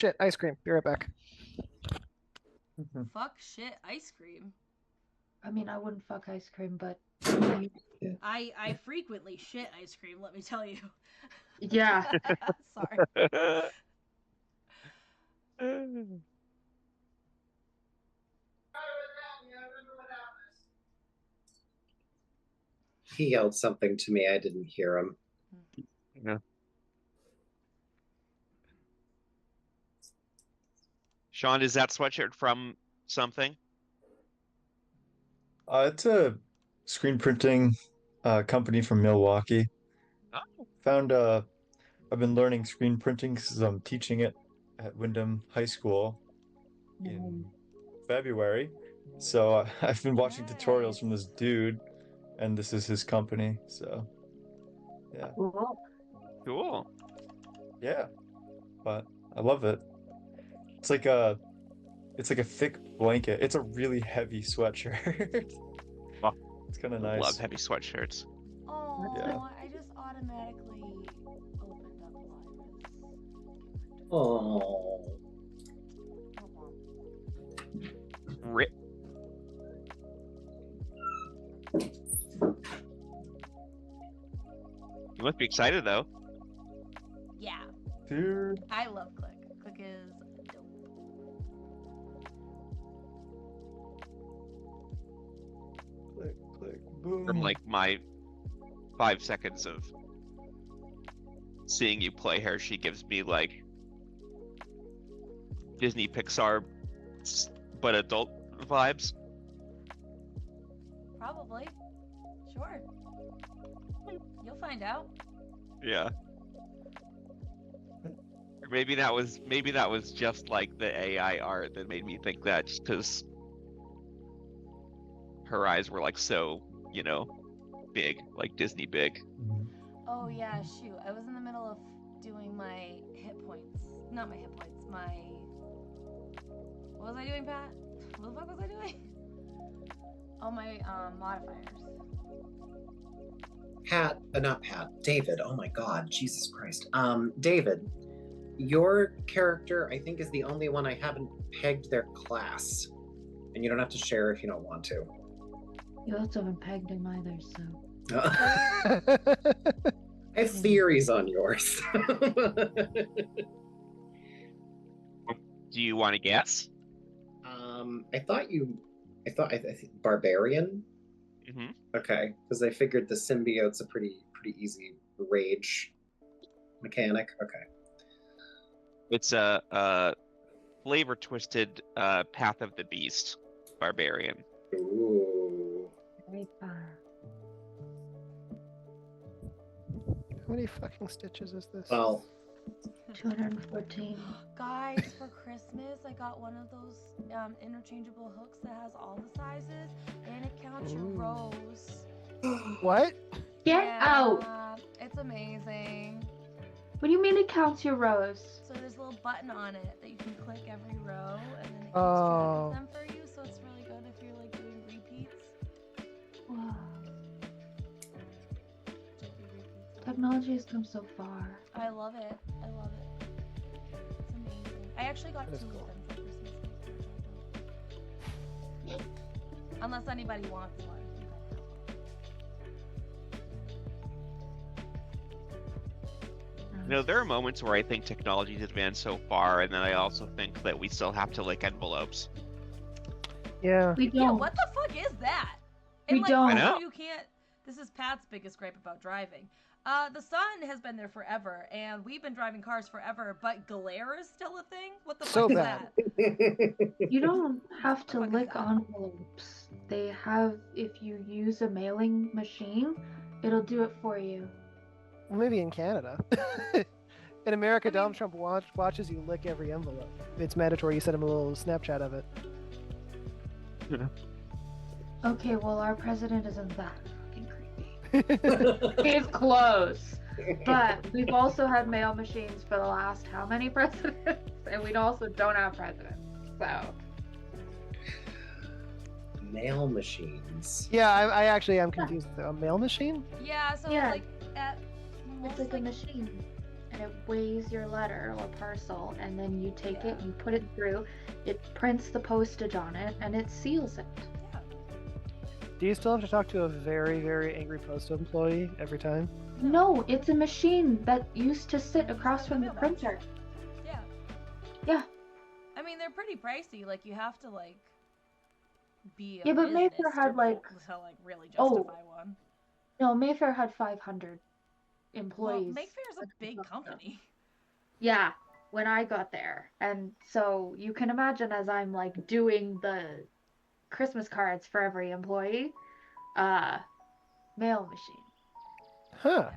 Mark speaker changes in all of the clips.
Speaker 1: Shit, ice cream. Be right back.
Speaker 2: Fuck shit ice cream.
Speaker 3: I mean, I wouldn't fuck ice cream, but
Speaker 2: I frequently shit ice cream, let me tell you.
Speaker 3: yeah.
Speaker 2: Sorry.
Speaker 4: He yelled something to me. I didn't hear him.
Speaker 5: Yeah. Sean, is that sweatshirt from something?
Speaker 6: It's a screen printing company from Milwaukee.
Speaker 5: Oh.
Speaker 6: Found I've been learning screen printing because I'm teaching it at Wyndham High School in February. So I've been watching tutorials from this dude, and this is his company. So yeah,
Speaker 5: Cool.
Speaker 6: yeah, but I love it. It's like a thick blanket. It's a really heavy sweatshirt.
Speaker 5: Wow.
Speaker 6: It's kind of
Speaker 5: Love
Speaker 6: nice.
Speaker 5: heavy sweatshirts.
Speaker 2: Oh,
Speaker 6: Yeah.
Speaker 2: I just automatically opened up Lyra's.
Speaker 4: Oh.
Speaker 5: Rip. You must be excited though.
Speaker 2: Yeah,
Speaker 6: Dude.
Speaker 2: I love Click. Click is dope.
Speaker 6: Click, click, boom.
Speaker 5: From like my 5 seconds of seeing you play her, she gives me like Disney Pixar but adult vibes.
Speaker 2: Probably. Sure. You'll find out.
Speaker 5: Yeah. Or maybe that was just like the AI art that made me think that, just because her eyes were like so, big, like Disney big.
Speaker 2: Oh yeah, shoot. I was in the middle of doing my hit points. Not my hit points, my... What was I doing, Pat? What the fuck was I doing? Oh, my modifiers.
Speaker 4: Not Pat, David. Oh my God, Jesus Christ. David, your character, I think, is the only one I haven't pegged their class. And you don't have to share if you don't want to.
Speaker 3: You also haven't pegged him either, so.
Speaker 4: I have theories on yours.
Speaker 5: Do you want to guess?
Speaker 4: I think barbarian.
Speaker 5: Mm-hmm.
Speaker 4: Okay, because I figured the symbiote's a pretty easy rage mechanic. Okay.
Speaker 5: It's a flavor twisted Path of the Beast barbarian.
Speaker 4: Ooh.
Speaker 3: Very far.
Speaker 1: How many fucking stitches is this?
Speaker 4: Well,
Speaker 3: 214.
Speaker 2: Guys, for Christmas, I got one of those interchangeable hooks that has all the sizes, and it counts your
Speaker 1: Ooh.
Speaker 2: rows.
Speaker 1: What?
Speaker 3: Get out!
Speaker 2: Yeah, it's amazing.
Speaker 3: What do you mean it counts your rows?
Speaker 2: So there's a little button on it that you can click every row, and then it keeps track
Speaker 1: Oh.
Speaker 2: of them for you. So it's really good if you're like doing repeats.
Speaker 3: Wow. Technology has come so far.
Speaker 2: I love it. I love it. It's amazing. I actually got
Speaker 1: That is
Speaker 2: 2
Speaker 1: cool.
Speaker 2: of them for Christmas. Unless anybody wants one.
Speaker 5: There are moments where I think technology's advanced so far, and then I also think that we still have to lick envelopes.
Speaker 1: Yeah.
Speaker 3: We
Speaker 2: Yeah,
Speaker 3: don't.
Speaker 2: what the fuck is that?
Speaker 3: We
Speaker 2: And like,
Speaker 3: don't.
Speaker 5: I know.
Speaker 2: you can't. This is Pat's biggest gripe about driving. The sun has been there forever, and we've been driving cars forever, but glare is still a thing. What the
Speaker 1: So
Speaker 2: fuck is
Speaker 1: bad.
Speaker 2: that?
Speaker 3: You don't have to
Speaker 2: What the fuck is
Speaker 3: lick
Speaker 2: that?
Speaker 3: envelopes. They have, if you use a mailing machine, it'll do it for you.
Speaker 1: Well, maybe in Canada. In America,
Speaker 2: I mean-
Speaker 1: Donald Trump watches you lick every envelope. It's mandatory. You send him a little Snapchat of it.
Speaker 3: Okay, well, our president isn't that fucking creepy. He's close. But we've also had mail machines for the last how many presidents? And we also don't have presidents. So.
Speaker 4: Mail machines.
Speaker 1: Yeah, I actually am confused. A mail machine?
Speaker 2: Yeah, so
Speaker 3: Yeah.
Speaker 2: like at
Speaker 3: It's
Speaker 2: most
Speaker 3: like a
Speaker 2: like
Speaker 3: machine. and it weighs your letter or parcel, and then you take it, you put it through, it prints the postage on it, and it seals it.
Speaker 2: Yeah.
Speaker 1: Do you still have to talk to a very, very angry post employee every time?
Speaker 3: No, it's a machine that used to sit across from the
Speaker 2: Mailbox.
Speaker 3: printer.
Speaker 2: Yeah.
Speaker 3: Yeah.
Speaker 2: I mean, they're pretty pricey. Like, you have to, like, be a
Speaker 3: Yeah, but
Speaker 2: business
Speaker 3: Mayfair had,
Speaker 2: to,
Speaker 3: like-
Speaker 2: to, like, really
Speaker 3: Oh.
Speaker 2: justify one.
Speaker 3: No, Mayfair had 500
Speaker 2: Well,
Speaker 3: employees.
Speaker 2: Mayfair's a big company.
Speaker 3: Yeah, when I got there. And so you can imagine as I'm like doing the Christmas cards for every employee, mail machine.
Speaker 1: Huh.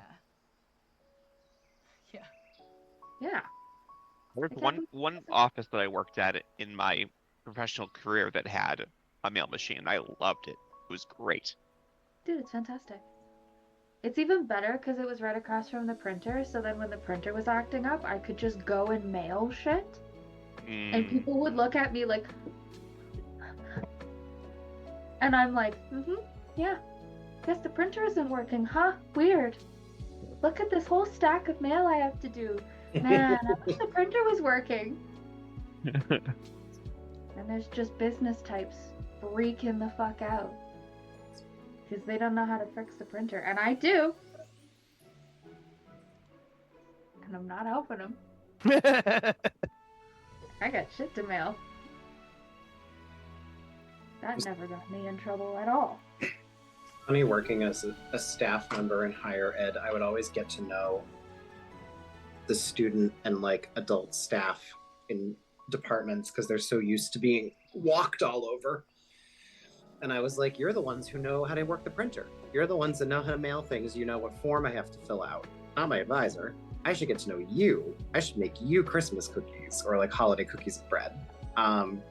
Speaker 2: Yeah.
Speaker 3: Yeah.
Speaker 5: There's
Speaker 3: Exactly.
Speaker 5: one office that I worked at in my professional career that had a mail machine. I loved it. It was great.
Speaker 3: Dude, it's fantastic. It's even better because it was right across from the printer, so then when the printer was acting up, I could just go and mail shit. And
Speaker 5: Mm.
Speaker 3: people would look at me like, and I'm like, yeah. Guess the printer isn't working, huh? Weird. Look at this whole stack of mail I have to do. Man, I wish the printer was working. And there's just business types freaking the fuck out. Because they don't know how to fix the printer. And I do. And I'm not helping them. I got shit to mail. That never got me in trouble at all.
Speaker 4: Funny working as a staff member in higher ed, I would always get to know the student and like adult staff in departments because they're so used to being walked all over. And I was like, you're the ones who know how to work the printer. You're the ones that know how to mail things. You know what form I have to fill out. Not my advisor. I should get to know you. I should make you Christmas cookies or like holiday cookies and bread. And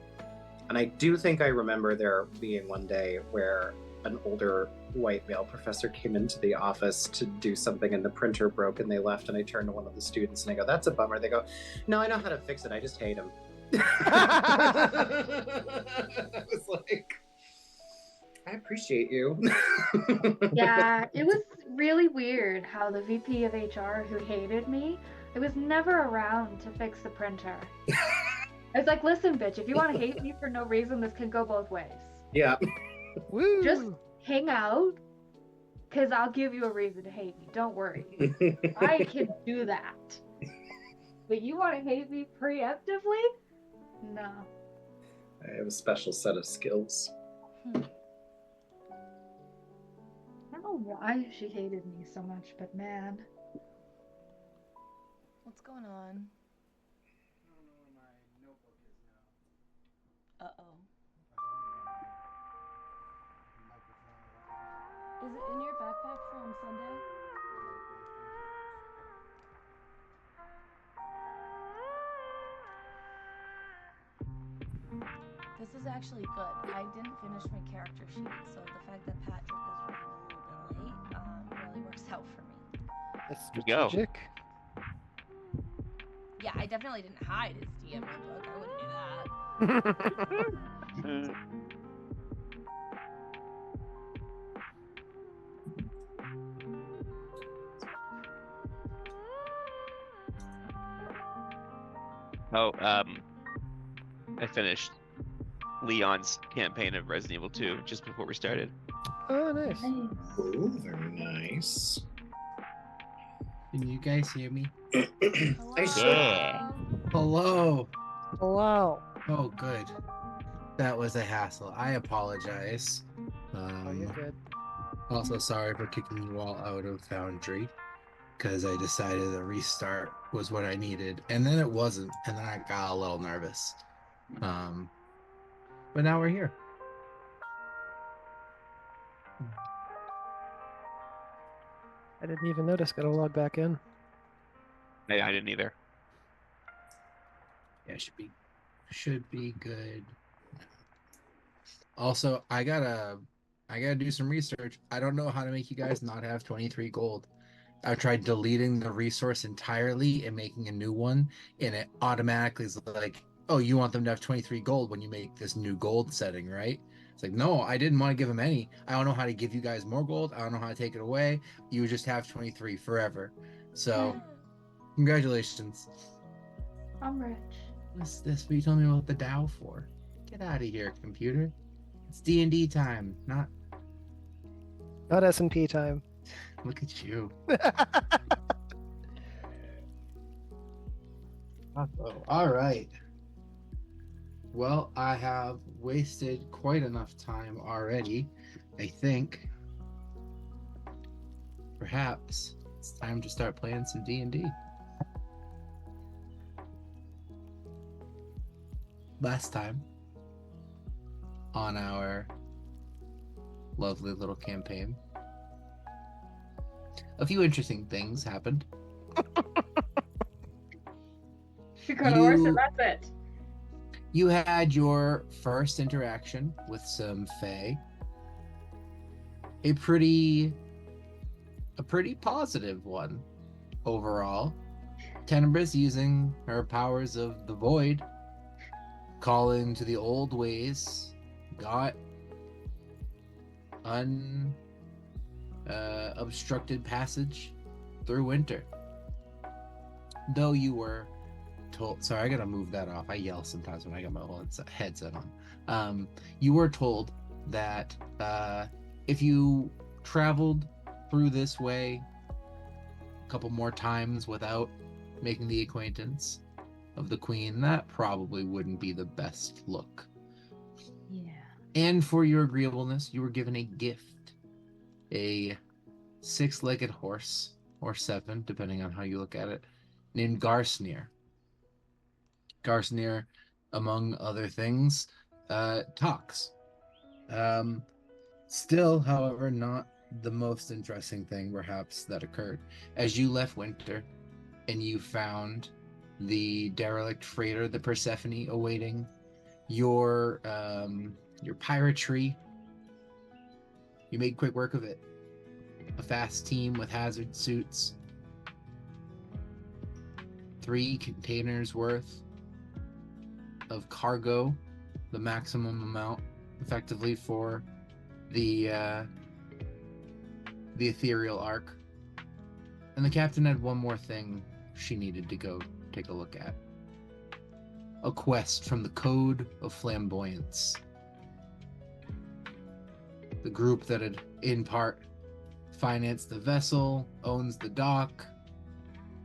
Speaker 4: I do think I remember there being one day where an older white male professor came into the office to do something and the printer broke and they left, and I turned to one of the students and I go, that's a bummer. They go, no, I know how to fix it. I just hate him. I was like, I appreciate you.
Speaker 3: Yeah, it was really weird how the VP of HR who hated me, it was never around to fix the printer. I was like, listen, bitch, if you want to hate me for no reason, this can go both ways.
Speaker 4: Yeah.
Speaker 1: Woo!
Speaker 3: Just hang out, because I'll give you a reason to hate me. Don't worry. I can do that. But you want to hate me preemptively? No.
Speaker 4: I have a special set of skills.
Speaker 3: I don't know why she hated me so much, but man.
Speaker 2: What's going on? Uh-oh. Is it in your backpack from Sunday? This is actually good. I didn't finish my character sheet, so the fact that Patrick is running a little bit late really works out for me.
Speaker 1: That's
Speaker 5: you go.
Speaker 1: strategic.
Speaker 2: Yeah, I definitely didn't hide his DM book. I wouldn't do that.
Speaker 5: Oh, I finished Leon's campaign of Resident Evil 2 just before we started.
Speaker 1: Oh, nice.
Speaker 4: Ooh, very nice.
Speaker 7: Can you guys hear me?
Speaker 4: I should.
Speaker 5: Yeah.
Speaker 7: Hello.
Speaker 1: Oh, wow.
Speaker 7: Oh, good. That was a hassle. I apologize.
Speaker 1: Oh, you're good.
Speaker 7: Also, sorry for kicking you all out of Foundry because I decided a restart was what I needed, and then it wasn't, and then I got a little nervous. But now we're here.
Speaker 1: I didn't even notice. Gotta log back in.
Speaker 5: I didn't either.
Speaker 7: Yeah, should be good. Also, I gotta do some research. I don't know how to make you guys not have 23 gold. I've tried deleting the resource entirely and making a new one, and it automatically is like, oh, you want them to have 23 gold when you make this new gold setting, right? It's like, no, I didn't want to give them any. I don't know how to give you guys more gold. I don't know how to take it away. You just have 23 forever. So Congratulations.
Speaker 3: I'm rich.
Speaker 7: What's this? What are you telling me about the Dow for? Get out of here, computer. It's D&D time, not...
Speaker 1: Not S&P time.
Speaker 7: Look at you. All right. Well, I have wasted quite enough time already. I think perhaps it's time to start playing some D&D. Last time on our lovely little campaign, a few interesting things happened.
Speaker 3: She got a horse
Speaker 7: You-
Speaker 3: and that's it.
Speaker 7: You had your first interaction with some Fae. A pretty positive one overall. Tenebris, using her powers of the void, calling to the old ways, got unobstructed passage through winter. Though you were told, sorry, I gotta move that off. I yell sometimes when I got my whole headset on. You were told that if you traveled through this way a couple more times without making the acquaintance of the queen, that probably wouldn't be the best look.
Speaker 3: Yeah.
Speaker 7: And for your agreeableness, you were given a gift, a 6-legged horse, or 7, depending on how you look at it, named Garsnir. Garsnir, among other things, talks. Still, however, not the most interesting thing, perhaps, that occurred. As you left Winter, and you found the derelict freighter, the Persephone, awaiting your piratry, you made quick work of it. A fast team with hazard suits, 3 containers worth of cargo, the maximum amount effectively for the ethereal arc. And the captain had one more thing she needed to go take a look at. A quest from the Code of Flamboyance. The group that had, in part, financed the vessel, owns the dock,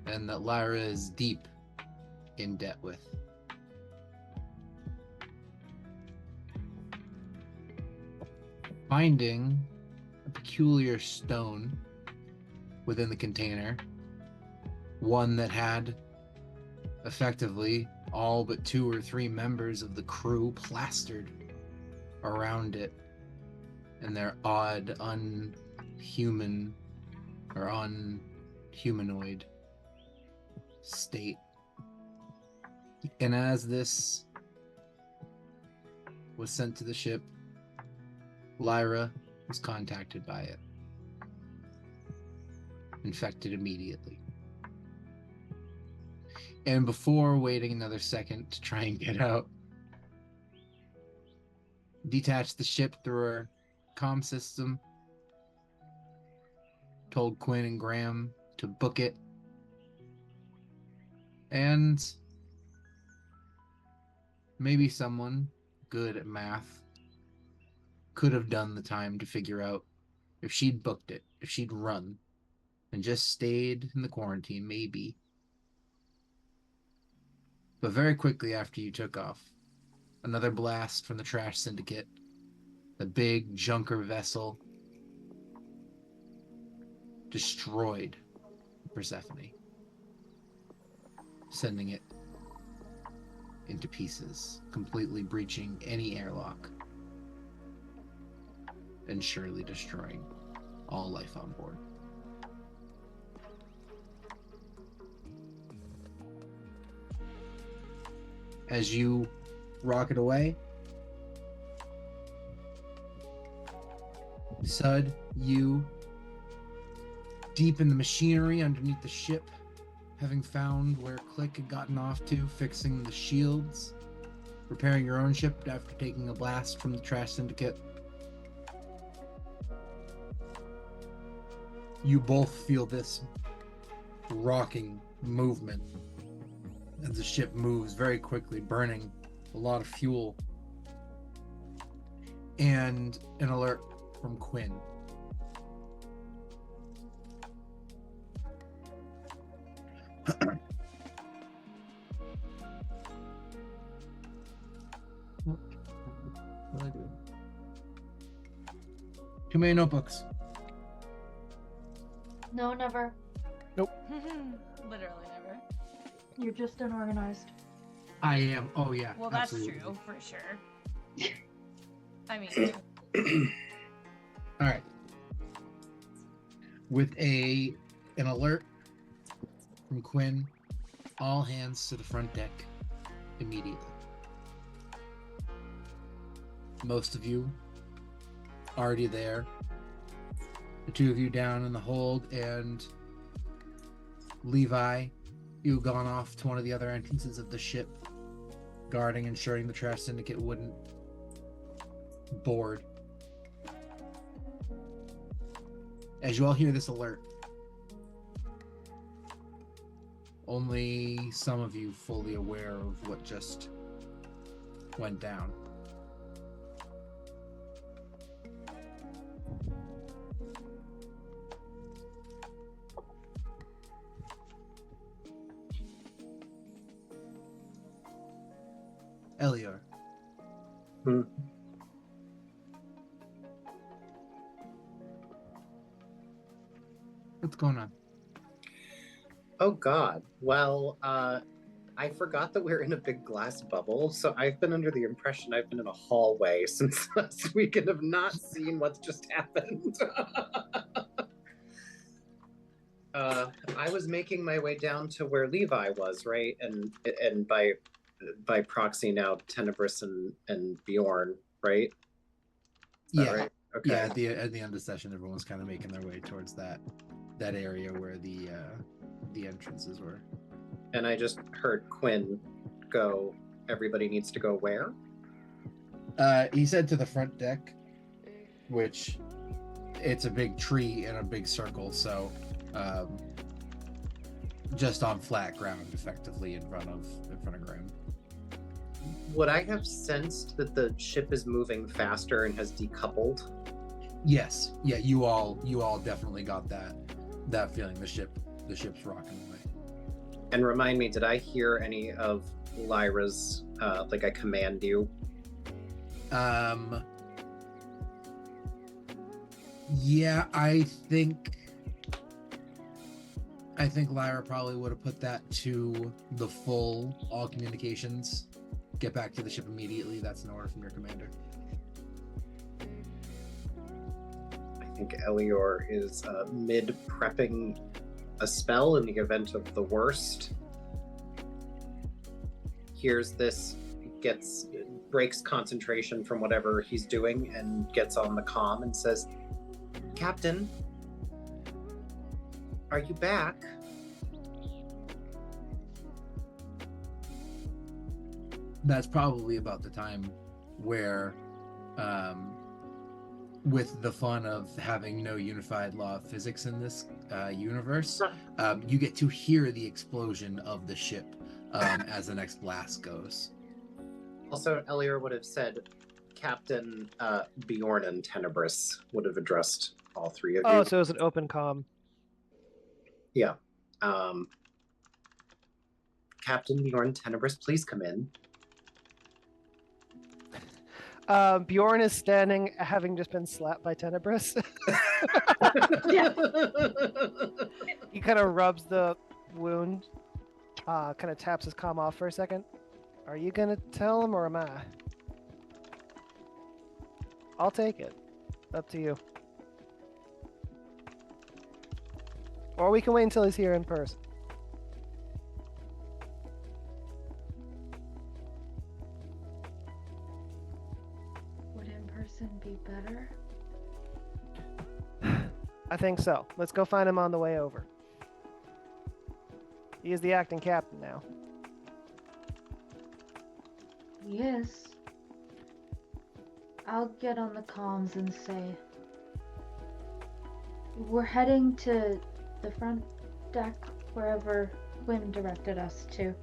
Speaker 7: and that Lyra is deep in debt with. Finding a peculiar stone within the container, one that had effectively all but 2 or 3 members of the crew plastered around it in their odd, unhuman or unhumanoid state. And as this was sent to the ship, Lyra was contacted by it. Infected immediately. And before waiting another second to try and get out, detached the ship through her comm system, told Quinn and Graham to book it, and maybe someone good at math could have done the time to figure out if she'd booked it, if she'd run, and just stayed in the quarantine, maybe. But very quickly after you took off, another blast from the Trash Syndicate, the big junker vessel, destroyed Persephone, sending it into pieces, completely breaching any airlock, and surely destroying all life on board. As you rocket away, Sud, you, deep in the machinery underneath the ship, having found where Click had gotten off to, fixing the shields, repairing your own ship after taking a blast from the Trash Syndicate. You both feel this rocking movement as the ship moves very quickly, burning a lot of fuel. And an alert from Quinn. What did I do? Too many notebooks.
Speaker 3: No, never.
Speaker 2: Literally never.
Speaker 3: You're just unorganized.
Speaker 7: I am. Oh yeah.
Speaker 2: Well, that's
Speaker 7: absolutely.
Speaker 2: true for sure. I mean,
Speaker 7: All right. With an alert from Quinn, all hands to the front deck immediately. Most of you already there. The two of you down in the hold, and Levi, you've gone off to one of the other entrances of the ship, guarding, ensuring the trash syndicate wouldn't board. As you all hear this alert, only some of you fully aware of what just went down. Elior.
Speaker 4: Hmm.
Speaker 7: What's going on?
Speaker 4: Oh God. Well, I forgot that we're in a big glass bubble, so I've been under the impression I've been in a hallway since last week and have not seen what's just happened. I was making my way down to where Levi was, right? And by proxy now Tenebris and Bjorn, right? Is that
Speaker 7: Yeah.
Speaker 4: right? Okay.
Speaker 7: Yeah, at the end of the session, everyone's kind of making their way towards that area where the entrances were.
Speaker 4: And I just heard Quinn go, everybody needs to go where?
Speaker 7: He said to the front deck, which it's a big tree in a big circle, so just on flat ground, effectively in front of Graham.
Speaker 4: Would I have sensed that the ship is moving faster and has decoupled?
Speaker 7: Yes, yeah, you all definitely got that feeling. The ship's rocking away.
Speaker 4: And remind me, did I hear any of Lyra's like I command you?
Speaker 7: Yeah, I think Lyra probably would have put that to the full all communications. Get back to the ship immediately. That's an order from your commander.
Speaker 4: I think Elior is mid prepping a spell in the event of the worst. Hears this, breaks concentration from whatever he's doing and gets on the comm and says, "Captain, are you back?"
Speaker 7: That's probably about the time where, with the fun of having no unified law of physics in this universe, you get to hear the explosion of the ship as the next blast goes.
Speaker 4: Also, Elior would have said, Captain Bjorn and Tenebris would have addressed all three of you.
Speaker 1: Oh, so it was an open comm.
Speaker 4: Yeah. Captain Bjorn Tenebris, please come in.
Speaker 1: Bjorn is standing, having just been slapped by Tenebris. He kind of rubs the wound, kind of taps his comm off for a second. Are you gonna tell him or am I? I'll take it. Up to you. Or we can wait until he's here in person.
Speaker 3: Would in person be better?
Speaker 1: I think so. Let's go find him on the way over. He is the acting captain now.
Speaker 3: Yes. I'll get on the comms and say, we're heading to the front deck, wherever Quinn directed us to.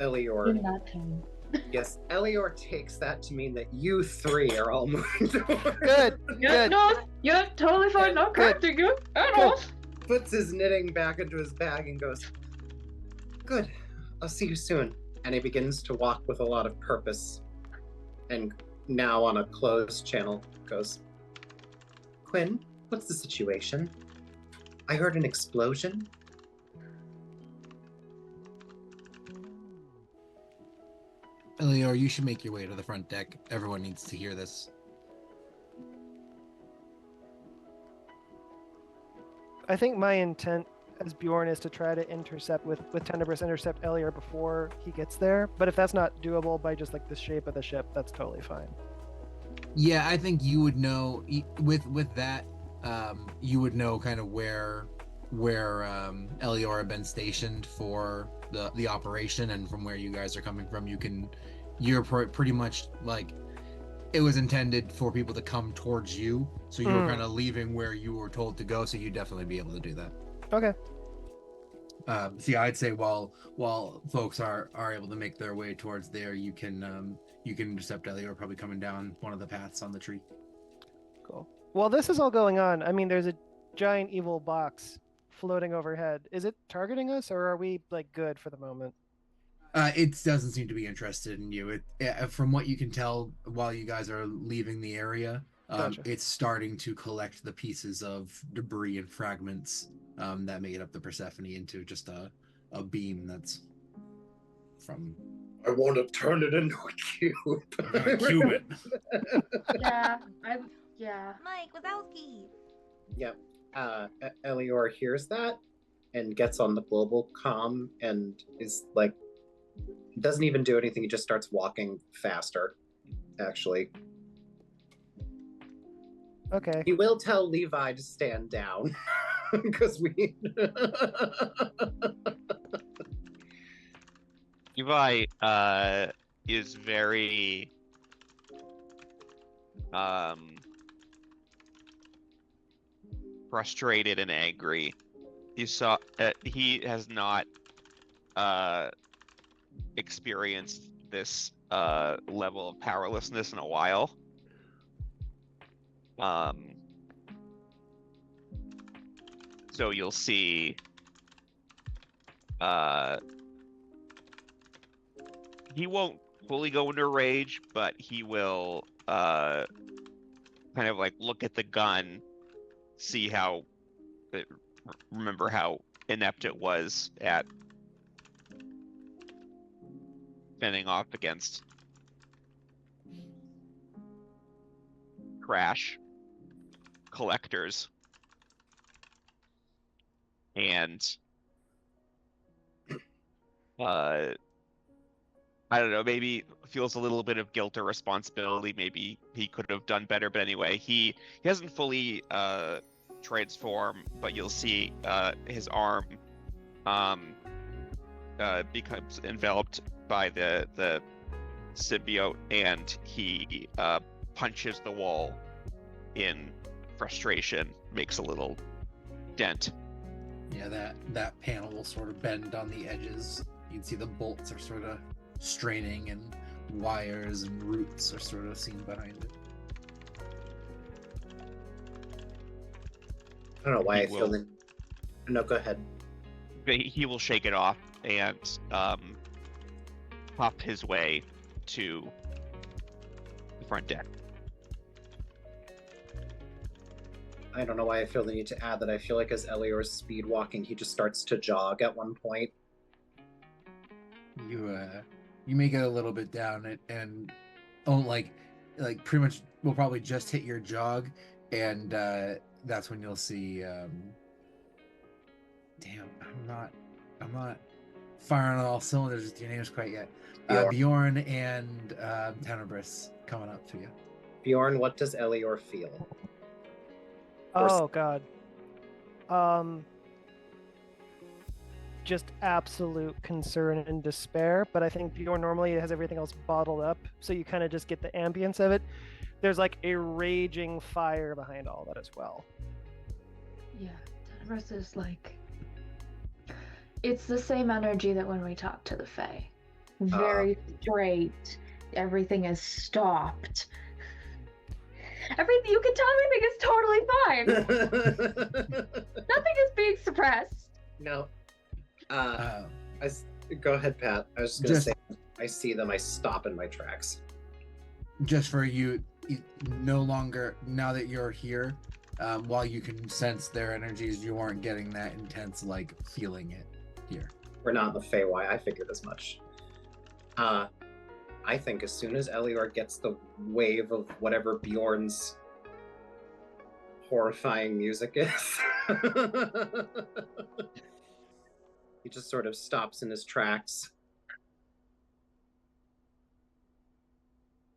Speaker 4: Elior.
Speaker 3: In that tone.
Speaker 4: Yes, Elior takes that to mean that you three are all moving toward.
Speaker 1: Good.
Speaker 3: Yeah,
Speaker 1: Good.
Speaker 3: no, yeah, totally fine. Not
Speaker 1: Good.
Speaker 3: correcting you at all.
Speaker 4: Puts his knitting back into his bag and goes, "Good, I'll see you soon." And he begins to walk with a lot of purpose. And now on a closed channel goes, "Quinn, what's the situation? I heard an explosion."
Speaker 7: Elior, you should make your way to the front deck. Everyone needs to hear this.
Speaker 1: I think my intent as Bjorn is to try to intercept with Tenebris, intercept Elior before he gets there. But if that's not doable by just like the shape of the ship, that's totally fine.
Speaker 7: Yeah, I think you would know with that. You would know kind of where Elior had been stationed for the operation, and from where you guys are coming from, you're pretty much like it was intended for people to come towards you, so you were kind of leaving where you were told to go, so you'd definitely be able to do that.
Speaker 1: Okay.
Speaker 7: See, I'd say while folks are able to make their way towards there, you can intercept Elior probably coming down one of the paths on the tree.
Speaker 1: Cool. While this is all going on, I mean, there's a giant evil box floating overhead. Is it targeting us, or are we like good for the moment?
Speaker 7: It doesn't seem to be interested in you. From what you can tell, while you guys are leaving the area,
Speaker 1: Gotcha.
Speaker 7: it's starting to collect the pieces of debris and fragments that made up the Persephone into just a beam that's from.
Speaker 4: I want to turn it into a cube.
Speaker 7: Cube it.
Speaker 3: Yeah.
Speaker 2: Mike Wazowski.
Speaker 4: Yep. Elior hears that and gets on the global comm and is like, doesn't even do anything. He just starts walking faster, actually.
Speaker 1: Okay.
Speaker 4: He will tell Levi to stand down because we.
Speaker 5: Levi is very frustrated and angry. You saw he has not experienced this level of powerlessness in a while. So you'll see he won't fully go into a rage, but he will kind of like look at the gun, see how remember how inept it was at fending off against crash collectors, and I don't know, maybe feels a little bit of guilt or responsibility. Maybe he could have done better, but anyway, he hasn't fully transformed, but you'll see his arm becomes enveloped by the symbiote, and he punches the wall in frustration, makes a little dent.
Speaker 7: Yeah, that panel will sort of bend on the edges. You can see the bolts are sort of straining, and wires and roots are sort of seen behind it.
Speaker 4: I don't know why
Speaker 5: He
Speaker 4: I feel that. No, go ahead.
Speaker 5: He will shake it off and pop his way to the front deck.
Speaker 4: I don't know why I feel the need to add that. I feel like as Elior's speed walking, he just starts to jog at one point.
Speaker 7: You make it a little bit down and like pretty much will probably just hit your jog, and that's when you'll see damn, I'm not firing on all cylinders with your names quite yet. Bjorn and Tenebris coming up to you.
Speaker 4: Bjorn, what does Elior feel?
Speaker 1: Oh god. Just absolute concern and despair, but I think Bjorn normally has everything else bottled up, so you kind of just get the ambience of it. There's like a raging fire behind all that as well.
Speaker 3: Yeah, Tenebris is like, it's the same energy that when we talk to the Fae. Very straight. Everything is stopped. Everything, you can tell everything is totally fine. Nothing is being suppressed.
Speaker 4: No. Go ahead, Pat. I was just gonna say, I see them. I stop in my tracks.
Speaker 7: Just for you, no longer, now that you're here, while you can sense their energies, you aren't getting that intense, like, feeling it here.
Speaker 4: We're not in the Feywild. I figured as much. I think as soon as Elior gets the wave of whatever Bjorn's horrifying music is, he just sort of stops in his tracks.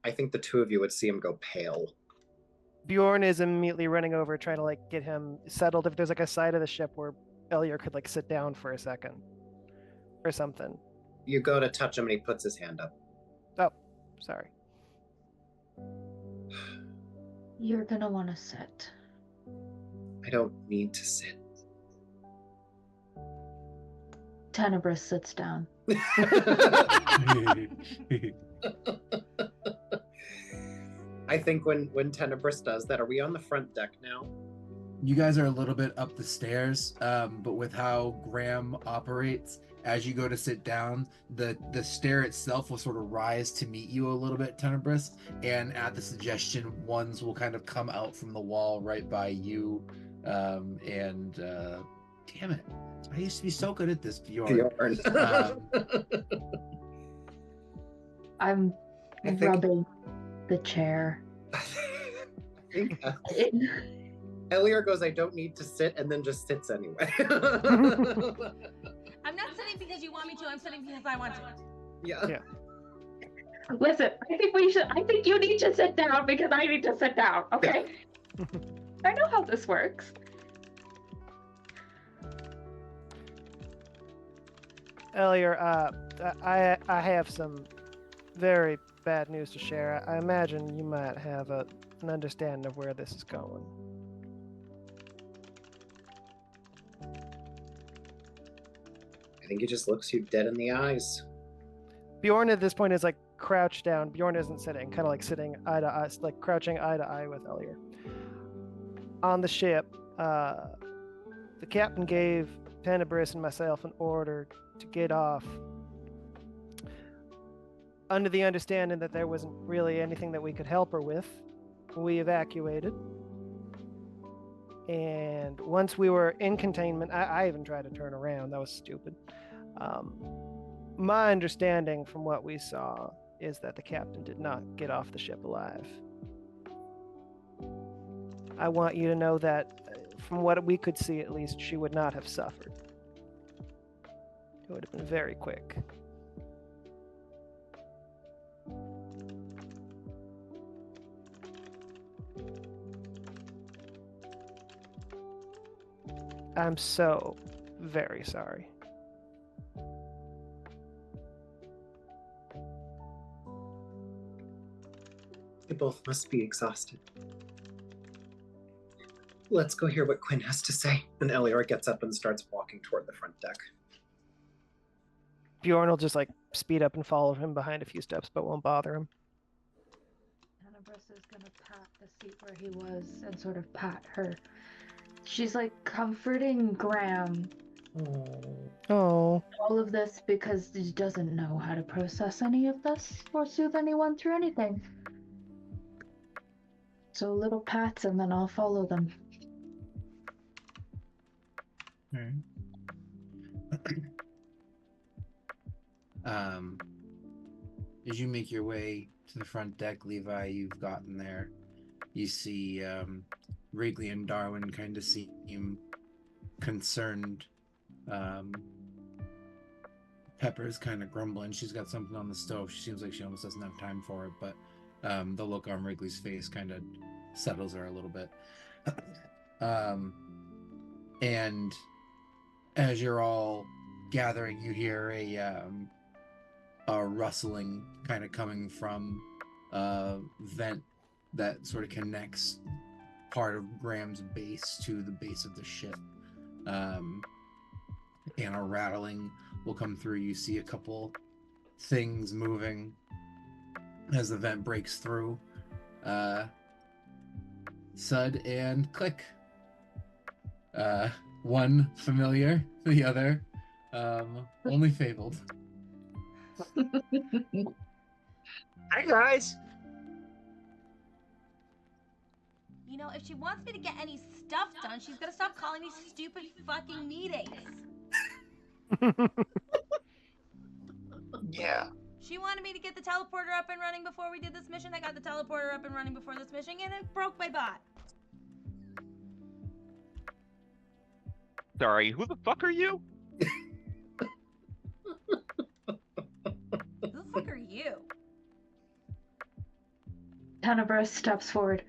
Speaker 4: I think the two of you would see him go pale.
Speaker 1: Bjorn is immediately running over, trying to like get him settled. If there's like a side of the ship where Elior could like sit down for a second or something.
Speaker 4: You go to touch him and he puts his hand up.
Speaker 1: Oh, sorry.
Speaker 3: You're gonna want to sit.
Speaker 4: I don't need to sit.
Speaker 3: Tenebris sits down.
Speaker 4: I think when Tenebris does that, are we on the front deck now?
Speaker 7: You guys are a little bit up the stairs, but with how Graham operates, as you go to sit down, the stair itself will sort of rise to meet you a little bit, Tenebris, and at the suggestion, ones will kind of come out from the wall right by you, damn it, I used to be so good at this, Bjorn.
Speaker 3: I'm
Speaker 4: I think-
Speaker 3: rubbing the chair.
Speaker 4: I think Elior goes, I don't need to sit, and then just sits anyway.
Speaker 2: I'm not sitting because you want me to. I'm sitting because I want to.
Speaker 4: Yeah.
Speaker 3: Listen, I think you need to sit down because I need to sit down, okay? I know how this works.
Speaker 1: Elior, I have some very bad news to share. I imagine you might have an understanding of where this is going.
Speaker 4: I think he just looks you dead in the eyes.
Speaker 1: Bjorn at this point is like crouched down. Bjorn isn't sitting, kind of like sitting eye to eye, like crouching eye to eye with Elior. On the ship, the captain gave Tenebris and myself an order to get off, under the understanding that there wasn't really anything that we could help her with. We evacuated. And once we were in containment, I even tried to turn around. That was stupid. My understanding from what we saw is that the captain did not get off the ship alive. I want you to know that, from what we could see at least, she would not have suffered. It would have been very quick. I'm so very sorry.
Speaker 4: They both must be exhausted. Let's go hear what Quinn has to say. And Elior gets up and starts walking toward the front deck.
Speaker 1: Bjorn will just like speed up and follow him behind a few steps, but won't bother him.
Speaker 3: Tenebris is gonna pat the seat where he was and sort of pat her. She's like comforting Graham.
Speaker 1: Oh.
Speaker 3: All of this because he doesn't know how to process any of this or soothe anyone through anything. So little pats and then I'll follow them.
Speaker 7: As you make your way to the front deck, Levi, you've gotten there. You see Wrigley and Darwin kind of seem concerned. Pepper's kind of grumbling. She's got something on the stove. She seems like she almost doesn't have time for it, but the look on Wrigley's face kind of settles her a little bit. And as you're all gathering, you hear a rustling kind of coming from a vent that sort of connects part of Graham's base to the base of the ship. And a rattling will come through. You see a couple things moving as the vent breaks through. Sud and Click. One familiar, the other only fabled.
Speaker 8: Hi guys.
Speaker 2: You know, if she wants me to get any stuff done, she's gonna stop calling me stupid fucking meetings.
Speaker 8: Yeah.
Speaker 2: She wanted me to get the teleporter up and running before we did this mission. I got the teleporter up and running before this mission, and it broke my bot.
Speaker 5: Sorry, who the fuck are you?
Speaker 2: Who the fuck are you?
Speaker 3: Tenebris steps forward.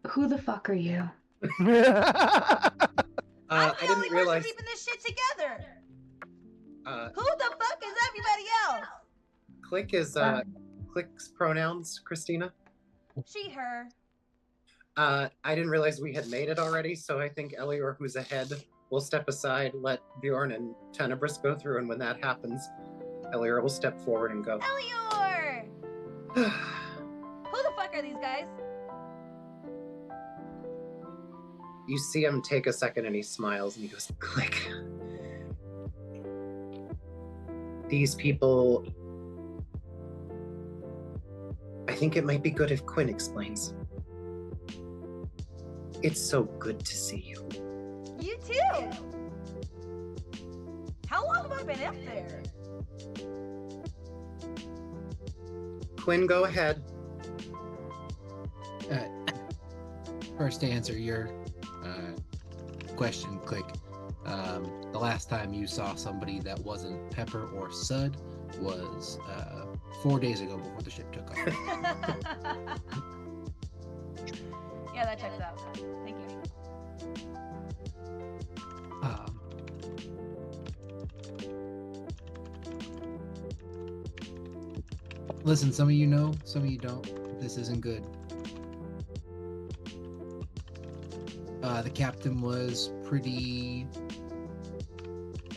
Speaker 3: Who the fuck are you?
Speaker 2: I'm
Speaker 4: I
Speaker 2: the only
Speaker 4: didn't realize.
Speaker 2: person keeping this shit together.
Speaker 4: Who
Speaker 2: Who the fuck is everybody else?
Speaker 4: Click is Click's pronouns, Christina.
Speaker 2: She, her.
Speaker 4: I didn't realize we had made it already, so I think Elior, who's ahead, will step aside, let Bjorn and Tenebris go through, and when that happens, Elior will step forward and go.
Speaker 2: Elior! Who the fuck are these guys?
Speaker 4: You see him take a second and he smiles and he goes, Click. These people. I think it might be good if Quinn explains. It's so good to see you.
Speaker 2: You too! How long have I been up there?
Speaker 4: Quinn, go ahead.
Speaker 7: First to answer your question, Click. The last time you saw somebody that wasn't Pepper or Sud was 4 days ago before the ship took off.
Speaker 2: Yeah, that checks out. Thank you.
Speaker 7: Listen, some of you know, some of you don't. This isn't good. The captain was pretty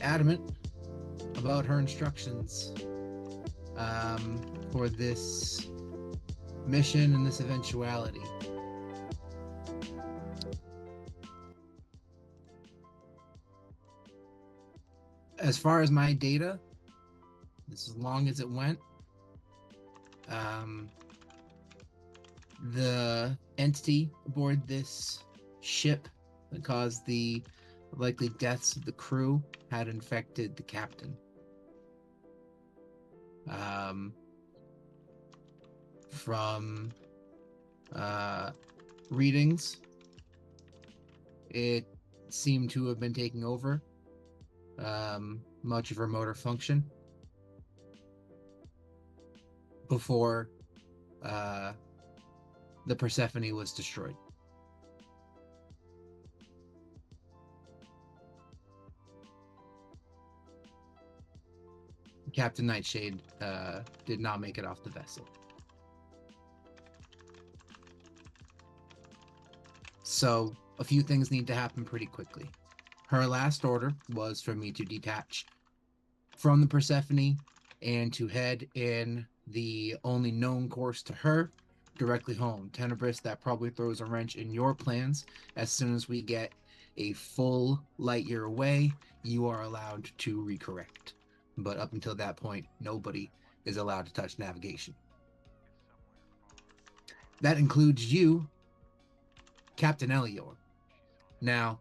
Speaker 7: adamant about her instructions for this mission and this eventuality. As far as my data, this as long as it went, the entity aboard this ship that caused the likely deaths of the crew had infected the captain. From readings, it seemed to have been taking over much of her motor function before the Persephone was destroyed. Captain Nightshade did not make it off the vessel. So a few things need to happen pretty quickly. Her last order was for me to detach from the Persephone and to head in the only known course to her, directly home. Tenebris, that probably throws a wrench in your plans. As soon as we get a full light year away, you are allowed to recorrect. But up until that point, nobody is allowed to touch navigation. That includes you, Captain Elior. Now,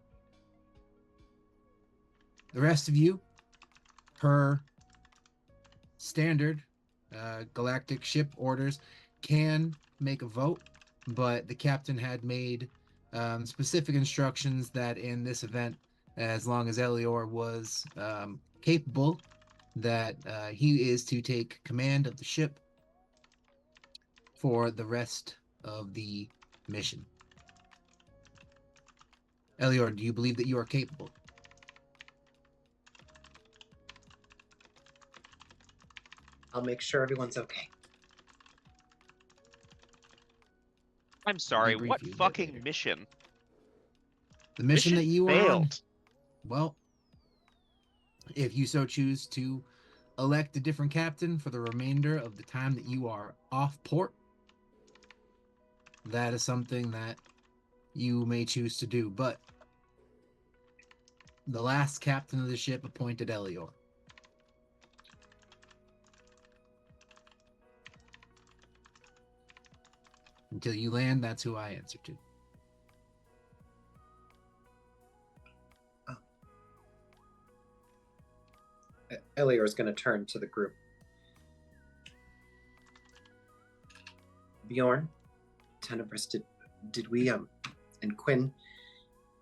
Speaker 7: the rest of you, per standard galactic ship orders, can make a vote, but the captain had made specific instructions that in this event, as long as Elior was capable, that he is to take command of the ship for the rest of the mission. Elior, do you believe that you are capable?
Speaker 4: I'll make sure everyone's okay.
Speaker 5: I'm sorry,
Speaker 7: debrief
Speaker 5: what
Speaker 7: you a bit
Speaker 5: fucking
Speaker 7: later.
Speaker 5: mission?
Speaker 7: The mission that you were on.
Speaker 5: failed.
Speaker 7: Well, If you so choose to elect a different captain for the remainder of the time that you are off port, that is something that you may choose to do. But the last captain of the ship appointed Elior. Until you land, that's who I answer to.
Speaker 4: Elior is going to turn to the group. Bjorn, Tenebris, did we and Quinn,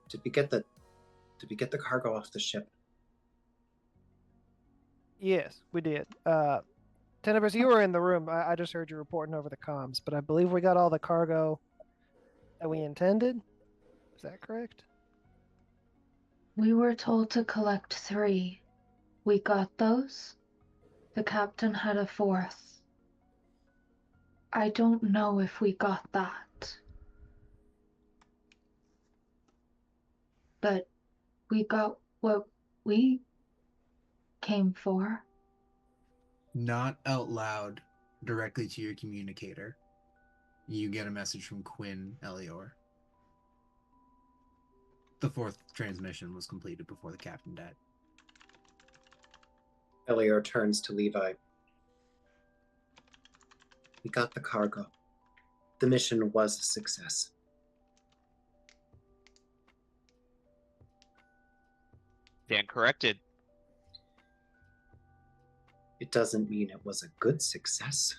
Speaker 4: did we get the cargo off the ship?
Speaker 1: Yes, we did. Tenebris, you were in the room. I just heard you reporting over the comms, but I believe we got all the cargo that we intended. Is that correct?
Speaker 3: We were told to collect 3. We got those. The captain had a 4th. I don't know if we got that. But we got what we came for.
Speaker 7: Not out loud, directly to your communicator. You get a message from Quinn Elior. The 4th transmission was completed before the captain died.
Speaker 4: Elior turns to Levi. We got the cargo. The mission was a success.
Speaker 5: Stand corrected.
Speaker 4: It doesn't mean it was a good success.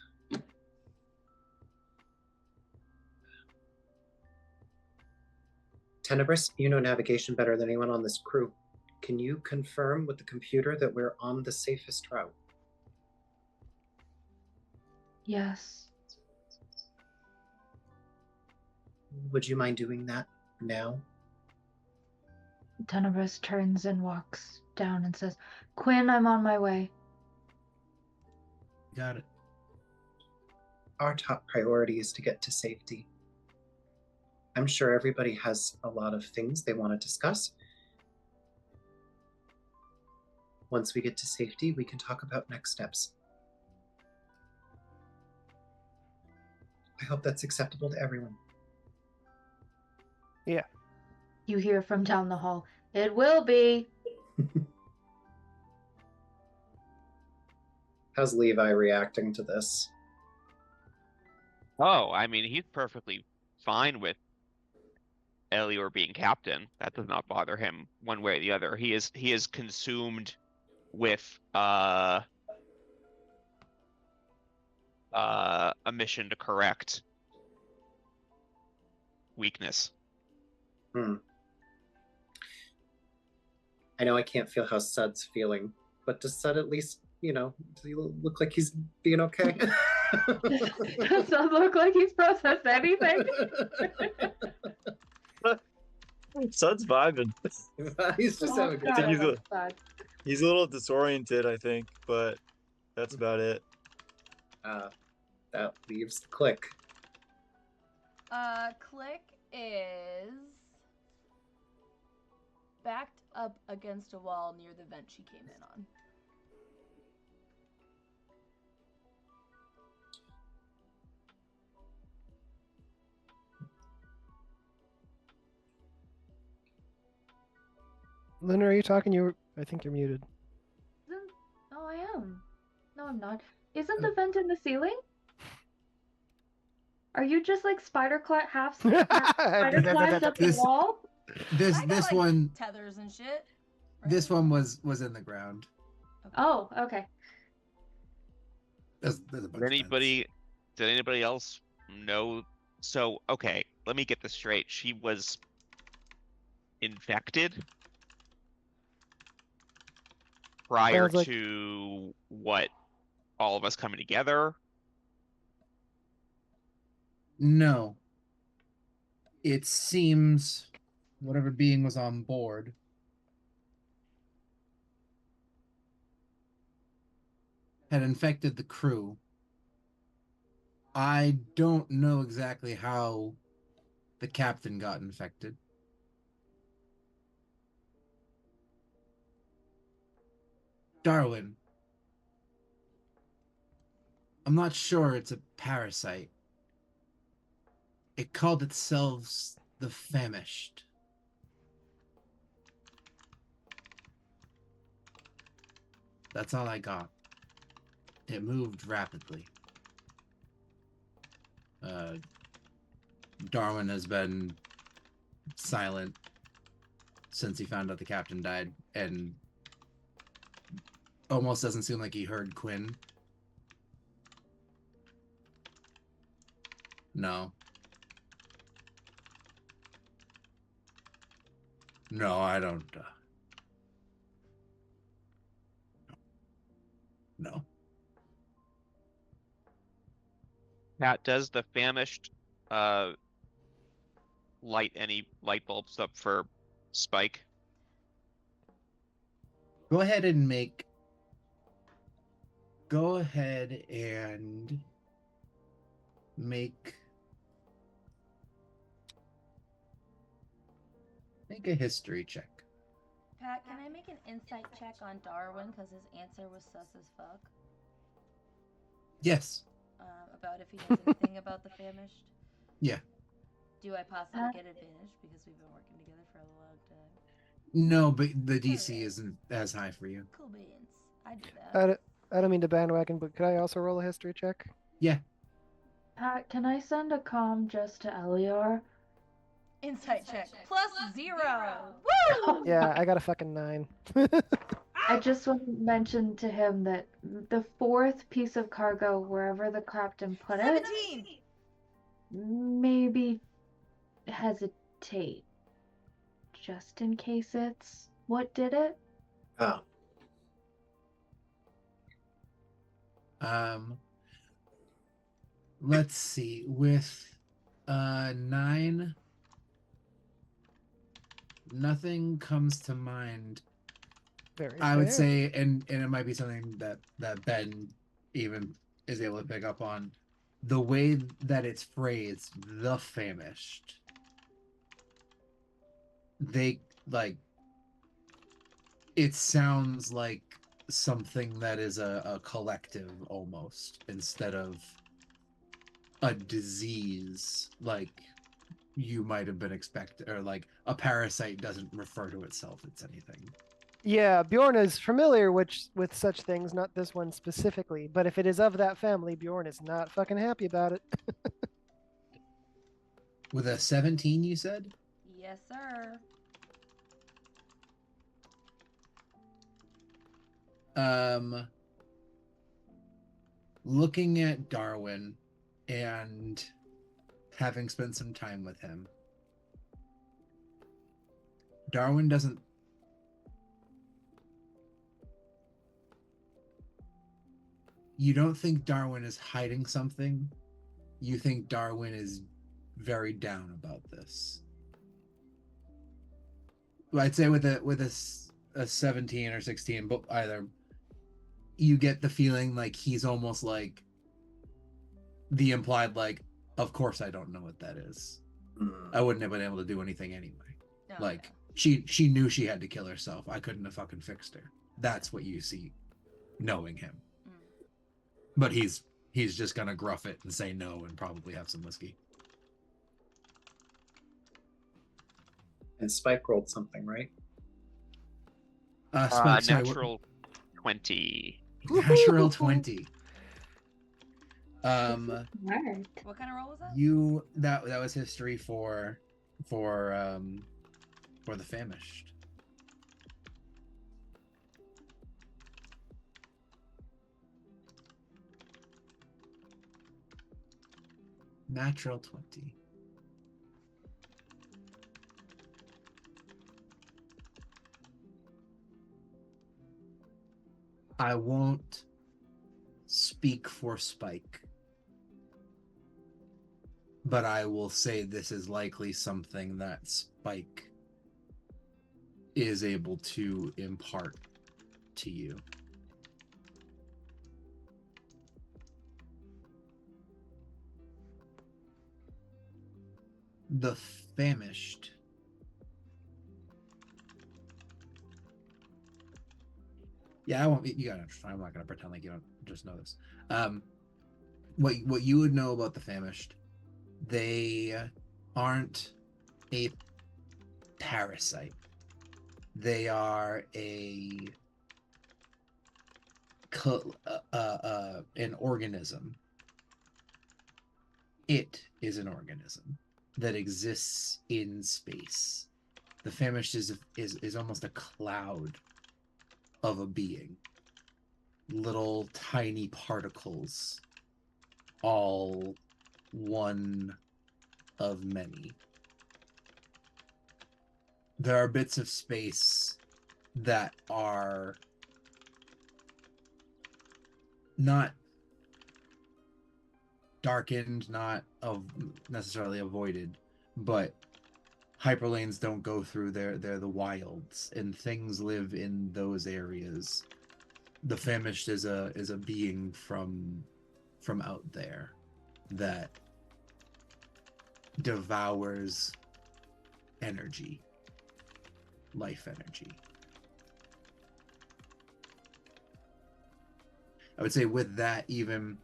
Speaker 4: Tenebris, you know navigation better than anyone on this crew. Can you confirm with the computer that we're on the safest route?
Speaker 3: Yes.
Speaker 4: Would you mind doing that now?
Speaker 3: Tenebris turns and walks down and says, Quinn, I'm on my way.
Speaker 7: Got it.
Speaker 4: Our top priority is to get to safety. I'm sure everybody has a lot of things they want to discuss. Once we get to safety, we can talk about next steps. I hope that's acceptable to everyone.
Speaker 1: Yeah.
Speaker 3: You hear from down the hall, it will be.
Speaker 4: How's Levi reacting to this?
Speaker 5: Oh, I mean, he's perfectly fine with Elior being captain. That does not bother him one way or the other. He is consumed with a mission to correct weakness.
Speaker 4: I know I can't feel how Sud's feeling, but does Sud at least, does he look like he's being okay?
Speaker 3: Does Sud look like he's processed anything?
Speaker 6: Sud's vibing.
Speaker 4: He's just having a good
Speaker 3: God,
Speaker 6: time.
Speaker 3: I love Sud.
Speaker 6: He's a little disoriented, I think, but that's about it.
Speaker 4: That leaves Click.
Speaker 2: Click is backed up against a wall near the vent she came in on.
Speaker 1: Luna, are you talking? I think you're muted.
Speaker 3: Oh, I am. No, I'm not. Isn't the vent in the ceiling? Are you just like spider half spider climbed up the
Speaker 7: This-
Speaker 3: wall?
Speaker 7: This
Speaker 2: I got, like,
Speaker 7: one
Speaker 2: tethers and shit.
Speaker 7: this one was in the ground.
Speaker 3: Oh, okay.
Speaker 7: There's a bunch
Speaker 5: Did
Speaker 7: of
Speaker 5: anybody else know? So, okay, let me get this straight. She was infected prior
Speaker 1: Sounds like-
Speaker 5: to what? All of us coming together?
Speaker 7: No. It seems whatever being was on board had infected the crew. I don't know exactly how the captain got infected. Darwin. I'm not sure it's a parasite. It called itself the Famished. That's all I got. It moved rapidly. Darwin has been silent since he found out the captain died, and almost doesn't seem like he heard Quinn. No. No, I don't. No.
Speaker 5: Pat, does the famished light any light bulbs up for Spike?
Speaker 7: Go ahead and make. Go ahead and make. Make a history check.
Speaker 2: Pat, can I make an insight check on Darwin because his answer was sus as fuck?
Speaker 7: Yes.
Speaker 2: About if he knows anything about the famished.
Speaker 7: Yeah.
Speaker 2: Do I possibly get advantage because we've been working together for a long time?
Speaker 7: No, but the DC isn't as high for you.
Speaker 2: Cool beans. I do that.
Speaker 1: I don't mean to bandwagon, but could I also roll a history check?
Speaker 7: Yeah.
Speaker 3: Pat, can I send a comm just to Elior?
Speaker 2: Insight check +0. Woo!
Speaker 1: Yeah, I got a fucking 9.
Speaker 3: I just want to mention to him that the fourth piece of cargo, wherever the captain put it,
Speaker 2: 17.
Speaker 3: maybe hesitate. Just in case it's what did it?
Speaker 4: Oh.
Speaker 7: Let's see. With 9, nothing comes to mind.
Speaker 1: Very
Speaker 7: I would
Speaker 1: fair.
Speaker 7: say, and it might be something that Ben even is able to pick up on. The way that it's phrased, the famished. They like. It sounds like something that is a collective almost, instead of a disease like you might have been expected, or like a parasite doesn't refer to itself as anything.
Speaker 1: Yeah, Bjorn is familiar with such things, not this one specifically, but if it is of that family, Bjorn is not fucking happy about it.
Speaker 7: With a 17, you said?
Speaker 2: Yes, sir.
Speaker 7: Looking at Darwin and having spent some time with him, Darwin doesn't. You don't think Darwin is hiding something. You think Darwin is very down about this. Well, I'd say with a 17 or 16, but either, you get the feeling like he's almost like the implied, like, of course I don't know what that is. I wouldn't have been able to do anything anyway.
Speaker 2: No,
Speaker 7: Like,
Speaker 2: no.
Speaker 7: she knew she had to kill herself. I couldn't have fucking fixed her. That's what you see, knowing him. But he's just gonna gruff it and say no and probably have some whiskey.
Speaker 4: And Spike rolled something, right?
Speaker 7: Spike, sorry, what-
Speaker 5: Natural 20.
Speaker 7: Natural 20.
Speaker 3: Smart.
Speaker 2: What kind of roll was that?
Speaker 7: You that was history for the famished. Natural 20. I won't speak for Spike, but I will say this is likely something that Spike is able to impart to you. The famished Yeah, I won't. You gotta understand. I'm not gonna pretend like you don't just know this. What you would know about the famished? They aren't a parasite. They are an organism. It is an organism that exists in space. The famished is almost a cloud of a being. Little tiny particles, all one of many. There are bits of space that are not darkened, not necessarily avoided, but hyperlanes don't go through. They're the wilds, and things live in those areas. The famished is a being from out there that devours energy, life energy. I would say with that, even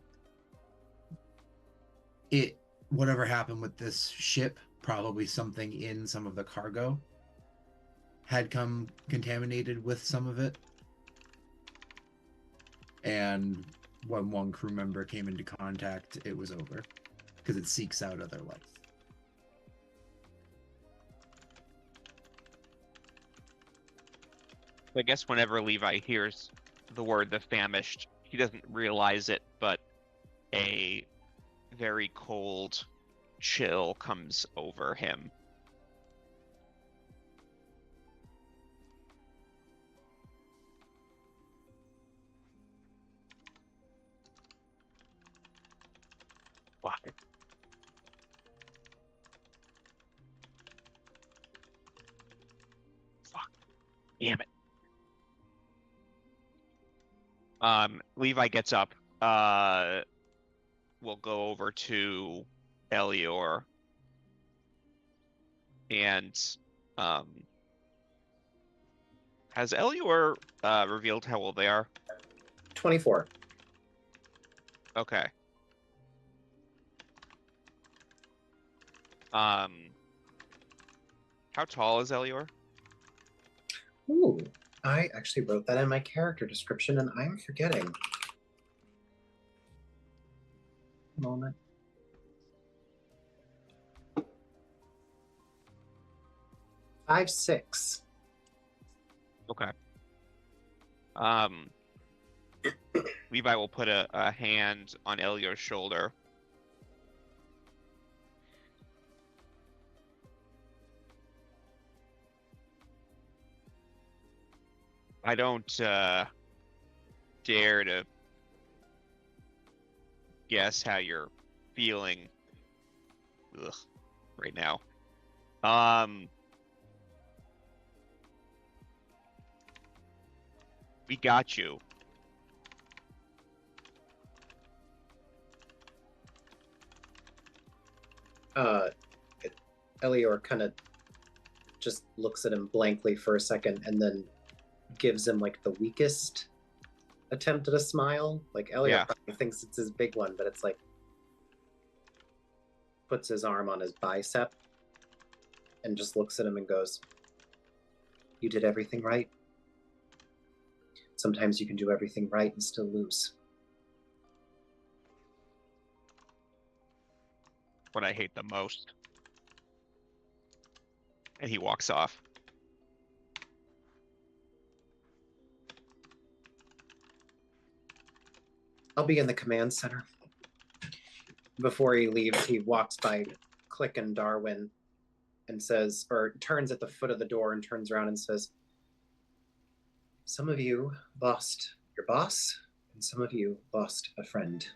Speaker 7: whatever happened with this ship, probably something in some of the cargo had come contaminated with some of it. And when one crew member came into contact, it was over because it seeks out other life.
Speaker 5: I guess whenever Levi hears the word the famished, he doesn't realize it, but a very cold chill comes over him. Fuck. Fuck. Damn it. Levi gets up. We'll go over to Elior. And has Elior revealed how old they are?
Speaker 4: 24.
Speaker 5: Okay. How tall is Elior?
Speaker 4: Ooh, I actually wrote that in my character description and I'm forgetting. Moment. Five, 6.
Speaker 5: Okay. Levi will put a hand on Elior's shoulder. I don't dare to guess how you're feeling right now. We got you.
Speaker 4: Elior kind of just looks at him blankly for a second and then gives him like the weakest attempt at a smile. Like Elior probably thinks it's his big one, but it's like puts his arm on his bicep and just looks at him and goes, "You did everything right. Sometimes you can do everything right and still lose."
Speaker 5: What I hate the most. And he walks off.
Speaker 4: I'll be in the command center. Before he leaves, he walks by Click and Darwin and says, or turns at the foot of the door and turns around and says, "Some of you lost your boss, and some of you lost a friend.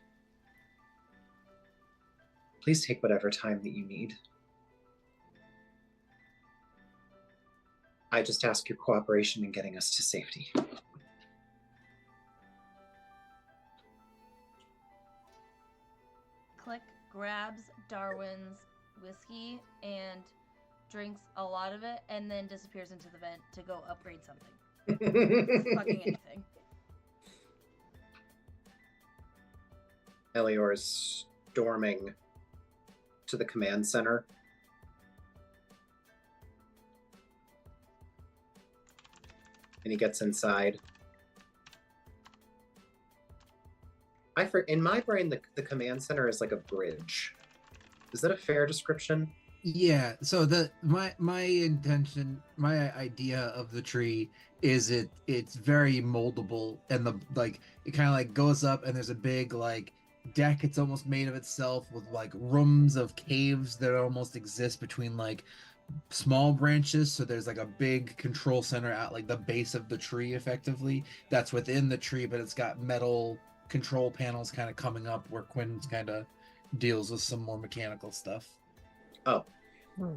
Speaker 4: Please take whatever time that you need. I just ask your cooperation in getting us to safety."
Speaker 2: Click grabs Darwin's whiskey and drinks a lot of it and then disappears into the vent to go upgrade something. Fucking anything.
Speaker 4: Elior is storming to the command center. And he gets inside. In my brain, the command center is like a bridge. Is that a fair description?
Speaker 7: Yeah, so my intention, my idea of the tree is it's very moldable, and it kind of like goes up, and there's a big like deck. It's almost made of itself with like rooms of caves that almost exist between like small branches. So there's like a big control center at like the base of the tree, effectively. That's within the tree, but it's got metal control panels kind of coming up where Quinn's kind of deals with some more mechanical stuff.
Speaker 4: Oh,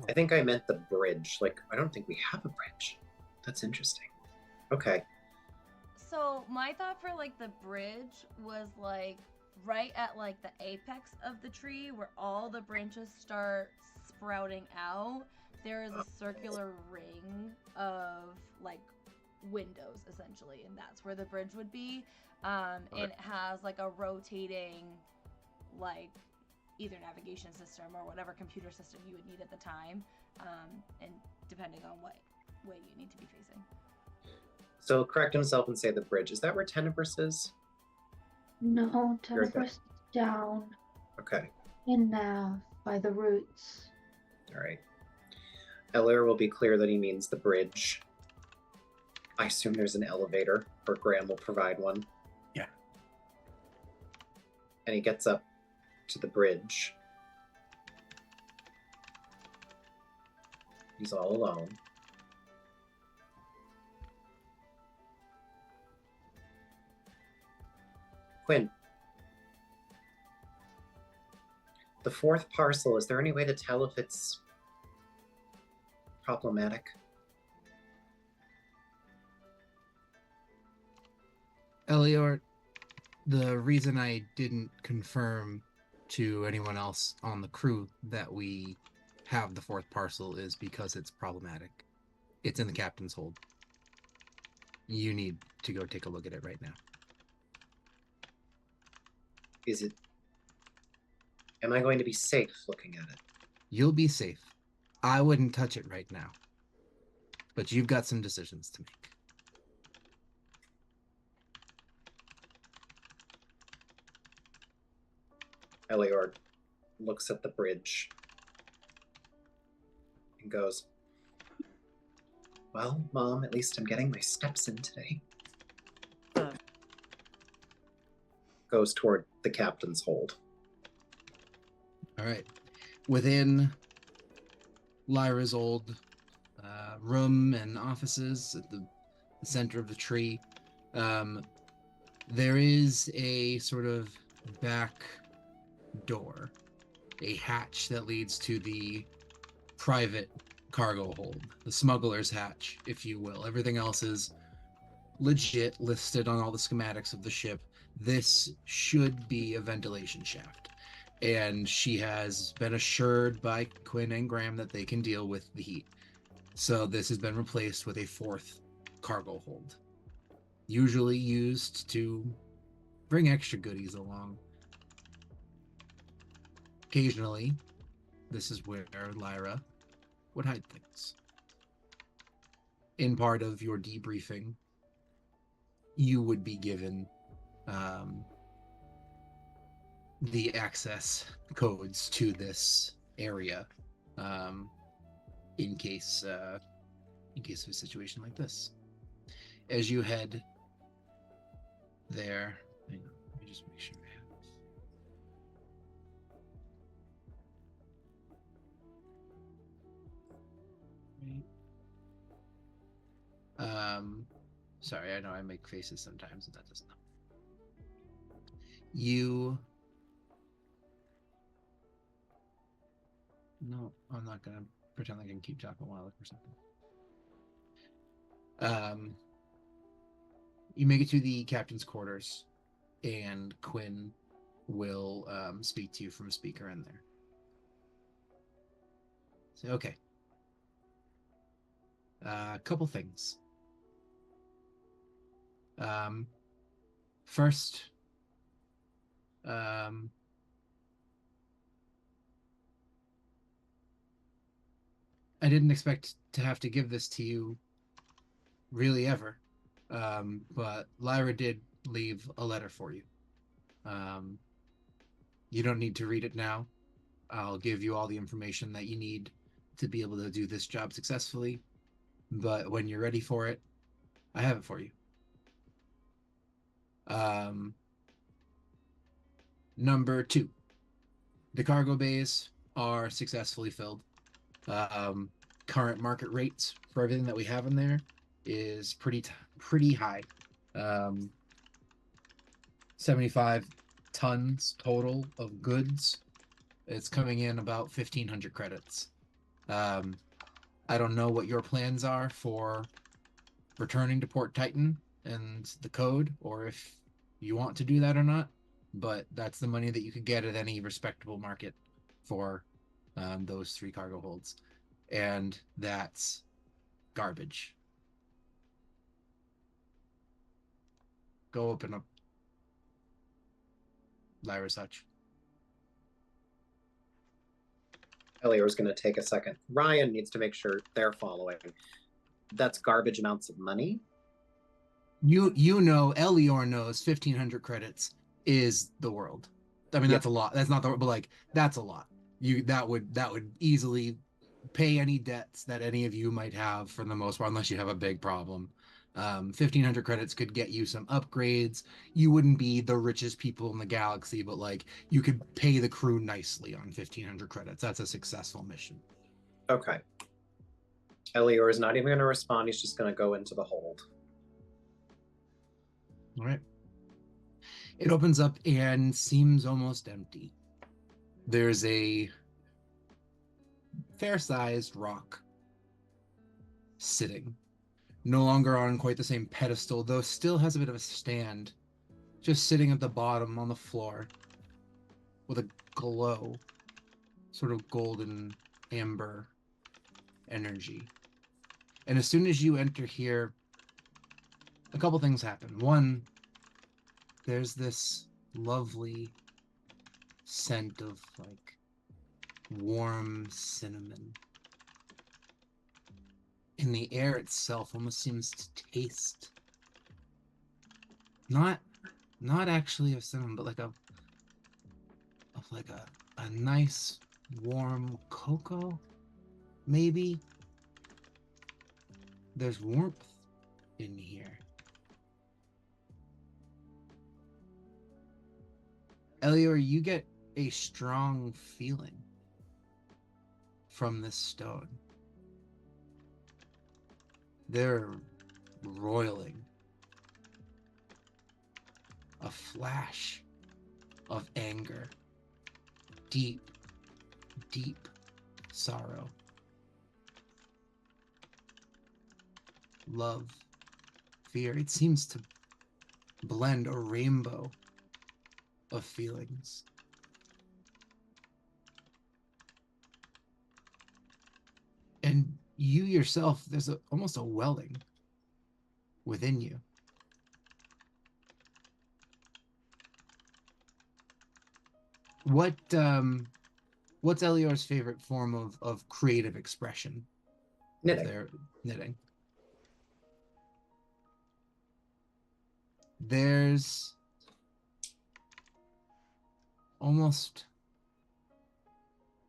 Speaker 4: I think I meant the bridge. Like, I don't think we have a bridge. That's interesting. Okay.
Speaker 2: So my thought for like the bridge was like right at like the apex of the tree where all the branches start sprouting out. There is a circular ring of like windows essentially, and that's where the bridge would be. And it has like a rotating like either navigation system or whatever computer system you would need at the time, and depending on what way you need to be facing.
Speaker 4: So correct himself and say the bridge. Is that where Tenebris is?
Speaker 3: No,
Speaker 4: You're good.
Speaker 3: Tenebris down
Speaker 4: Okay.
Speaker 3: in now by the roots.
Speaker 4: All right. Elior will be clear that he means the bridge. I assume there's an elevator, or Graham will provide one.
Speaker 7: Yeah.
Speaker 4: And he gets up to the bridge. He's all alone. Quinn. The fourth parcel, is there any way to tell if it's problematic?
Speaker 7: Elior, the reason I didn't confirm to anyone else on the crew that we have the fourth parcel is because it's problematic. It's in the captain's hold. You need to go take a look at it right now.
Speaker 4: Is it... Am I going to be safe looking at it?
Speaker 7: You'll be safe. I wouldn't touch it right now. But you've got some decisions to make.
Speaker 4: Elior looks at the bridge and goes, well, Mom, at least I'm getting my steps in today. Goes toward the captain's hold.
Speaker 7: All right. Within Lyra's old room and offices at the center of the tree, there is a sort of back door, a hatch that leads to the private cargo hold, the smuggler's hatch, if you will. Everything else is legit, listed on all the schematics of the ship. This should be a ventilation shaft, and she has been assured by Quinn and Graham that they can deal with the heat. So this has been replaced with a fourth cargo hold, usually used to bring extra goodies along. Occasionally, this is where Lyra would hide things. In part of your debriefing, you would be given the access codes to this area in case of a situation like this. As you head there, hang on, let me just make sure I have. Sorry, I know I make faces sometimes, and that doesn't help. No, I'm not gonna pretend like I can keep talking while I look for something. You make it to the captain's quarters, and Quinn will speak to you from a speaker in there. So, okay. A couple things. First, Um, I didn't expect to have to give this to you really ever. But Lyra did leave a letter for you. Um, you don't need to read it now. I'll give you all the information that you need to be able to do this job successfully. But when you're ready for it, I have it for you. Number 2. The cargo bays are successfully filled. Current market rates for everything that we have in there is pretty high. 75 tons total of goods. It's coming in about 1,500 credits. I don't know what your plans are for returning to Port Titan and the code, or if you want to do that or not, but that's the money that you could get at any respectable market for those 3 cargo holds. And that's garbage. Go open up Lyra's hutch.
Speaker 4: Elior's going to take a second. Ryan needs to make sure they're following. That's garbage amounts of money.
Speaker 7: You know, Elior knows 1,500 credits is the world. I mean,
Speaker 4: Yep.
Speaker 7: that's a lot. That's not the, but like that's a lot. That would easily pay any debts that any of you might have for the most part, unless you have a big problem. 1,500 credits could get you some upgrades. You wouldn't be the richest people in the galaxy, but like you could pay the crew nicely on 1,500 credits. That's a successful mission.
Speaker 4: Okay. Elior is not even going to respond. He's just going to go into the hold.
Speaker 7: All right. It opens up and seems almost empty. There's a fair-sized rock sitting, no longer on quite the same pedestal, though still has a bit of a stand, just sitting at the bottom on the floor with a glow, sort of golden amber energy. And as soon as you enter here, a couple things happen. One, there's this lovely scent of like warm cinnamon. And the air itself almost seems to taste not actually of cinnamon, but like a nice warm cocoa, maybe. There's warmth in here. Elior, you get a strong feeling from this stone. They're roiling. A flash of anger. Deep, deep sorrow. Love, fear. It seems to blend a rainbow of feelings. And you yourself, there's almost a welling within you. What's Elior's favorite form of creative expression?
Speaker 4: Knitting.
Speaker 7: They're knitting. There's almost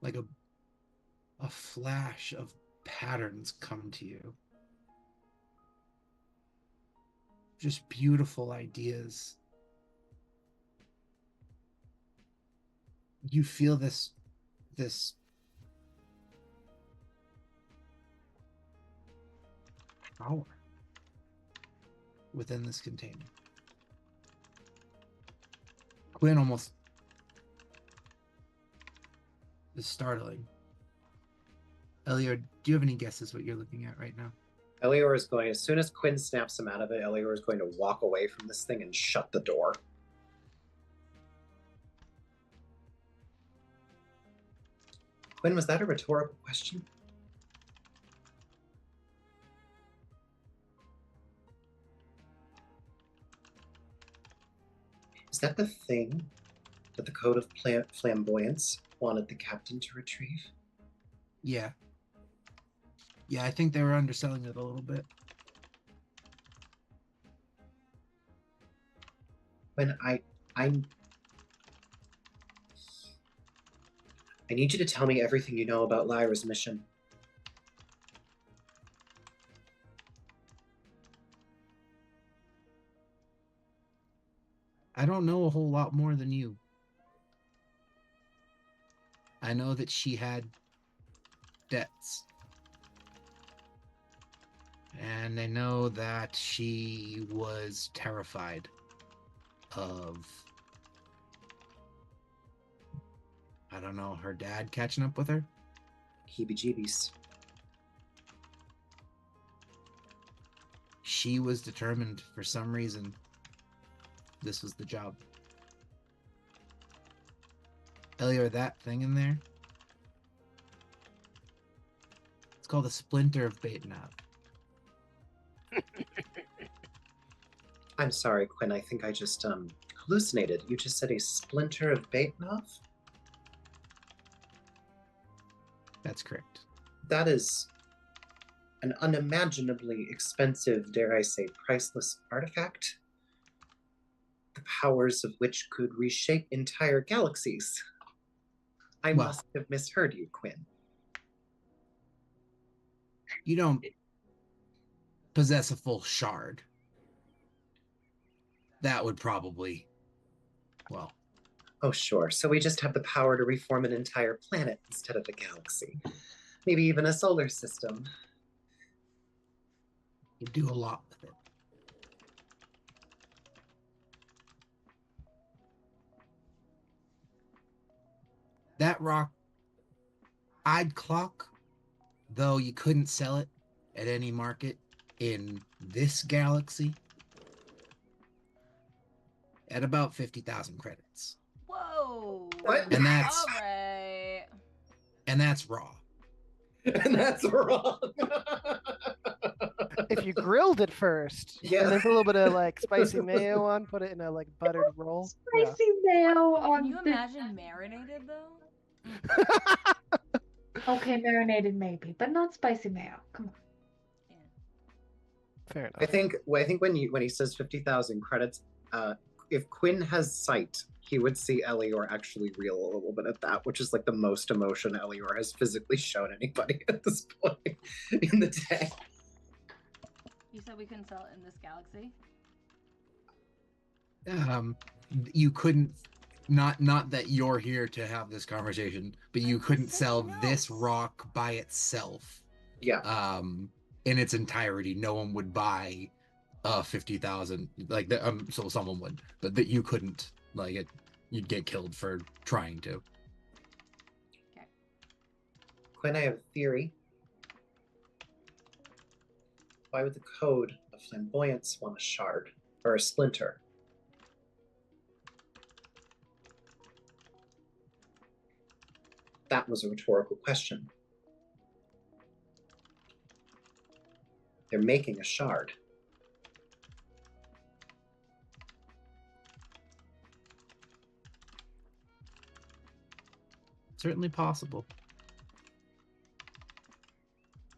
Speaker 7: like a flash of patterns come to you. Just beautiful ideas. You feel this power within this container. Quinn almost is startling. Elior, do you have any guesses what you're looking at right now?
Speaker 4: Elior is going, as soon as Quinn snaps him out of it, Elior is going to walk away from this thing and shut the door. Quinn, was that a rhetorical question? Is that the thing that the Code of Flamboyance wanted the captain to retrieve?
Speaker 7: Yeah. Yeah, I think they were underselling it a little bit.
Speaker 4: When I need you to tell me everything you know about Lyra's mission.
Speaker 7: I don't know a whole lot more than you. I know that she had debts. And I know that she was terrified of, I don't know, her dad catching up with her.
Speaker 4: Heebie-jeebies.
Speaker 7: She was determined for some reason this was the job. Elior, that thing in there, it's called a splinter of Baitnav.
Speaker 4: I'm sorry, Quinn. I think I just hallucinated. You just said a splinter of Baitnov?
Speaker 7: That's correct.
Speaker 4: That is an unimaginably expensive, dare I say, priceless artifact, the powers of which could reshape entire galaxies. I
Speaker 7: Well,
Speaker 4: must have misheard you, Quinn.
Speaker 7: You don't possess a full shard. That would probably, well,
Speaker 4: Oh, sure. So we just have the power to reform an entire planet instead of a galaxy. Maybe even a solar system.
Speaker 7: you do a lot with it. That rock, I'd clock, though you couldn't sell it at any market in this galaxy, at about 50,000 credits.
Speaker 2: Whoa.
Speaker 4: What?
Speaker 7: And that's
Speaker 2: All right.
Speaker 7: and that's raw.
Speaker 4: And that's wrong.
Speaker 1: If you grilled it first,
Speaker 4: Yeah.
Speaker 1: and then put a little bit of like spicy mayo on, put it in a like buttered roll. Yeah.
Speaker 3: Spicy mayo
Speaker 2: Can
Speaker 3: on
Speaker 2: you
Speaker 3: the-
Speaker 2: imagine marinated though?
Speaker 3: Okay, marinated maybe, but not spicy mayo. Come on.
Speaker 1: Fair enough.
Speaker 4: I think when he says 50,000 credits, if Quinn has sight, he would see Elior actually reel a little bit at that, which is like the most emotion Elior has physically shown anybody at this point in the day.
Speaker 2: You said we couldn't sell it in this galaxy?
Speaker 7: You couldn't, not that you're here to have this conversation, but you couldn't sell this rock by itself.
Speaker 4: Yeah.
Speaker 7: In its entirety. No one would buy 50,000, like so someone would, but that you couldn't, like it, you'd get killed for trying to.
Speaker 4: Quinn, I have a theory. Why would the Code of Flamboyance want a shard or a splinter? That was a rhetorical question. They're making a shard.
Speaker 7: Certainly possible.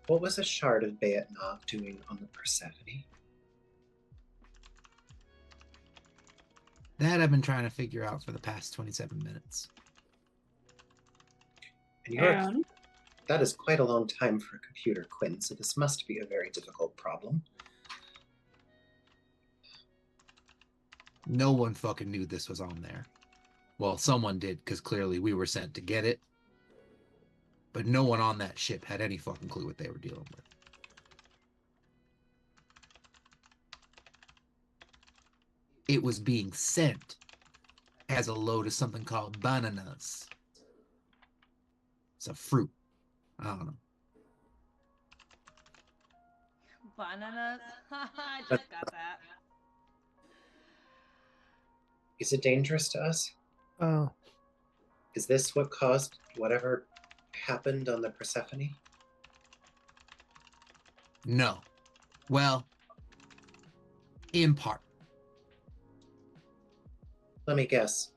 Speaker 4: What was a shard of Baitnav doing on the Persephone?
Speaker 7: That I've been trying to figure out for the past 27 minutes.
Speaker 4: And that is quite a long time for a computer, Quinn, so this must be a very difficult problem.
Speaker 7: No one fucking knew this was on there. Well, someone did, because clearly we were sent to get it. But no one on that ship had any fucking clue what they were dealing with. It was being sent as a load of something called bananas. It's a fruit. I don't know.
Speaker 2: Bananas? I just got that.
Speaker 4: Is it dangerous to us?
Speaker 1: Oh.
Speaker 4: Is this what caused whatever happened on the Persephone?
Speaker 7: No. Well, in part.
Speaker 4: Let me guess.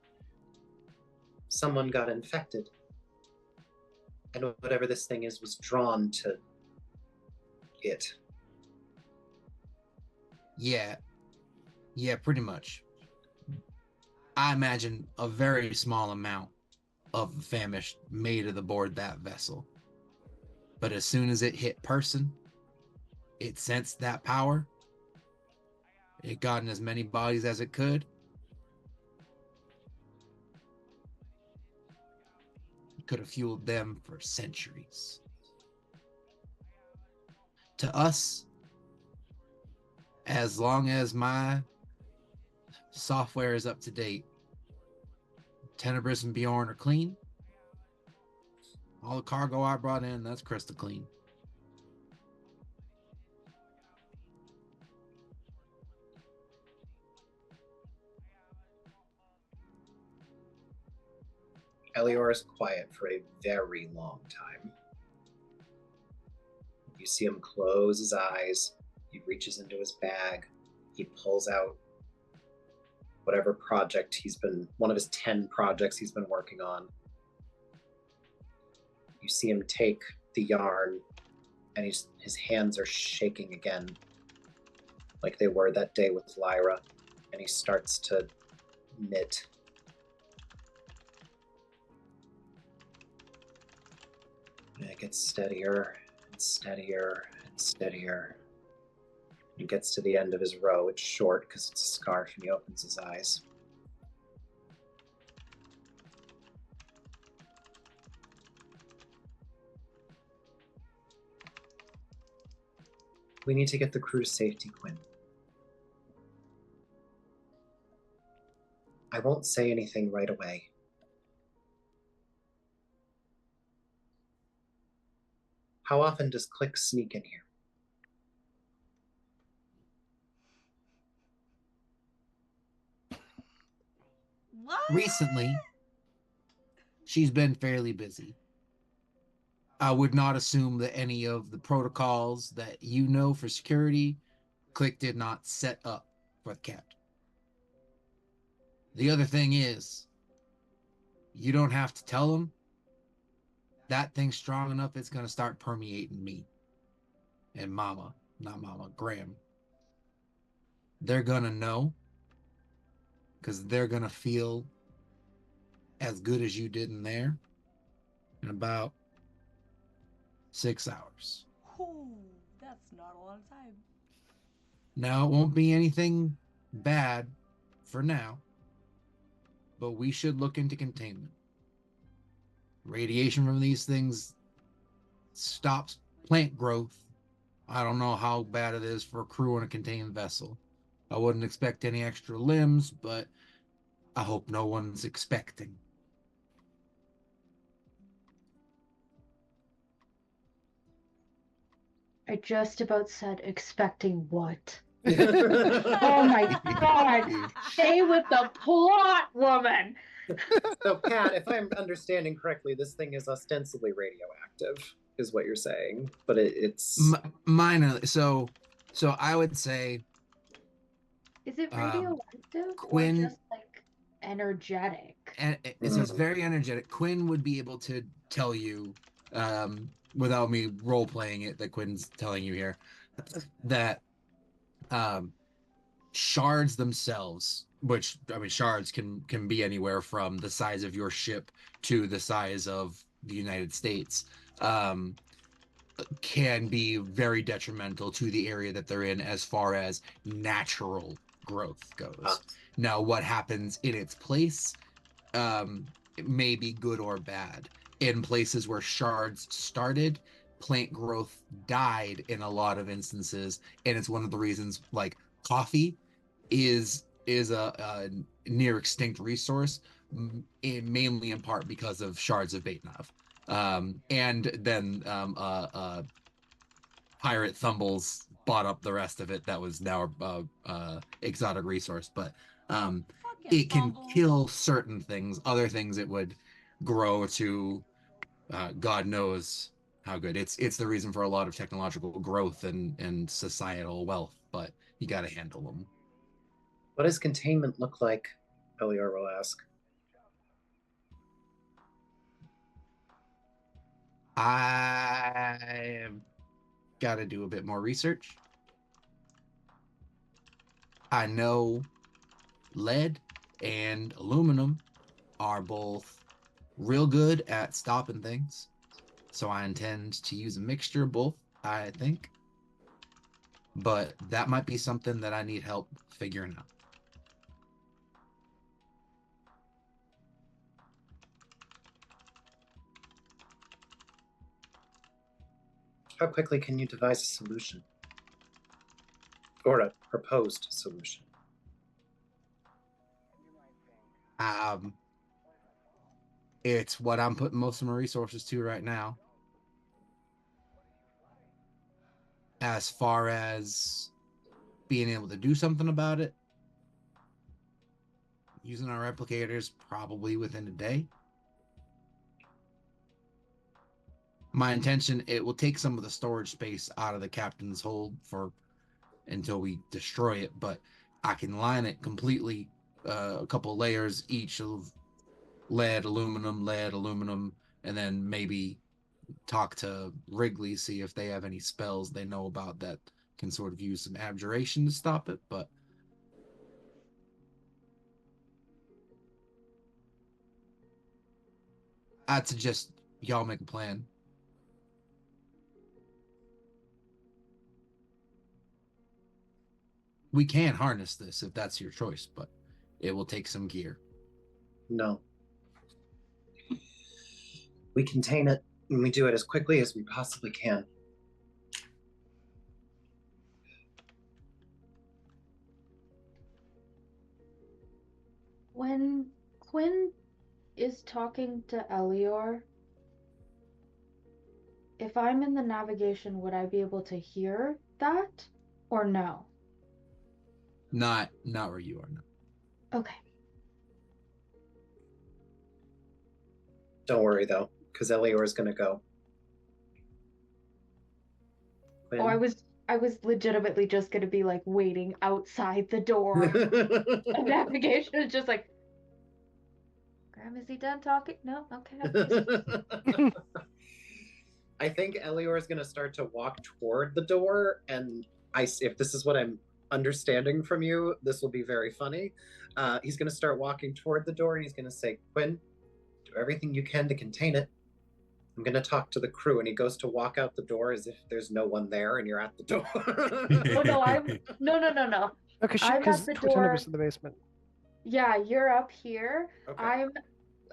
Speaker 4: someone got infected. And whatever this thing is was drawn to it.
Speaker 7: Yeah. Yeah, pretty much. I imagine a very small amount of famish made it aboard that vessel. But as soon as it hit person, it sensed that power. It got in as many bodies as it could. It could have fueled them for centuries. To us, as long as my software is up to date, Tenebris and Bjorn are clean. All the cargo I brought in, that's crystal clean.
Speaker 4: Elior is quiet for a very long time. You see him close his eyes. He reaches into his bag. He pulls out whatever project one of his 10 projects he's been working on. You see him take the yarn, and his hands are shaking again, like they were that day with Lyra, and he starts to knit. And it gets steadier and steadier and steadier. He gets to the end of his row. It's short because it's a scarf, and he opens his eyes. We need to get the crew to safety, Quinn. I won't say anything right away. How often does Click sneak in here?
Speaker 2: What?
Speaker 7: Recently, she's been fairly busy. I would not assume that any of the protocols that you know for security, Click did not set up for the captain. The other thing is, you don't have to tell them. That thing's strong enough, it's going to start permeating me. And Graham. They're going to know, because they're going to feel as good as you did in there in about 6 hours.
Speaker 2: Ooh, that's not a lot of time.
Speaker 7: Now, it won't be anything bad for now, but we should look into containment. Radiation from these things stops plant growth. I don't know how bad it is for a crew on a contained vessel. I wouldn't expect any extra limbs, but I hope no one's expecting.
Speaker 3: I just about said expecting what? Oh my god! Stay with the plot, woman!
Speaker 4: So, Pat, if I'm understanding correctly, this thing is ostensibly radioactive, is what you're saying. But it's...
Speaker 7: Minor. So I would say...
Speaker 3: Is it radioactive
Speaker 7: Quinn,
Speaker 3: or just like energetic?
Speaker 7: And it says very energetic. Quinn would be able to tell you, without me role playing it, that Quinn's telling you here, that shards themselves, which I mean, shards can be anywhere from the size of your ship to the size of the United States, can be very detrimental to the area that they're in as far as natural growth goes. Now, what happens in its place, it may be good or bad. In places where shards started, plant growth died in a lot of instances, and it's one of the reasons, like, coffee is a near extinct resource, mainly in part because of shards of Baitnov. And then Pirate Thumbles bought up the rest of it. That was now exotic resource, but it can kill certain things. Other things it would grow to God knows how good. It's the reason for a lot of technological growth and societal wealth, but you got to handle them.
Speaker 4: What does containment look like? Elior will ask.
Speaker 7: I got to do a bit more research. I know lead and aluminum are both real good at stopping things. So I intend to use a mixture of both, I think. But that might be something that I need help figuring out.
Speaker 4: How quickly can you devise a solution? Or a proposed solution?
Speaker 7: It's what I'm putting most of my resources to right now. As far as being able to do something about it, using our replicators probably within a day. My intention, it will take some of the storage space out of the captain's hold for until we destroy it, but I can line it completely, a couple layers each of lead, aluminum, and then maybe talk to Wrigley, see if they have any spells they know about that can sort of use some abjuration to stop it, but I'd suggest y'all make a plan. We can harness this if that's your choice, but it will take some gear.
Speaker 4: No. We contain it, and we do it as quickly as we possibly can.
Speaker 3: When Quinn is talking to Elior, if I'm in the navigation, would I be able to hear that or no?
Speaker 7: Not where you are now.
Speaker 3: Okay.
Speaker 4: Don't worry, though, because Elior is going to go. Quinn?
Speaker 3: Oh, I was legitimately just gonna be like waiting outside the door. And navigation is just like, Graham, is he done talking? No? Okay.
Speaker 4: I think Elior is going to start to walk toward the door, and if this is what I'm understanding from you, this will be very funny. He's going to start walking toward the door, and he's going to say, Quinn, do everything you can to contain it. I'm going to talk to the crew. And he goes to walk out the door as if there's no one there, and you're at the door.
Speaker 3: Oh, no.
Speaker 1: Okay,
Speaker 3: I'm
Speaker 1: because
Speaker 3: at the
Speaker 1: Tortenda
Speaker 3: door.
Speaker 1: was in the basement.
Speaker 3: Yeah, you're up here.
Speaker 4: Okay.
Speaker 3: I'm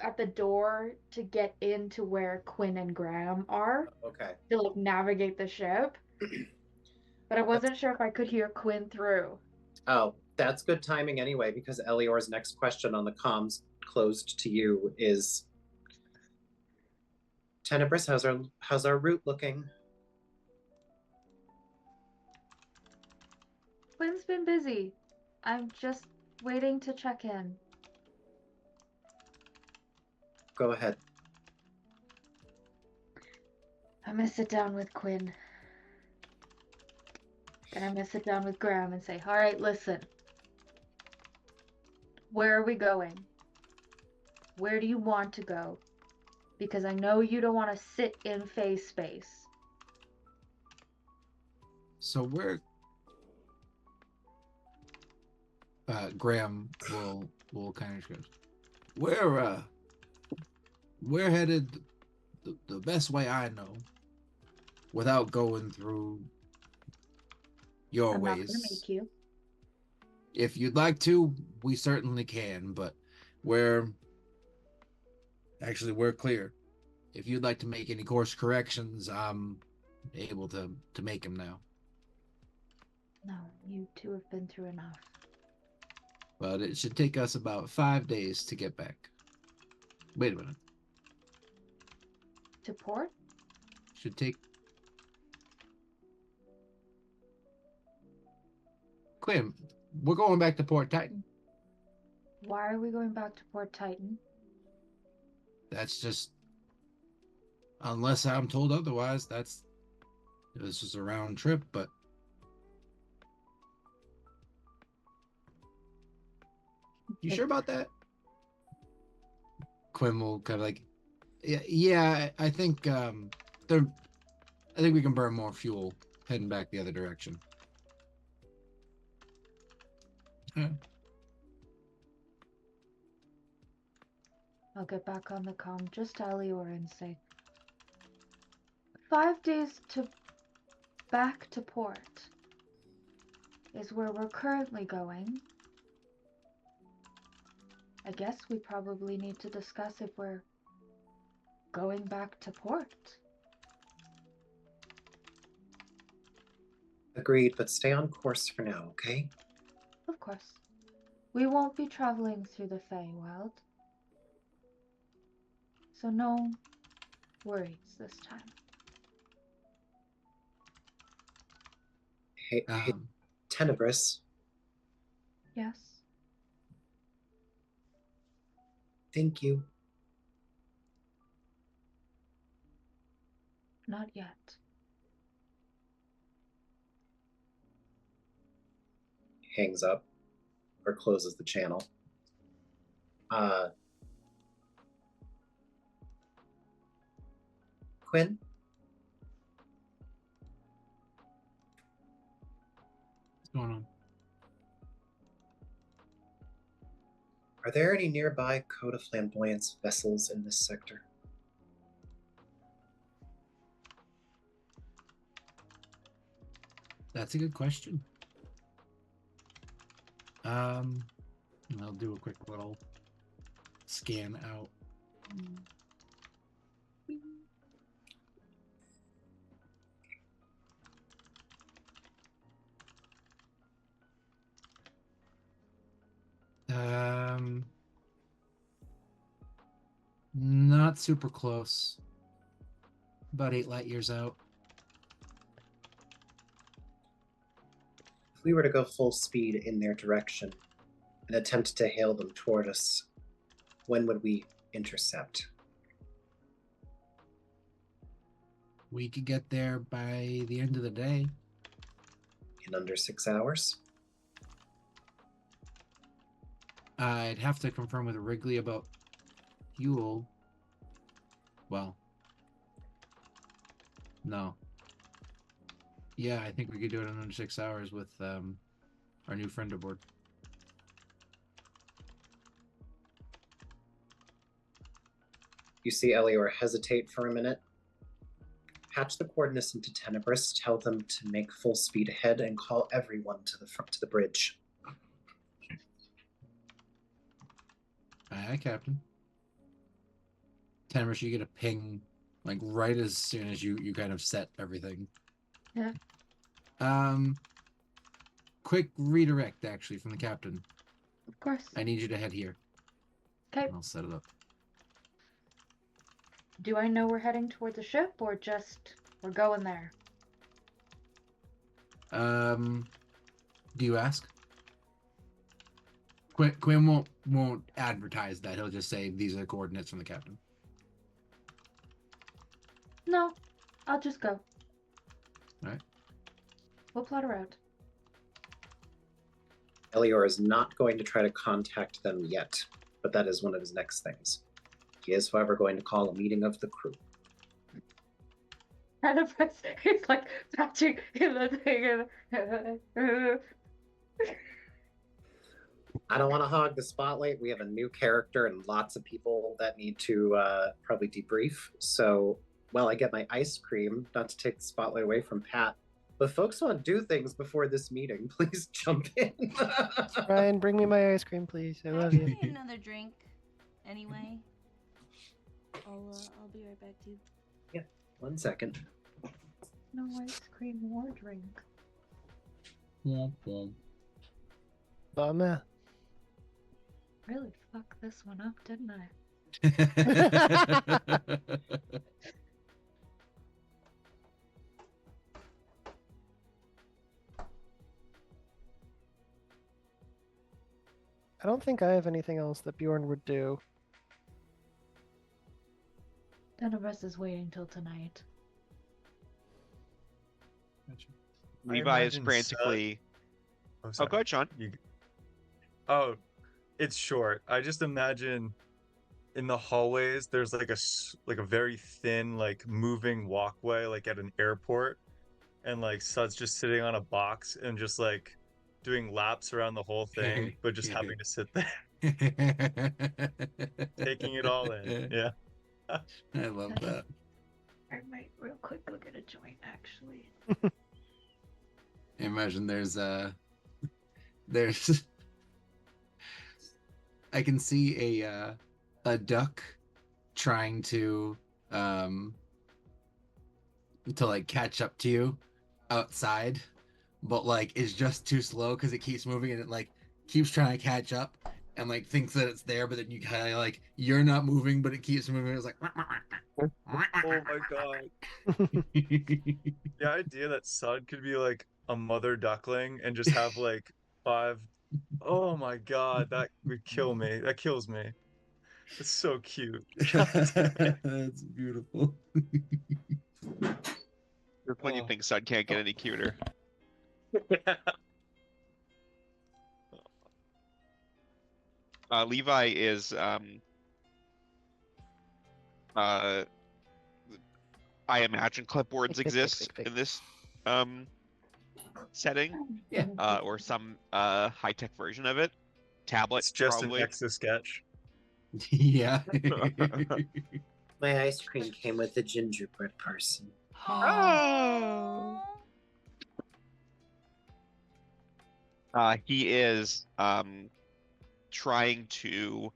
Speaker 3: at the door to get into where Quinn and Graham are
Speaker 4: Okay.
Speaker 3: to like navigate the ship. But I wasn't sure if I could hear Quinn through.
Speaker 4: Oh, that's good timing anyway, because Elior's next question on the comms closed to you is, Tenebris, how's our route looking?
Speaker 3: Quinn's been busy. I'm just waiting to check in.
Speaker 4: Go ahead.
Speaker 3: I'm gonna sit down with Quinn. Then I'm gonna sit down with Graham and say, all right, listen. Where are we going? Where do you want to go? Because I know you don't want to sit in phase space.
Speaker 7: So Graham will kind of go, we're headed the best way I know, without going through your
Speaker 3: I'm
Speaker 7: ways.
Speaker 3: not gonna make you.
Speaker 7: If you'd like to, we certainly can, but we're clear. If you'd like to make any course corrections, I'm able to make them now.
Speaker 3: No, you two have been through enough.
Speaker 7: But it should take us about 5 days to get back. Wait a minute.
Speaker 3: To port?
Speaker 7: Should take... Quinn, we're going back to Port Titan.
Speaker 3: Why are we going back to Port Titan?
Speaker 7: That's just... Unless I'm told otherwise, this is a round trip, but... You sure about that? Quinn will kind of like... Yeah, I think I think we can burn more fuel heading back the other direction. Yeah.
Speaker 3: I'll get back on the comm just to Elior and say 5 days to back to port is where we're currently going. I guess we probably need to discuss if we're going back to port.
Speaker 4: Agreed, but stay on course for now, okay?
Speaker 3: Of course. We won't be traveling through the Feywild. So no worries this time.
Speaker 4: Hey, Tenebris,
Speaker 3: Yes.
Speaker 4: thank you.
Speaker 3: Not yet.
Speaker 4: Hangs up or closes the channel. Quinn,
Speaker 7: What's going on?
Speaker 4: are there any nearby Code of Flamboyance vessels in this sector?
Speaker 7: That's a good question. I'll do a quick little scan out. Not super close. About 8 light years out.
Speaker 4: If we were to go full speed in their direction and attempt to hail them toward us, when would we intercept?
Speaker 7: We could get there by the end of the day.
Speaker 4: In under 6 hours?
Speaker 7: I'd have to confirm with Wrigley about fuel. Well, no. Yeah, I think we could do it in under 6 hours with our new friend aboard.
Speaker 4: You see Elior hesitate for a minute. Patch the coordinates into Tenebris, tell them to make full speed ahead, and call everyone to the bridge.
Speaker 7: Aye, Captain. Tenebris, you get a ping like right as soon as you kind of set everything.
Speaker 3: Yeah.
Speaker 7: Quick redirect actually from the captain.
Speaker 3: Of course.
Speaker 7: I need you to head here.
Speaker 3: Okay.
Speaker 7: I'll set it up.
Speaker 3: Do I know we're heading towards the ship or just we're going there?
Speaker 7: Do you ask? Quinn won't advertise that. He'll just say these are the coordinates from the captain.
Speaker 3: No, I'll just go.
Speaker 7: Alright.
Speaker 3: We'll plot a route.
Speaker 4: Elior is not going to try to contact them yet, but that is one of his next things. He is, however, going to call a meeting of the crew.
Speaker 3: Tenebris is like patching in the thing.
Speaker 4: I don't want to hog the spotlight. We have a new character and lots of people that need to probably debrief. So, while I get my ice cream, not to take the spotlight away from Pat, but folks want to do things before this meeting, please jump in.
Speaker 1: Ryan, bring me my ice cream, please. I love you.
Speaker 2: Get another drink. Anyway, I'll be right back too.
Speaker 4: 1 second.
Speaker 3: No ice cream or drink.
Speaker 1: Bummer.
Speaker 3: Really fucked this one up, didn't I?
Speaker 1: I don't think I have anything else that Bjorn would do.
Speaker 3: Tenebris is waiting till tonight.
Speaker 5: Levi is
Speaker 6: imagine
Speaker 5: frantically.
Speaker 6: Oh,
Speaker 5: Oh,
Speaker 6: sorry.
Speaker 5: go ahead, Sean.
Speaker 6: Oh, it's short. I just imagine in the hallways there's like like a very thin like moving walkway like at an airport, and like Sud's just sitting on a box and just like doing laps around the whole thing, but just having to sit there taking it all in. Yeah.
Speaker 7: I love that.
Speaker 3: I might real quick look at a joint actually.
Speaker 7: Imagine there's I can see a duck trying to like catch up to you outside, but like it's just too slow because it keeps moving and it like keeps trying to catch up and like thinks that it's there, but then you kind of like you're not moving, but it keeps moving. It's like
Speaker 6: Oh my god. The idea that Sud could be like a mother duckling and just have like 5. Oh my god, that would kill me. That kills me. It's so cute.
Speaker 7: That's beautiful.
Speaker 5: When you
Speaker 6: Oh.
Speaker 5: think Sud can't get any cuter. Levi is I imagine clipboards
Speaker 1: Fake, fake, fake,
Speaker 5: exist
Speaker 1: fake, fake.
Speaker 5: in this setting,
Speaker 7: Yeah.
Speaker 5: or some high-tech version of it. Tablet,
Speaker 6: It's just
Speaker 5: probably.
Speaker 6: an Etch-a-Sketch.
Speaker 7: Yeah.
Speaker 4: My ice cream came with a gingerbread person.
Speaker 5: Oh. He is trying to,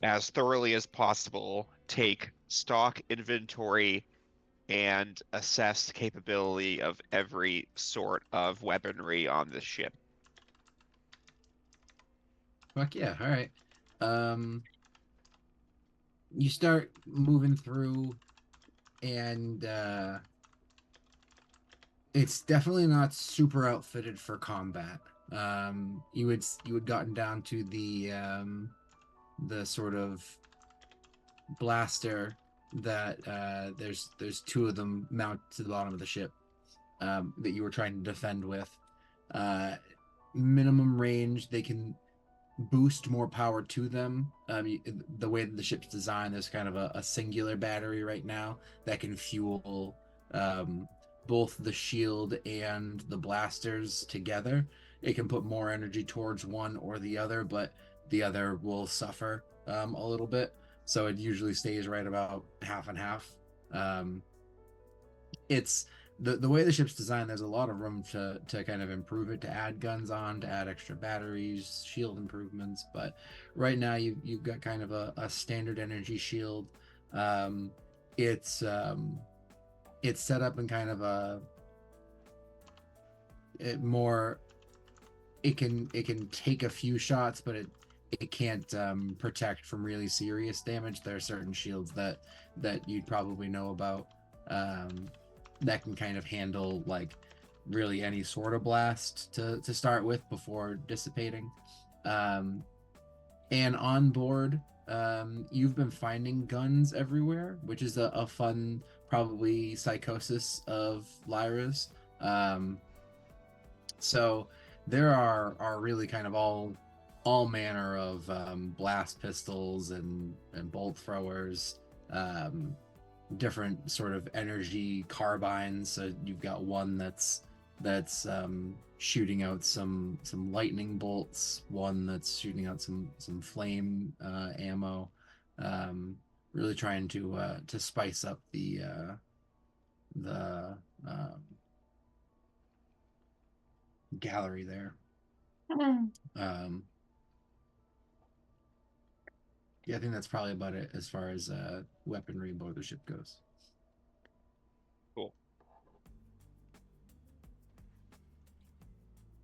Speaker 5: as thoroughly as possible, take stock inventory and assess the capability of every sort of weaponry on this ship.
Speaker 7: Fuck yeah. All right. You start moving through, and it's definitely not super outfitted for combat. You had gotten down to the sort of blaster that there's 2 of them mounted to the bottom of the ship that you were trying to defend with. Minimum range, they can boost more power to them. The way that the ship's designed, there's kind of a singular battery right now that can fuel both the shield and the blasters together. It can put more energy towards one or the other, but the other will suffer a little bit. So it usually stays right about half and half. It's the way the ship's designed, there's a lot of room to kind of improve it, to add guns on, to add extra batteries, shield improvements. But right now you've got kind of a standard energy shield. It's set up in kind of it can take a few shots, but it can't protect from really serious damage. There are certain shields that you'd probably know about that can kind of handle like really any sort of blast to start with before dissipating. And on board, you've been finding guns everywhere, which is a fun, probably psychosis of Lyra's. So there are really kind of all manner of blast pistols and bolt throwers, different sort of energy carbines. So you've got one that's shooting out some lightning bolts, one that's shooting out some flame ammo, really trying to spice up the gallery there. Yeah, I think that's probably about it as far as weaponry aboard the ship goes.
Speaker 5: Cool.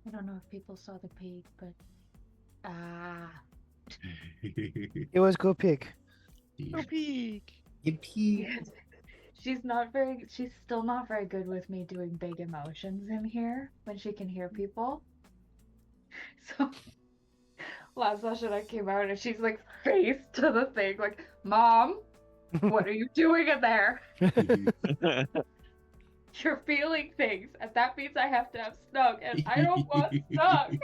Speaker 3: I don't know if people saw the pig, but
Speaker 1: It was go pig.
Speaker 5: Peek.
Speaker 4: Yippee.
Speaker 3: she's still not very good with me doing big emotions in here when she can hear people. So last session I came out and she's like face to the thing, like, Mom, what are you doing in there? You're feeling things, and that means I have to have snug, and I don't want snug.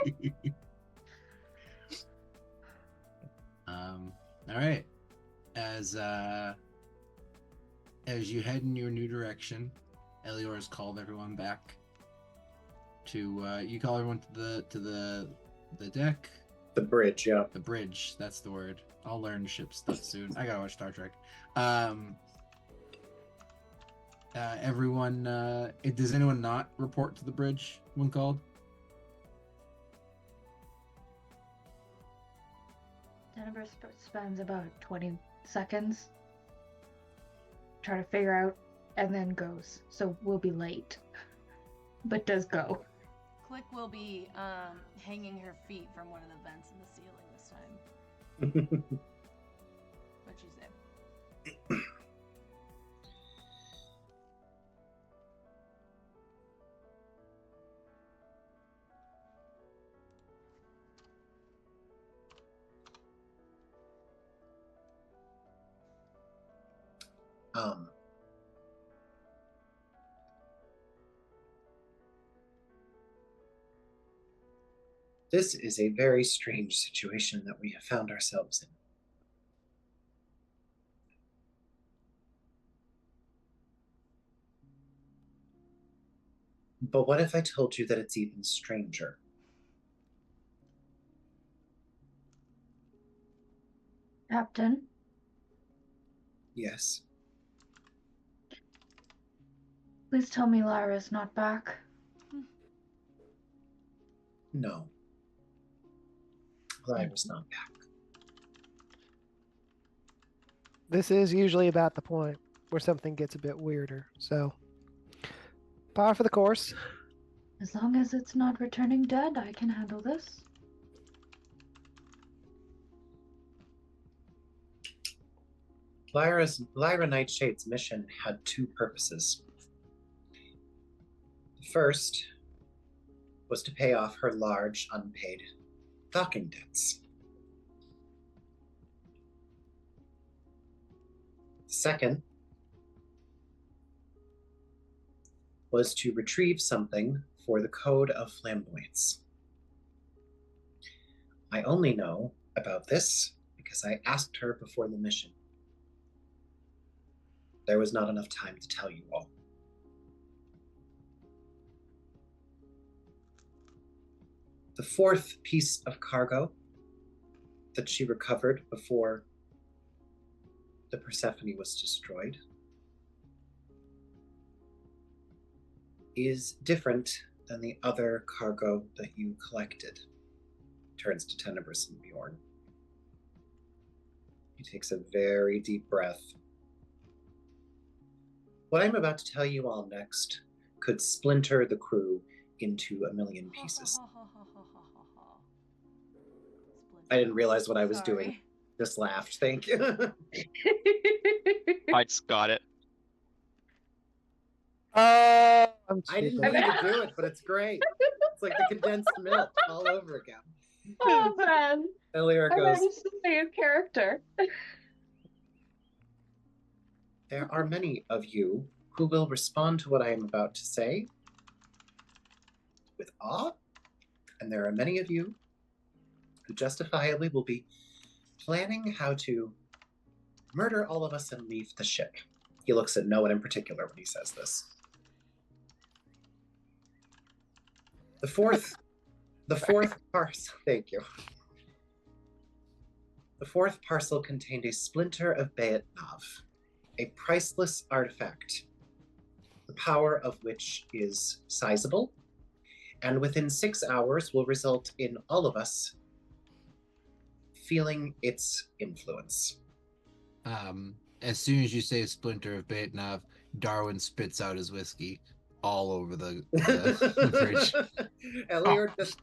Speaker 7: All right. as you head in your new direction, Elior has called everyone back to you call everyone to the deck.
Speaker 4: The bridge, yeah.
Speaker 7: The bridge, that's the word. I'll learn ship stuff soon. I gotta watch Star Trek. Everyone, does anyone not report to the bridge when called?
Speaker 3: Denver spends about 20 seconds trying to figure out and then goes. So we'll be late. But does go.
Speaker 2: Click will be hanging her feet from one of the vents in the ceiling this time. What'd you say?
Speaker 4: This is a very strange situation that we have found ourselves in. But what if I told you that it's even stranger?
Speaker 3: Captain?
Speaker 4: Yes.
Speaker 3: Please tell me Lyra's not back.
Speaker 4: No. Lyra's not back.
Speaker 1: This is usually about the point where something gets a bit weirder. So, par for the course.
Speaker 3: As long as it's not returning dead, I can handle this.
Speaker 4: Lyra Nightshade's mission had two purposes. The first was to pay off her large, unpaid docking debts. The second was to retrieve something for the Code of Flamboyance. I only know about this because I asked her before the mission. There was not enough time to tell you all. The fourth piece of cargo that she recovered before the Persephone was destroyed is different than the other cargo that you collected. Turns to Tenebris and Bjorn. He takes a very deep breath. What I'm about to tell you all next could splinter the crew into a million pieces. I didn't realize what I was doing. Just laughed. Thank you.
Speaker 5: I just got it.
Speaker 1: I'm
Speaker 4: I didn't
Speaker 1: stupid.
Speaker 4: mean to do it, but it's great. It's like the condensed milk all over again.
Speaker 3: Oh man.
Speaker 4: Elior
Speaker 3: I'm
Speaker 4: goes,
Speaker 3: ready to say a character.
Speaker 4: there are many of you who will respond to what I am about to say with awe, and there are many of you who justifiably will be planning how to murder all of us and leave the ship. He looks at no one in particular when he says this. The fourth parcel, thank you. The fourth parcel contained a splinter of Bayat Nav, a priceless artifact, the power of which is sizable, and within 6 hours will result in all of us feeling its influence.
Speaker 7: As soon as you say a splinter of Baitnav, Darwin spits out his whiskey all over the fridge.
Speaker 4: Elior just,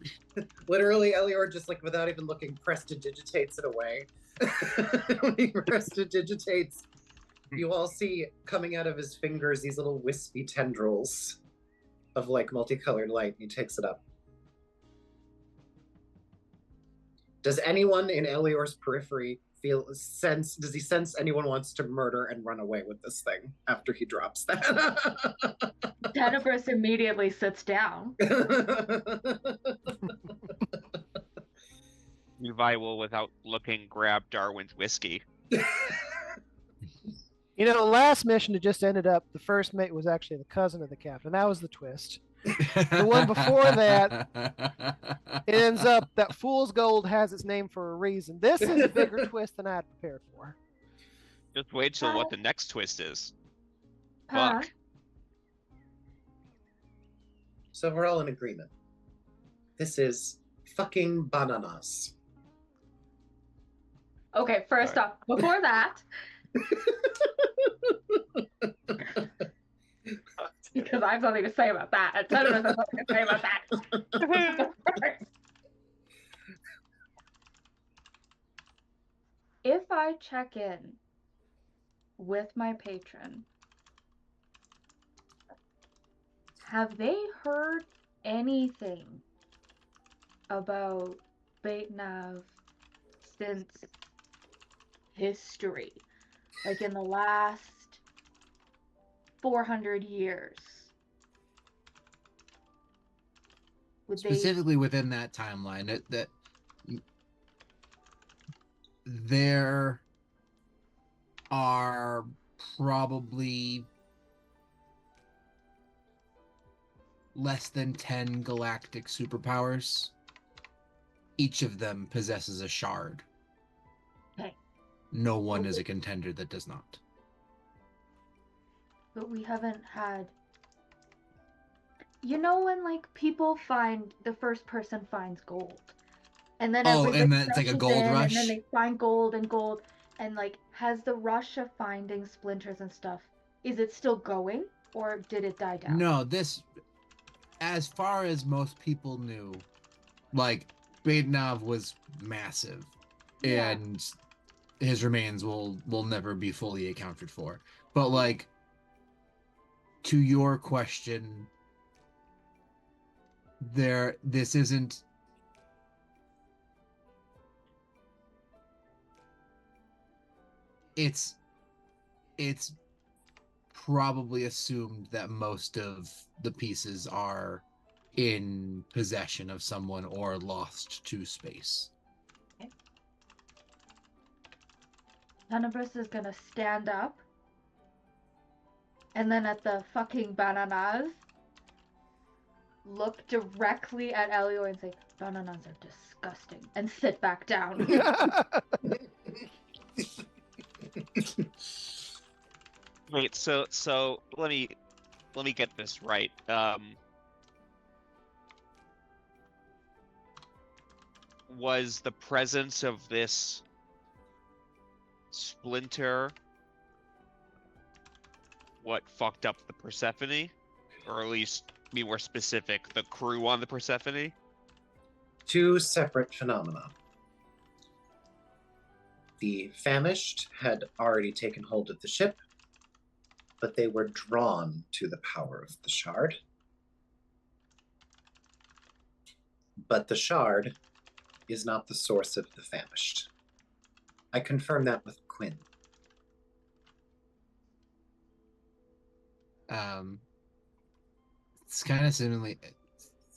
Speaker 4: literally, Elior just like without even looking, prestidigitates it away. When he prestidigitates, you all see coming out of his fingers these little wispy tendrils of like multicolored light. He takes it up. Does anyone in Elior's periphery does he sense anyone wants to murder and run away with this thing after he drops that?
Speaker 3: Tenebris immediately sits down.
Speaker 5: Levi will, without looking, grab Darwin's whiskey.
Speaker 1: You know, last mission it just ended up the first mate was actually the cousin of the captain. That was the twist. The one before that, it ends up that Fool's Gold has its name for a reason. This is a bigger twist than I had prepared for.
Speaker 5: Just wait till what the next twist is.
Speaker 3: Huh?
Speaker 5: Fuck.
Speaker 4: So we're all in agreement. This is fucking bananas.
Speaker 3: Okay, first off, before that, because I have something to say about that. A ton of us have something to say about that. If I check in with my patron, have they heard anything about Baitnav since history? Like in the last 400 years? Would they...
Speaker 7: Specifically within that timeline, that there are probably less than 10 galactic superpowers. Each of them possesses a shard.
Speaker 3: Okay.
Speaker 7: No one is a contender that does not.
Speaker 3: But we haven't had... You know when, like, people find... The first person finds gold. And then everybody
Speaker 7: and then it's like a
Speaker 3: rushes
Speaker 7: gold
Speaker 3: in,
Speaker 7: rush?
Speaker 3: And then they find gold and gold. And, like, has the rush of finding splinters and stuff... Is it still going? Or did it die down?
Speaker 7: No, this... As far as most people knew, like, Baitnav was massive.
Speaker 3: Yeah.
Speaker 7: And his remains will never be fully accounted for. But, like, to your question, this isn't... It's probably assumed that most of the pieces are in possession of someone or lost to space.
Speaker 3: Okay. Tenebris is gonna stand up, and then at the fucking bananas, look directly at Elio and say, "Bananas are disgusting," and sit back down.
Speaker 5: Wait, so let me get this right. Was the presence of this splinter what fucked up the Persephone? Or at least, be more specific, the crew on the Persephone?
Speaker 4: Two separate phenomena. The famished had already taken hold of the ship, but they were drawn to the power of the shard. But the shard is not the source of the famished. I confirmed that with Quinn.
Speaker 7: It's kind of similarly...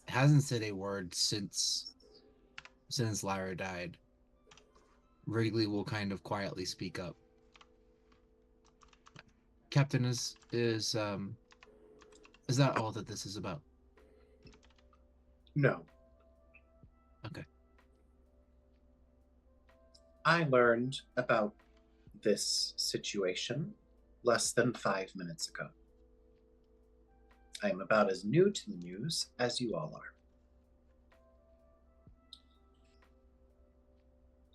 Speaker 7: Hasn't said a word since Lyra died. Wrigley will kind of quietly speak up. Captain, is that all that this is about?
Speaker 4: No.
Speaker 7: Okay.
Speaker 4: I learned about this situation less than 5 minutes ago. I am about as new to the news as you all are.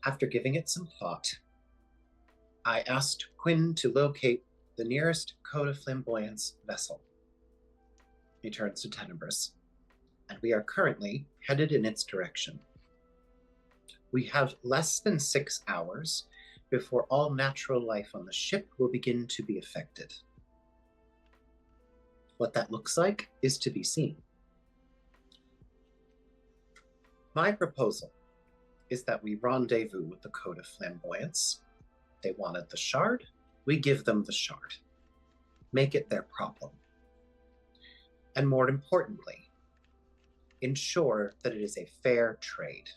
Speaker 4: After giving it some thought, I asked Quinn to locate the nearest Code of Flamboyance vessel. He turns to Tenebris, and we are currently headed in its direction. We have less than 6 hours before all natural life on the ship will begin to be affected. What that looks like is to be seen. My proposal is that we rendezvous with the Code of Flamboyance. They wanted the shard, we give them the shard. Make it their problem. And more importantly, ensure that it is a fair trade.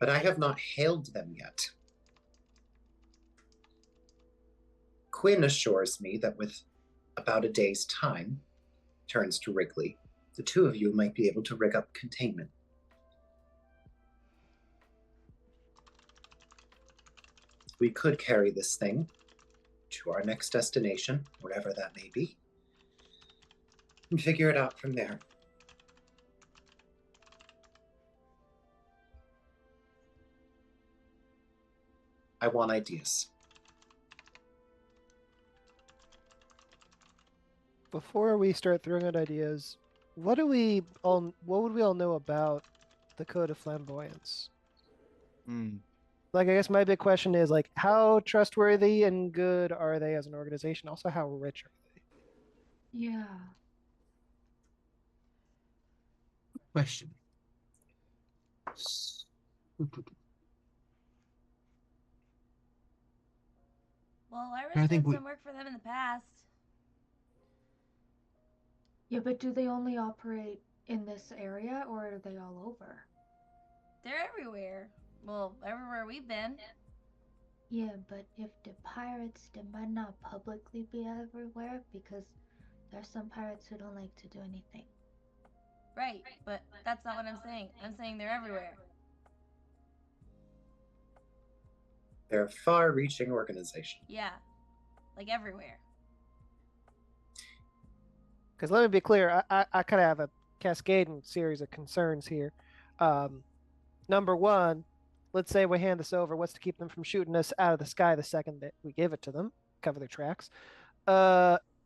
Speaker 4: but I have not hailed them yet. Quinn assures me that with about a day's time, turns to Wrigley, the two of you might be able to rig up containment. We could carry this thing to our next destination, wherever that may be, and figure it out from there. I want ideas.
Speaker 1: Before we start throwing out ideas, what would we all know about the Code of Flamboyance? Like, I guess my big question is, like, how trustworthy and good are they as an organization? Also, how rich are they?
Speaker 3: Yeah.
Speaker 7: Question.
Speaker 2: Well,
Speaker 7: I
Speaker 2: Irish
Speaker 7: think
Speaker 2: did
Speaker 7: we-
Speaker 2: some work for them in the past.
Speaker 3: Yeah, but do they only operate in this area or are they all over?
Speaker 2: They're everywhere. Well, everywhere we've been.
Speaker 3: Yeah, but if the pirates, they might not publicly be everywhere because there's some pirates who don't like to do anything.
Speaker 2: Right, but that's not what I'm saying. I'm saying they're everywhere.
Speaker 4: They're a far-reaching organization.
Speaker 2: Yeah. Like everywhere.
Speaker 1: Because let me be clear, I kind of have a cascading series of concerns here. Number one, let's say we hand this over. What's to keep them from shooting us out of the sky the second that we give it to them? Cover their tracks.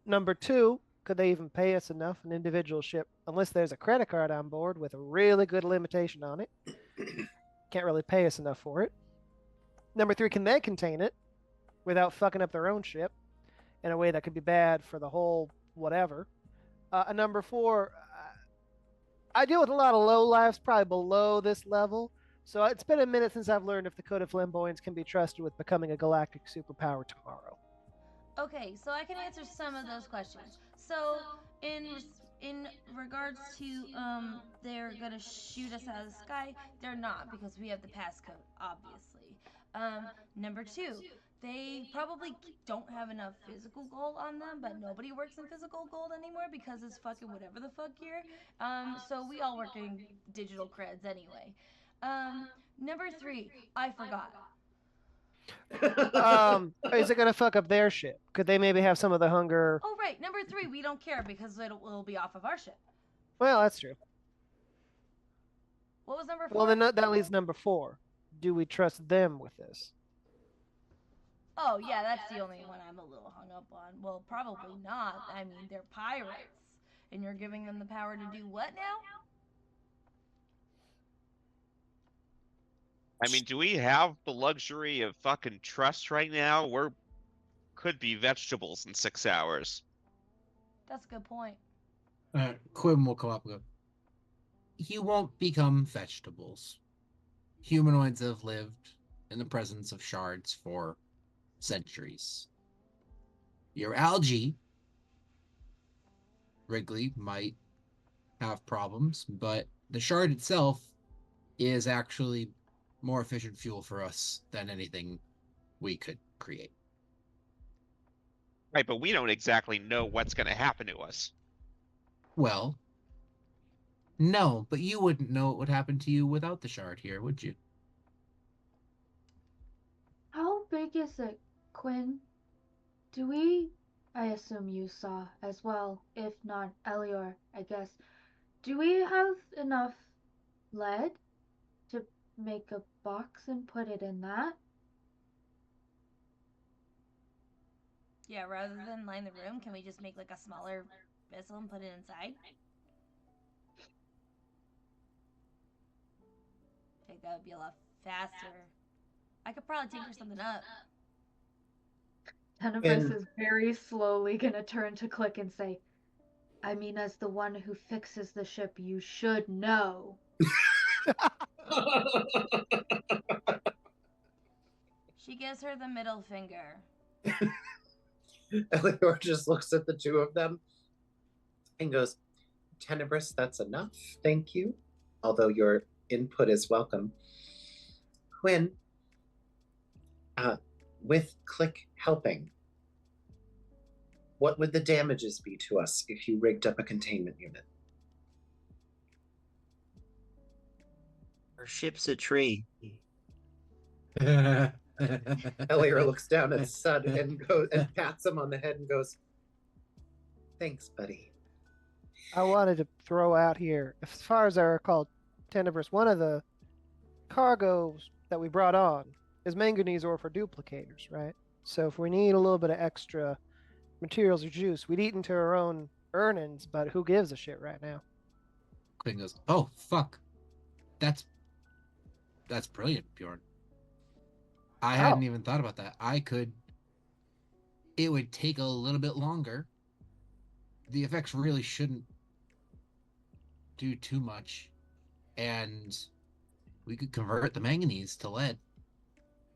Speaker 1: Number two, could they even pay us enough an individual ship unless there's a credit card on board with a really good limitation on it? Can't really pay us enough for it. Number three, can they contain it without fucking up their own ship in a way that could be bad for the whole whatever? And number four, I deal with a lot of low lives, probably below this level. So it's been a minute since I've learned if the Code of Flamboyance can be trusted with becoming a galactic superpower tomorrow.
Speaker 2: Okay, so I can answer some of those questions. So, in regards to they're gonna shoot us out of the sky, they're not because we have the passcode, obviously. Number two, they probably don't have enough physical gold on them, but nobody works in physical gold anymore because it's fucking whatever the fuck year. So we all work in digital creds anyway. Number three, I forgot.
Speaker 1: Is it gonna fuck up their ship? Could they maybe have some of the hunger?
Speaker 2: Oh right, number three, we don't care because it will be off of our ship.
Speaker 1: Well, that's true.
Speaker 2: What was number four?
Speaker 1: Well, then that leaves number four. Do we trust them with this?
Speaker 2: Oh yeah, that's the only one I'm a little hung up on. Well, probably not. I mean, they're pirates, and you're giving them the power to do what now?
Speaker 5: I mean, do we have the luxury of fucking trust right now? We're could be vegetables in 6 hours.
Speaker 2: That's a good point.
Speaker 7: Quinn will come up and go, you won't become vegetables. Humanoids have lived in the presence of shards for centuries. Your algae, Wrigley, might have problems, but the shard itself is actually more efficient fuel for us than anything we could create.
Speaker 5: Right, but we don't exactly know what's going to happen to us.
Speaker 7: Well, no, but you wouldn't know what would happen to you without the shard here, would you?
Speaker 3: How big is it, Quinn? I assume you saw as well, if not Elior, I guess. Do we have enough lead to make a box and put it in that?
Speaker 2: Yeah, rather than line the room, can we just make like a smaller vessel and put it inside? I think that would be a lot faster. I could probably tinker something up.
Speaker 3: Tenebris is very slowly gonna turn to Click and say, I mean, as the one who fixes the ship, you should know.
Speaker 2: She gives her the middle finger.
Speaker 4: Eleanor just looks at the two of them and goes, Tenebris, that's enough. Thank you. Although your input is welcome. Quinn, with Click helping, what would the damages be to us if you rigged up a containment unit?
Speaker 8: Our ship's a tree.
Speaker 4: Elior looks down at Sud and goes and pats him on the head and goes, "Thanks, buddy."
Speaker 1: I wanted to throw out here, as far as I recall, Tenebrous, one of the cargoes that we brought on is manganese ore for duplicators, right? So if we need a little bit of extra materials or juice, we'd eat into our own earnings, but who gives a shit right now?
Speaker 7: Quinn goes, "Oh fuck, that's brilliant, Bjorn. I hadn't even thought about that. It would take a little bit longer. The effects really shouldn't do too much, and we could convert the manganese to lead,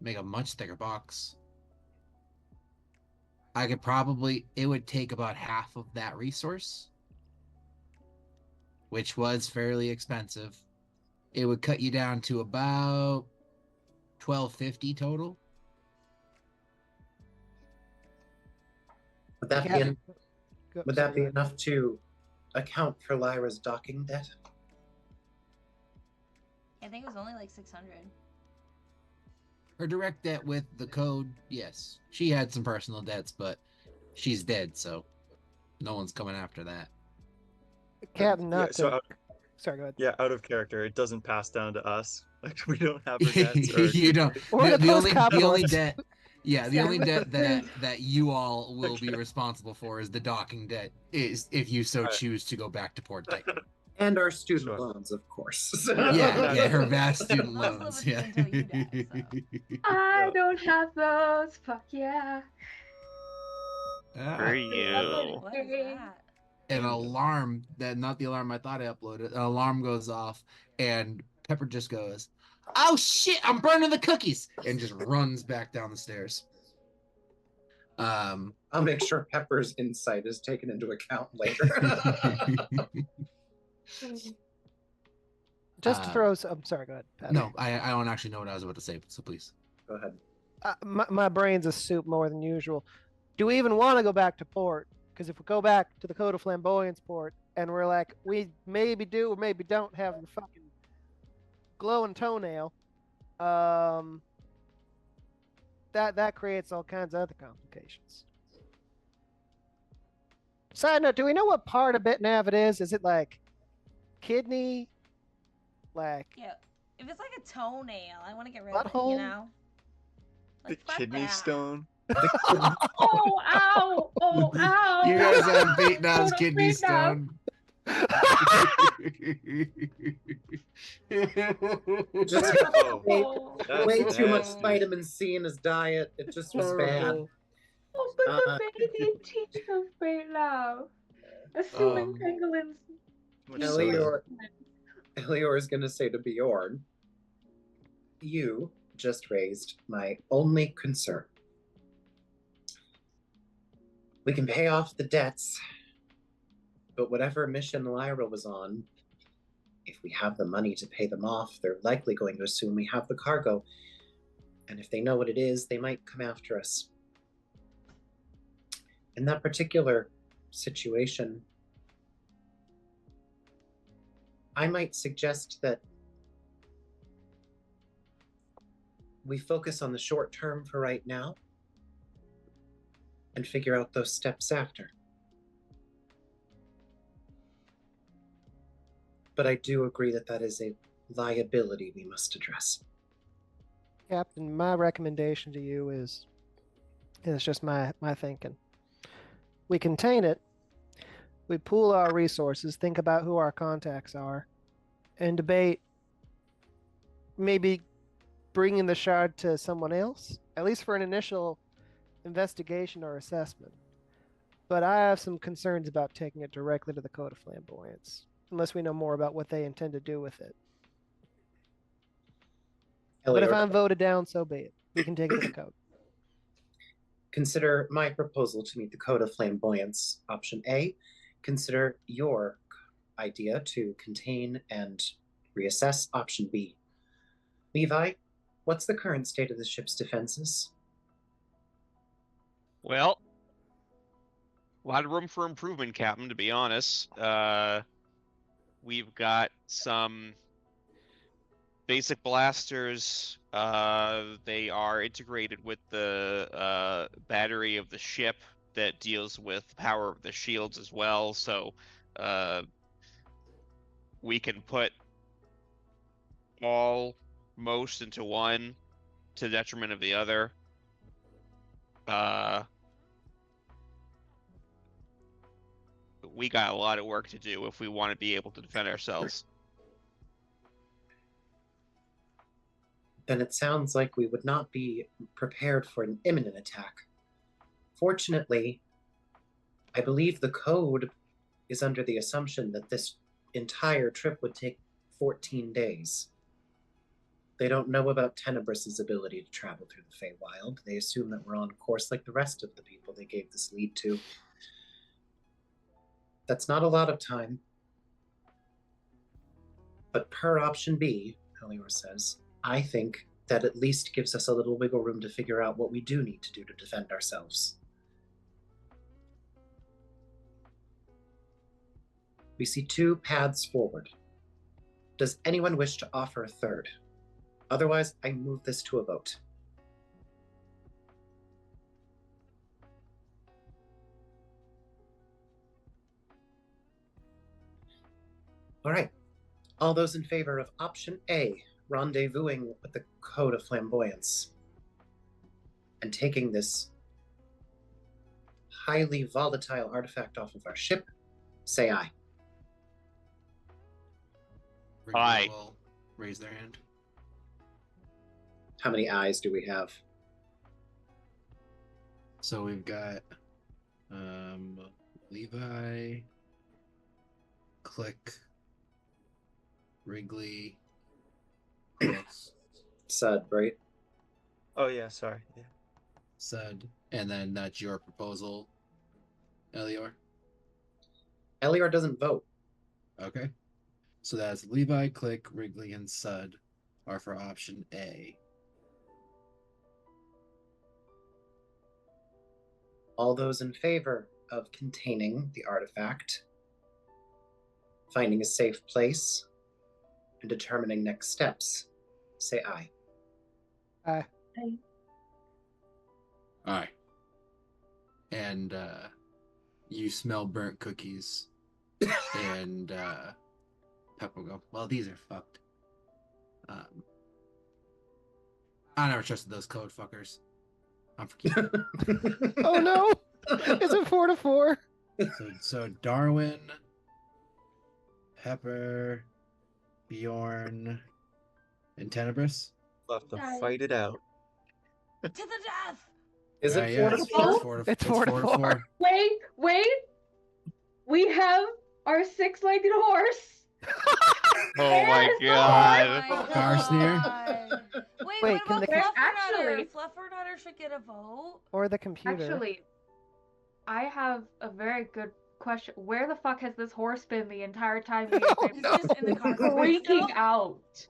Speaker 7: make a much thicker box. It would take about half of that resource, which was fairly expensive. It would cut you down to about $12.50 total.
Speaker 4: Would that be enough to account for Lyra's docking debt?
Speaker 2: I think it was only like 600.
Speaker 7: Her direct debt with the code, yes. She had some personal debts, but she's dead, so no one's coming after that.
Speaker 1: Captain, not
Speaker 6: so
Speaker 1: to... Sorry, go ahead.
Speaker 6: Yeah, out of character, it doesn't pass down to us. Like we don't have her debts. Or...
Speaker 7: You don't.
Speaker 1: Or
Speaker 7: The only
Speaker 1: post-capitalists.
Speaker 7: debt. Yeah, the only debt that you all will be responsible for is the docking debt, is if you so choose to go back to Port Titan.
Speaker 4: And our student loans, of course.
Speaker 7: Yeah, her vast student
Speaker 2: Let's live
Speaker 7: loans.
Speaker 2: with
Speaker 7: Yeah.
Speaker 2: it until you die, so.
Speaker 3: I don't have those. Fuck yeah.
Speaker 5: For you.
Speaker 2: What is that?
Speaker 7: An alarm not the alarm I thought I uploaded. An alarm goes off, and Pepper just goes, "Oh shit! I'm burning the cookies!" and just runs back down the stairs.
Speaker 4: I'll make sure Pepper's insight is taken into account later.
Speaker 1: Just to throw some... I'm sorry, go ahead, Pat.
Speaker 7: No, I don't actually know what I was about to say, so please.
Speaker 4: Go ahead.
Speaker 1: My brain's a soup more than usual. Do we even want to go back to port? Because if we go back to the Code of Flamboyance port and we're like, we maybe do or maybe don't have the fucking glowing toenail, that creates all kinds of other complications. Side note, do we know what part of Bitnav it is? Is it like kidney? Like
Speaker 2: Yeah. If it's like a toenail, I want to get rid
Speaker 1: Butthole?
Speaker 2: of it, you know?
Speaker 6: The
Speaker 2: Like, fuck
Speaker 6: kidney
Speaker 2: that.
Speaker 6: stone.
Speaker 3: Oh, ow! Oh, ow!
Speaker 7: You guys have beaten
Speaker 3: Go
Speaker 7: out
Speaker 3: to
Speaker 7: kidney
Speaker 3: Vietnam.
Speaker 7: stone.
Speaker 4: Just
Speaker 3: Oh,
Speaker 4: way too much
Speaker 6: nasty.
Speaker 4: vitamin C in his diet. It just was bad.
Speaker 3: oh, but the baby teach us right now. Assuming
Speaker 7: Um,
Speaker 3: pangolins.
Speaker 6: Much soda.
Speaker 4: Elior is going to say to Bjorn, "You just raised my only concern. We can pay off the debts, but whatever mission Lyra was on, if we have the money to pay them off, they're likely going to assume we have the cargo. And if they know what it is, they might come after us. In that particular situation, I might suggest that we focus on the short term for right now and figure out those steps after. But I do agree that that is a liability we must address."
Speaker 1: Captain, my recommendation to you is it's just my thinking. We contain it. We pool our resources, think about who our contacts are, and debate maybe bringing the shard to someone else, at least for an initial investigation or assessment. But I have some concerns about taking it directly to the Code of Flamboyance, unless we know more about what they intend to do with it. But if
Speaker 4: Elior,
Speaker 1: I'm voted down, so be it. We can take it to the code.
Speaker 4: consider my proposal to meet the Code of Flamboyance. Option A, consider your idea to contain and reassess. Option B. Levi, what's the current state of the ship's defenses?
Speaker 5: Well, a lot of room for improvement, Captain, to be honest. We've got some basic blasters. They are integrated with the battery of the ship that deals with the power of the shields as well. So we can put most into one to the detriment of the other. We got a lot of work to do if we want to be able to defend ourselves.
Speaker 4: Then it sounds like we would not be prepared for an imminent attack. Fortunately, I believe the code is under the assumption that this entire trip would take 14 days. They don't know about Tenebrus's ability to travel through the Feywild. They assume that we're on course like the rest of the people they gave this lead to. That's not a lot of time. But per option B, Elior says, I think that at least gives us a little wiggle room to figure out what we do need to do to defend ourselves. We see 2 paths forward. Does anyone wish to offer a third? Otherwise, I move this to a vote. All right. All those in favor of option A, rendezvousing with the Code of Flamboyance, and taking this highly volatile artifact off of our ship, say aye.
Speaker 5: Aye.
Speaker 7: Will raise their hand.
Speaker 4: How many ayes do we have?
Speaker 7: So we've got Levi, Click, Wrigley, who else?
Speaker 4: Sud, right?
Speaker 6: Oh yeah, sorry. Yeah.
Speaker 7: Sud, and then that's your proposal, Elior.
Speaker 4: Elior doesn't vote.
Speaker 7: Okay. So that's Levi, Click, Wrigley, and Sud are for option A.
Speaker 4: All those in favor of containing the artifact, finding a safe place, and determining next steps, say aye.
Speaker 1: Aye.
Speaker 7: Aye. And you smell burnt cookies. And Pepper will go, well, these are fucked. I never trusted those code fuckers. I'm for keeping.
Speaker 1: Oh no! Is it 4-4?
Speaker 7: So Darwin, Pepper, Bjorn, and Tenebrous.
Speaker 6: We'll have to
Speaker 3: Aye.
Speaker 6: fight it out.
Speaker 2: To the death!
Speaker 4: Is it
Speaker 7: Yeah,
Speaker 4: 4 to
Speaker 7: it's
Speaker 4: 4?
Speaker 1: It's 4-4.
Speaker 3: Wait. We have our 6-legged horse.
Speaker 5: Oh my
Speaker 3: Yes,
Speaker 5: god.
Speaker 2: Oh my
Speaker 7: Garsnir?
Speaker 2: God. Wait,
Speaker 1: Wait,
Speaker 2: what
Speaker 1: can
Speaker 2: about
Speaker 1: the-
Speaker 3: Actually-
Speaker 2: Fluffernutter should get a vote.
Speaker 1: Or the computer.
Speaker 3: Actually, I have a very good question. Where the fuck has this horse been the entire time we've
Speaker 1: Oh,
Speaker 3: been
Speaker 1: no.
Speaker 2: Is this in the cargo bay still?
Speaker 3: freaking out?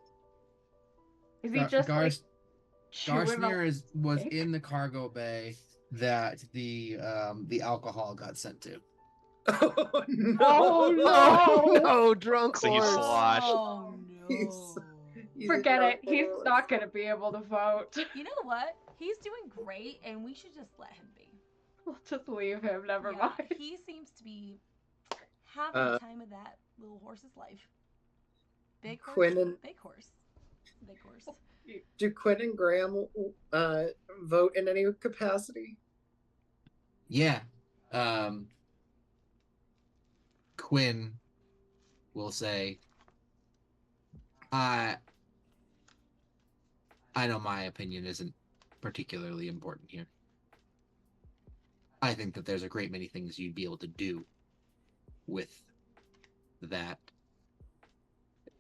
Speaker 3: Is he just like chewing
Speaker 7: Garsnir
Speaker 3: on-
Speaker 7: was
Speaker 3: steak?
Speaker 7: in the cargo bay that the alcohol got sent to.
Speaker 4: Oh no!
Speaker 3: Oh,
Speaker 1: Oh
Speaker 3: no.
Speaker 1: no, drunk
Speaker 5: So he's
Speaker 1: horse.
Speaker 5: sloshed.
Speaker 2: Oh
Speaker 4: He's-
Speaker 2: no.
Speaker 4: He's
Speaker 3: Forget
Speaker 4: a
Speaker 3: it. He's
Speaker 4: horse.
Speaker 3: not gonna be able to vote.
Speaker 2: You know what? He's doing great, and we should just let him be.
Speaker 3: We'll just leave him. Never
Speaker 2: Yeah,
Speaker 3: mind.
Speaker 2: he seems to be having the time of that little horse's life. Big horse,
Speaker 4: Quinn and-
Speaker 2: big horse, big horse.
Speaker 4: Do Quinn and Graham vote in any capacity?
Speaker 7: Yeah. Quinn will say, I know my opinion isn't particularly important here. I think that there's a great many things you'd be able to do with that.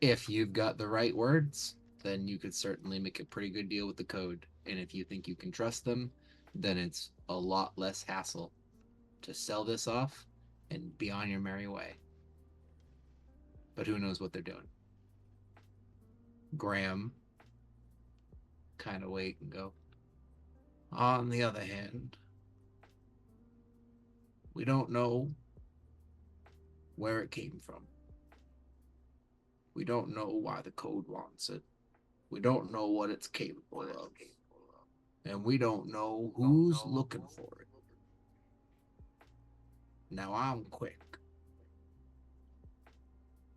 Speaker 7: If you've got the right words, then you could certainly make a pretty good deal with the code. And if you think you can trust them, then it's a lot less hassle to sell this off and be on your merry way. But who knows what they're doing? Graham kind of wait and go. On the other hand, we don't know where it came from. We don't know why the code wants it. We don't know what it's capable of. And we don't know who's looking for it. Now, I'm quick.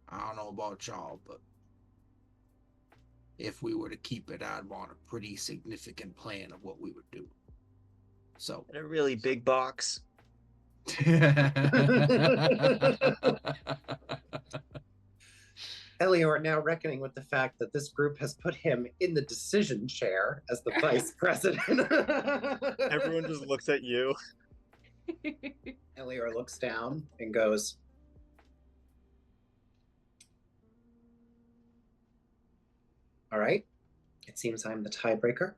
Speaker 7: I don't know about y'all, but if we were to keep it, I'd want a pretty significant plan of what we would do. So,
Speaker 8: In a really big box.
Speaker 4: Elior, now reckoning with the fact that this group has put him in the decision chair as the vice president.
Speaker 6: Everyone just looks at you.
Speaker 4: Elior looks down and goes, all right, it seems I'm the tiebreaker.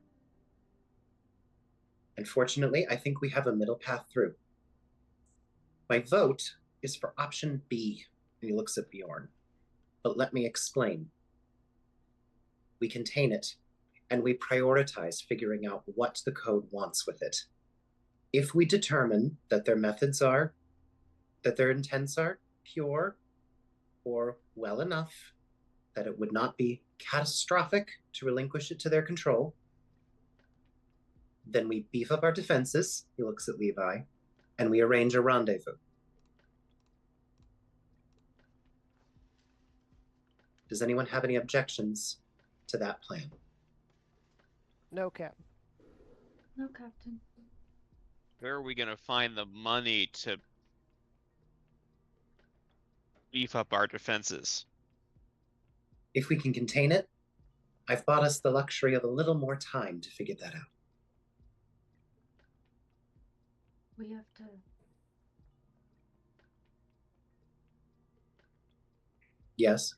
Speaker 4: Unfortunately, I think we have a middle path through. My vote is for option B. And he looks at Bjorn. But let me explain. We contain it, and we prioritize figuring out what the code wants with it. If we determine that their methods are, that their intents are pure or well enough that it would not be catastrophic to relinquish it to their control, then we beef up our defenses, he looks at Levi, and we arrange a rendezvous. Does anyone have any objections to that plan?
Speaker 1: No, Cap.
Speaker 3: No, Captain.
Speaker 5: Where are we gonna find the money to beef up our defenses?
Speaker 4: If we can contain it, I've bought us the luxury of a little more time to figure that out.
Speaker 3: We have to.
Speaker 4: Yes?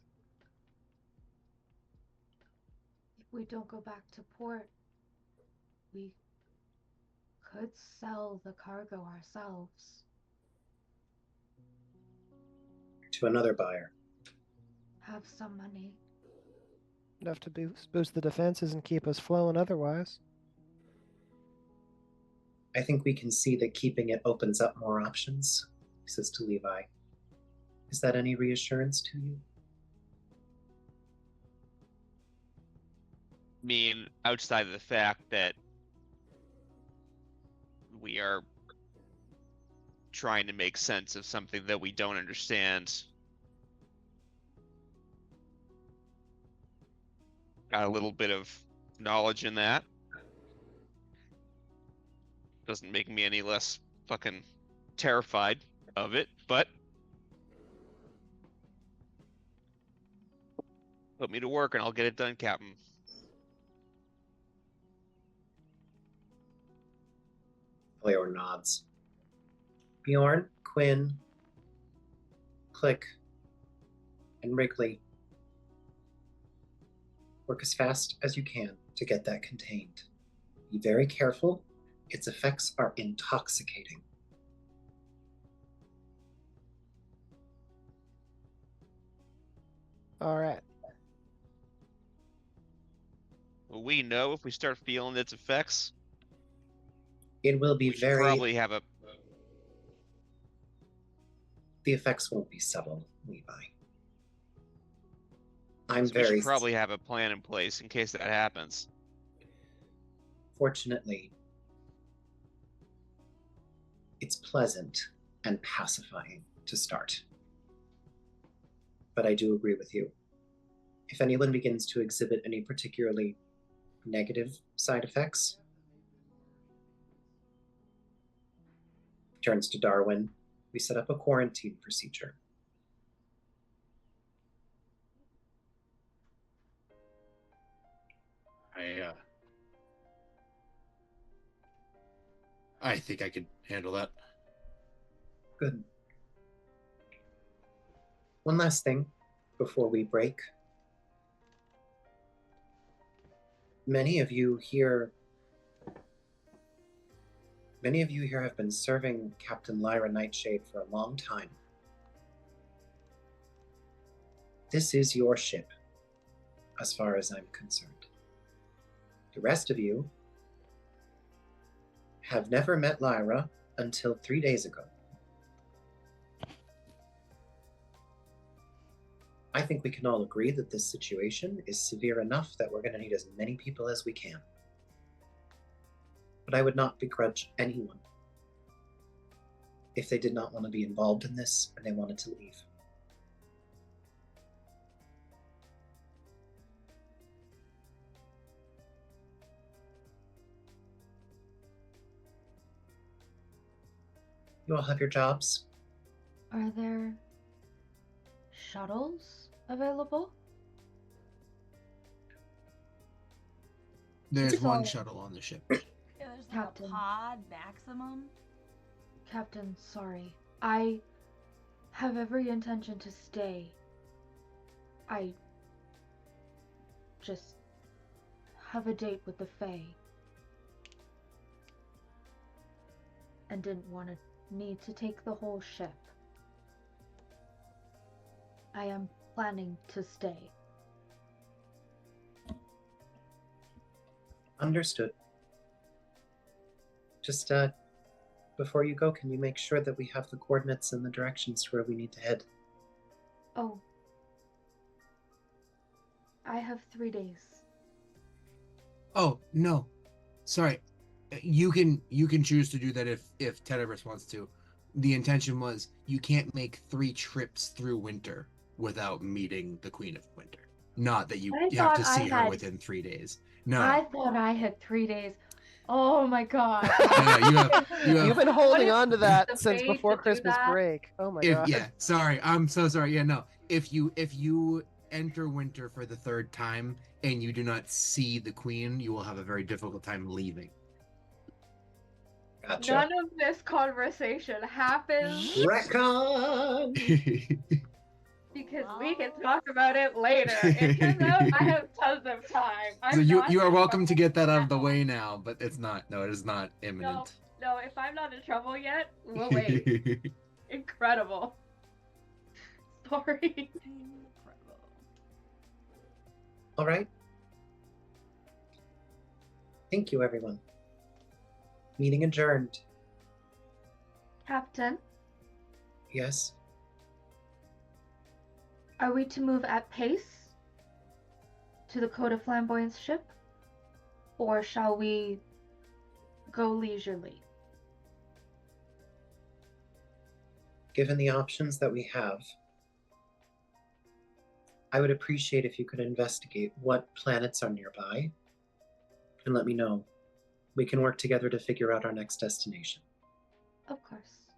Speaker 3: If we don't go back to port, we could sell the cargo ourselves.
Speaker 4: To another buyer.
Speaker 3: Have some money.
Speaker 1: Enough to boost the defenses and keep us flowing otherwise.
Speaker 4: I think we can see that keeping it opens up more options, he says to Levi. Is that any reassurance to you?
Speaker 5: I mean, outside of the fact that we are trying to make sense of something that we don't understand. Got a little bit of knowledge in that. Doesn't make me any less fucking terrified of it, but put me to work and I'll get it done, Captain.
Speaker 4: Leor nods. Bjorn, Quinn, Click, and Wrigley, work as fast as you can to get that contained. Be very careful. Its effects are intoxicating.
Speaker 1: All right.
Speaker 5: Will we know if we start feeling its effects?
Speaker 4: It will be
Speaker 5: We should
Speaker 4: very...
Speaker 5: probably have a...
Speaker 4: The effects won't be subtle, Levi.
Speaker 5: We should probably have a plan in place in case that happens.
Speaker 4: Fortunately, it's pleasant and pacifying to start. But I do agree with you. If anyone begins to exhibit any particularly negative side effects, turns to Darwin, we set up a quarantine procedure.
Speaker 7: I think I can handle that.
Speaker 4: Good. One last thing before we break. Many of you here have been serving Captain Lyra Nightshade for a long time. This is your ship, as far as I'm concerned. The rest of you have never met Lyra until 3 days ago. I think we can all agree that this situation is severe enough that we're going to need as many people as we can. But I would not begrudge anyone if they did not want to be involved in this and they wanted to leave. You all have your jobs.
Speaker 3: Are there shuttles available?
Speaker 7: There's one
Speaker 3: So-
Speaker 7: shuttle on the ship.
Speaker 2: Yeah, there's like
Speaker 3: Captain.
Speaker 2: a pod maximum.
Speaker 3: Captain, sorry. I have every intention to stay. I just have a date with the Fae. And didn't want to need to take the whole ship. I am planning to stay.
Speaker 4: Understood. Just, before you go, can you make sure that we have the coordinates and the directions to where we need to head?
Speaker 3: Oh. I have 3 days.
Speaker 7: Oh no, sorry. You can choose to do that if Tenebris wants to. The intention was you can't make 3 trips through winter without meeting the Queen of Winter. Not that you
Speaker 3: I
Speaker 7: have to
Speaker 3: thought I
Speaker 7: see her
Speaker 3: had-
Speaker 7: within 3 days. No,
Speaker 3: I thought I had 3 days. Oh my god.
Speaker 7: no, you have
Speaker 1: You've been holding
Speaker 3: if
Speaker 1: on to
Speaker 3: the
Speaker 1: that since
Speaker 3: Fae
Speaker 1: before
Speaker 3: could do
Speaker 1: Christmas
Speaker 3: that?
Speaker 1: break. Oh my
Speaker 7: if
Speaker 1: god.
Speaker 7: yeah, sorry, I'm so sorry. Yeah, no. If you enter winter for the 3rd time and you do not see the Queen, you will have a very difficult time leaving.
Speaker 4: Gotcha.
Speaker 3: None of this conversation happens
Speaker 4: Retcon!
Speaker 3: because we can talk about it later. It turns out I have tons of time.
Speaker 7: So
Speaker 3: I'm
Speaker 7: you
Speaker 3: not
Speaker 7: you are
Speaker 3: in
Speaker 7: welcome to
Speaker 3: trouble
Speaker 7: get that out of the
Speaker 3: now.
Speaker 7: way now, but it's not. No, it is not imminent.
Speaker 3: No, if I'm not in trouble yet, we'll wait. Incredible. Sorry.
Speaker 2: Incredible.
Speaker 4: All right. Thank you, everyone. Meeting adjourned.
Speaker 3: Captain,
Speaker 4: Yes.
Speaker 3: are we to move at pace to the Code of Flamboyance ship? Or shall we go leisurely?
Speaker 4: Given the options that we have, I would appreciate if you could investigate what planets are nearby and let me know. We can work together to figure out our next destination.
Speaker 3: Of course.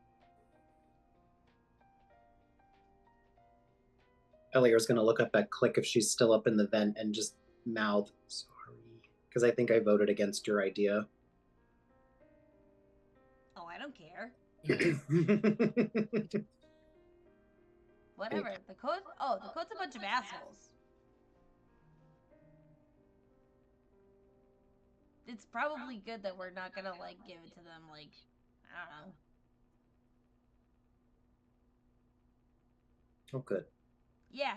Speaker 4: Eliar's going to look up at Click if she's still up in the vent and just mouth, sorry, because I think I voted against your idea.
Speaker 2: Oh, I don't care. Whatever. The code. Oh, the code's a bunch of assholes. It's probably good that we're not gonna like give it to them. Like, I don't know.
Speaker 4: Oh, good.
Speaker 2: Yeah.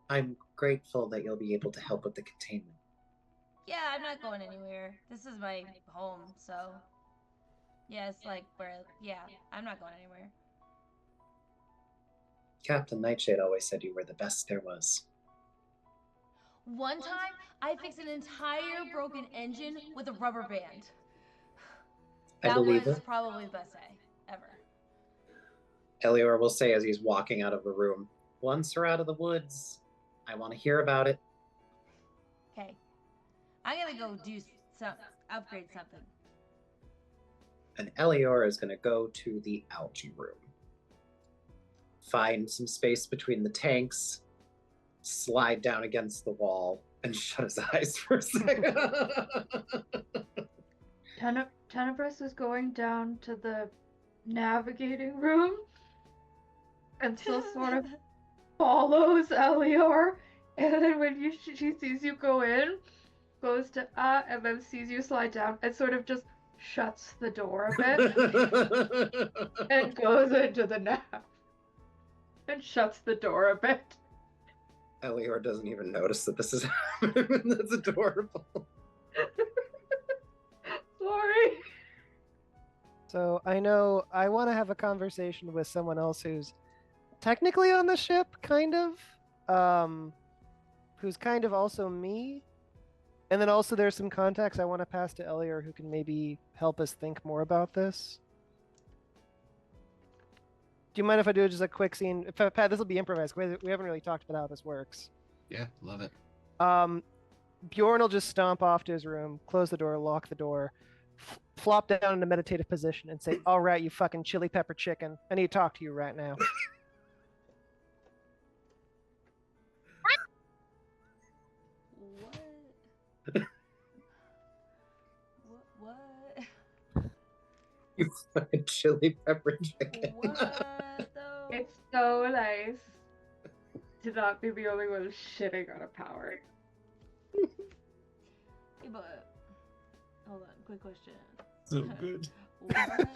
Speaker 4: I'm grateful that you'll be able to help with the containment.
Speaker 2: Yeah, I'm not going anywhere. This is my home, so. Yeah, it's like where. Yeah, I'm not going anywhere.
Speaker 4: Captain Nightshade always said you were the best there was.
Speaker 2: One time, I fixed an entire broken engine with a rubber band.
Speaker 4: I
Speaker 2: That
Speaker 4: believe
Speaker 2: was
Speaker 4: it.
Speaker 2: probably the best day ever.
Speaker 4: Elior will say as he's walking out of the room, once we're out of the woods, I want to hear about it.
Speaker 2: Okay. I'm gonna go do some upgrade something.
Speaker 4: And Elior is going to go to the algae room. Find some space between the tanks, slide down against the wall, and shut his eyes for a second.
Speaker 3: Tenebris is going down to the navigating room and so sort of follows Elior, and then when she sees you go in, goes to and then sees you slide down and sort of just shuts the door a bit and goes into the nav and shuts the door a bit.
Speaker 4: Elior doesn't even notice that this is happening. That's adorable.
Speaker 3: Sorry.
Speaker 1: So I know I want to have a conversation with someone else who's technically on the ship, kind of, who's kind of also me. And then also there's some contacts I want to pass to Elior who can maybe help us think more about this. Do you mind if I do just a quick scene? Pat, this will be improvised. We haven't really talked about how this works.
Speaker 7: Yeah, love it.
Speaker 1: Bjorn will just stomp off to his room, close the door, lock the door, flop down in a meditative position, and say, "All right, you fucking chili pepper chicken. I need to talk to you right now."
Speaker 2: What?
Speaker 4: You fucking chili pepper chicken.
Speaker 2: What though?
Speaker 3: It's so nice to not be the only one shitting on a power.
Speaker 2: Hey, but hold on, quick question.
Speaker 8: So good.
Speaker 2: What?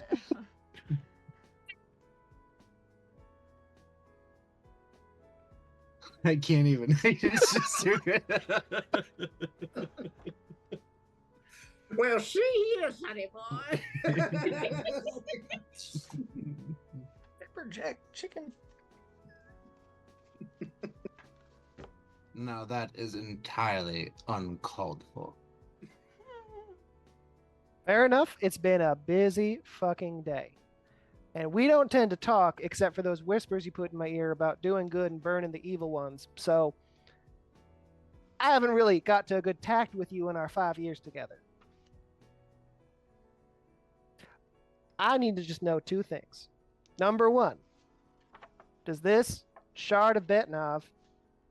Speaker 7: I can't even. It's just too good.
Speaker 8: Well, see here, sonny boy.
Speaker 6: Pepper jack chicken.
Speaker 7: No, that is entirely uncalled for.
Speaker 1: Fair enough. It's been a busy fucking day. And we don't tend to talk except for those whispers you put in my ear about doing good and burning the evil ones. So I haven't really got to a good tact with you in our 5 years together. I need to just know two things. Number one, does this shard of Betnov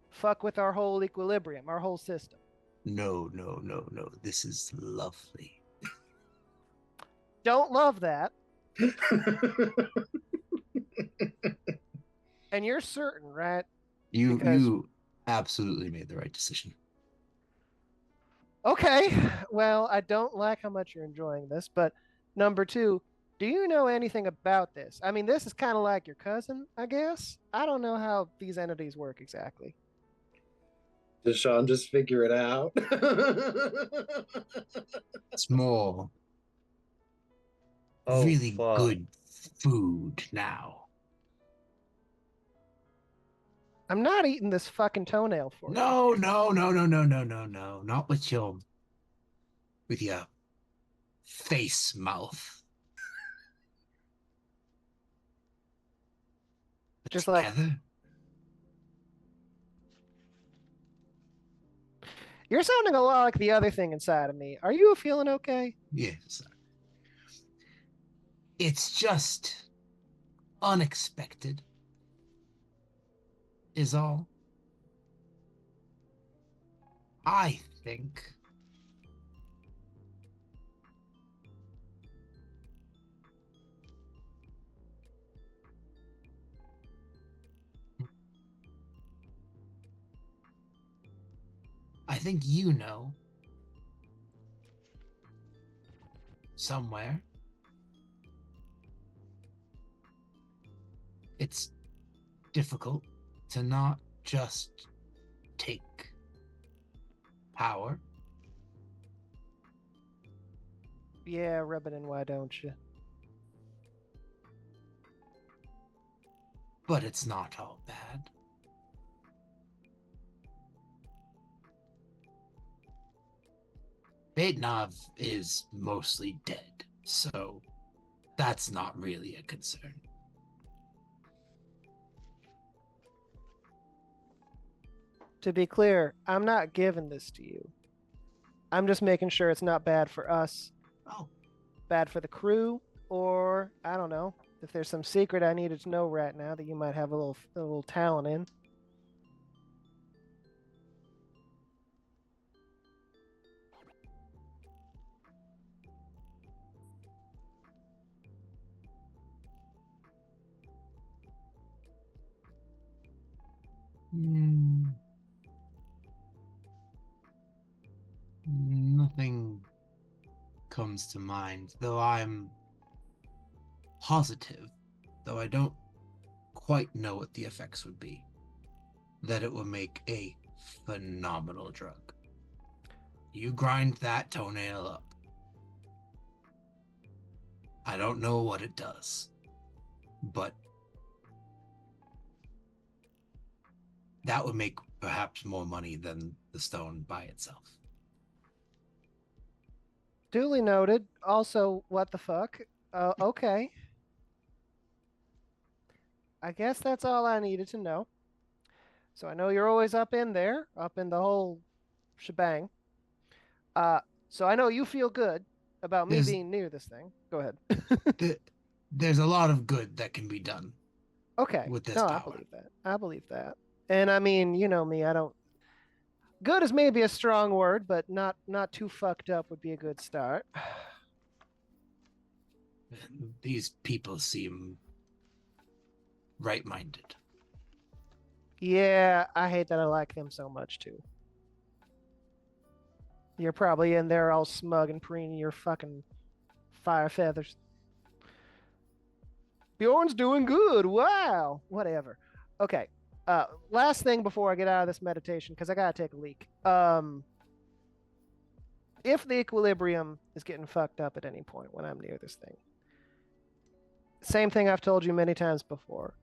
Speaker 1: fuck with our whole equilibrium, our whole system?
Speaker 7: No, no, no, no. This is lovely.
Speaker 1: Don't love that. And you're certain, right?
Speaker 7: You
Speaker 1: Because-
Speaker 7: you absolutely made the right decision.
Speaker 1: Okay. Well, I don't like how much you're enjoying this, but number two, do you know anything about this? I mean, this is kind of like your cousin, I guess. I don't know how these entities work exactly.
Speaker 4: Does Sean just figure it out?
Speaker 7: It's more
Speaker 6: Oh,
Speaker 7: really
Speaker 6: fuck.
Speaker 7: good food now.
Speaker 1: I'm not eating this fucking toenail for you.
Speaker 7: No, no, no, no, no, no, no, no. Not with your face mouth. But
Speaker 1: Just like-
Speaker 7: together,
Speaker 1: You're sounding a lot like the other thing inside of me. Are you feeling okay?
Speaker 7: yes. It's just unexpected, is all. I think. I think you know. Somewhere. It's difficult to not just take power.
Speaker 1: Yeah, rub it in, why don't you?
Speaker 7: But it's not all bad. Baitnov is mostly dead, so that's not really a concern.
Speaker 1: To be clear, I'm not giving this to you. I'm just making sure it's not bad for us,
Speaker 7: Oh,
Speaker 1: bad for the crew, or I don't know, if there's some secret I needed to know right now that you might have a little talent in.
Speaker 7: Nothing comes to mind, though I'm positive, though I don't quite know what the effects would be. that it will make a phenomenal drug. You grind that toenail up. I don't know what it does, but that would make perhaps more money than the stone by itself.
Speaker 1: Duly noted. Also, what the fuck? Okay. I guess that's all I needed to know. So I know you're always up in there, up in the whole shebang. So I know you feel good about me
Speaker 7: There's-
Speaker 1: being near this thing. Go ahead.
Speaker 7: There's a lot of good that can be done.
Speaker 1: Okay.
Speaker 7: With this
Speaker 1: no,
Speaker 7: power.
Speaker 1: I believe that. I believe that. And I mean, you know me, I don't. Good is maybe a strong word, but not too fucked up would be a good start.
Speaker 7: These people seem right-minded.
Speaker 1: Yeah, I hate that I like them so much too. You're probably in there all smug and preening your fucking fire feathers. Bjorn's doing good. Wow. Whatever. Okay. Last thing before I get out of this meditation, because I gotta take a leak. If the equilibrium is getting fucked up at any point when I'm near this thing, same thing I've told you many times before.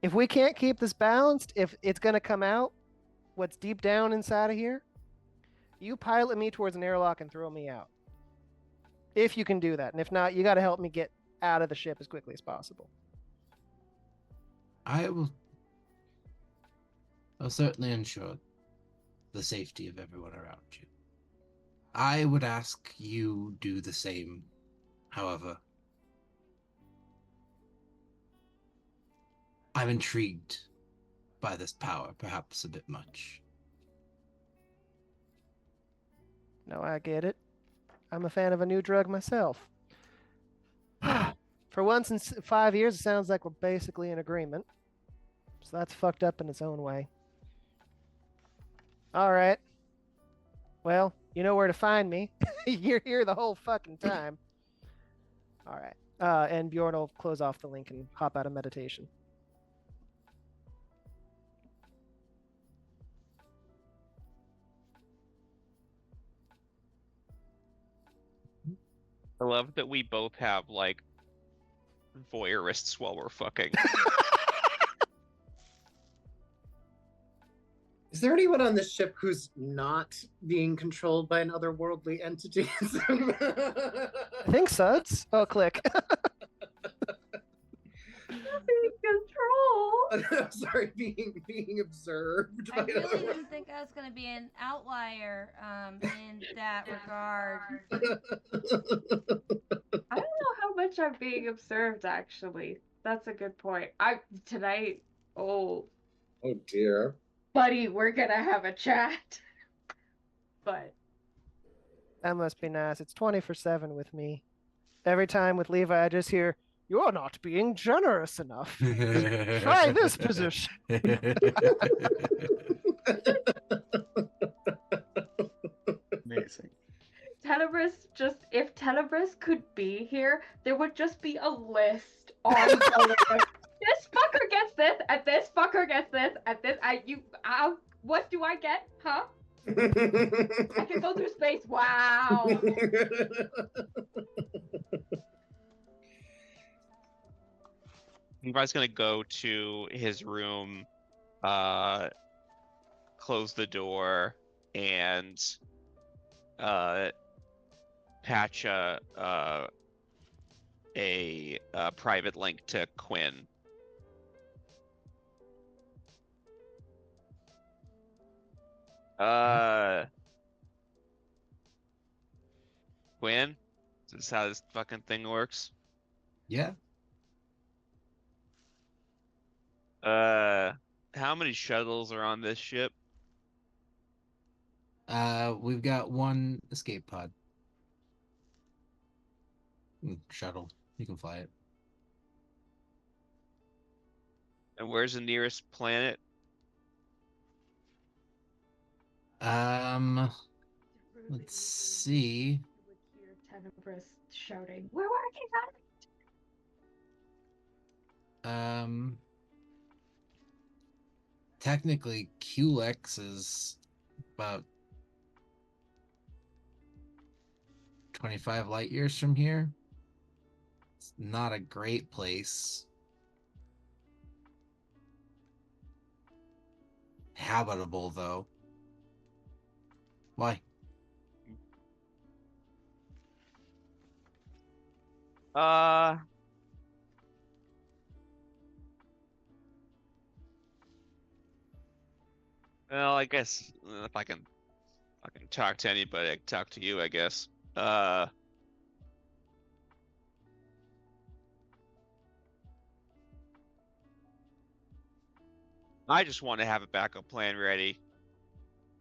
Speaker 1: If we can't keep this balanced, if it's gonna come out what's deep down inside of here, you pilot me towards an airlock and throw me out. If you can do that. And if not, you got to help me get out of the ship as quickly as possible.
Speaker 7: I'll certainly ensure the safety of everyone around you. I would ask you do the same, however. I'm intrigued by this power, perhaps a bit much.
Speaker 1: No, I get it. I'm a fan of a new drug myself. For once in 5 years, it sounds like we're basically in agreement. So that's fucked up in its own way. All right. Well, you know where to find me. You're here the whole fucking time. All right. And Bjorn will close off the link and hop out of meditation.
Speaker 5: I love that we both have like voyeurists while we're fucking.
Speaker 4: Is there anyone on this ship who's not being controlled by an otherworldly entity?
Speaker 1: I think so. Oh, click.
Speaker 3: Control.
Speaker 4: I'm sorry, being observed
Speaker 2: I
Speaker 4: by
Speaker 2: really
Speaker 4: other
Speaker 2: didn't think I was going to be an outlier in that regard.
Speaker 3: I don't know how much I'm being observed, actually. That's a good point. Tonight, oh,
Speaker 4: Oh dear.
Speaker 3: buddy, we're gonna have a chat. But
Speaker 1: That must be nice. It's 24/7 with me. Every time with Levi, I just hear, "You're not being generous enough. Try this position."
Speaker 6: Amazing.
Speaker 3: Tenebris, if Tenebris could be here, there would just be a list on the list. This fucker gets this, and this fucker gets this, and this. What do I get? Huh? I can go through space. Wow.
Speaker 5: Levi's gonna go to his room, close the door, and patch a private link to Quinn. Quinn, is this how this fucking thing works?
Speaker 7: Yeah.
Speaker 5: How many shuttles are on this ship?
Speaker 7: We've got one escape pod. Shuttle. You can fly it.
Speaker 5: And where's the nearest planet?
Speaker 7: Let's see.
Speaker 3: You would hear Tenebris shouting, "We're working on it!"
Speaker 7: technically Culex is about 25 light years from here. It's not a great place. Habitable though. Why?
Speaker 5: Well, I guess if I can talk to anybody, I can talk to you, I guess. I just want to have a backup plan ready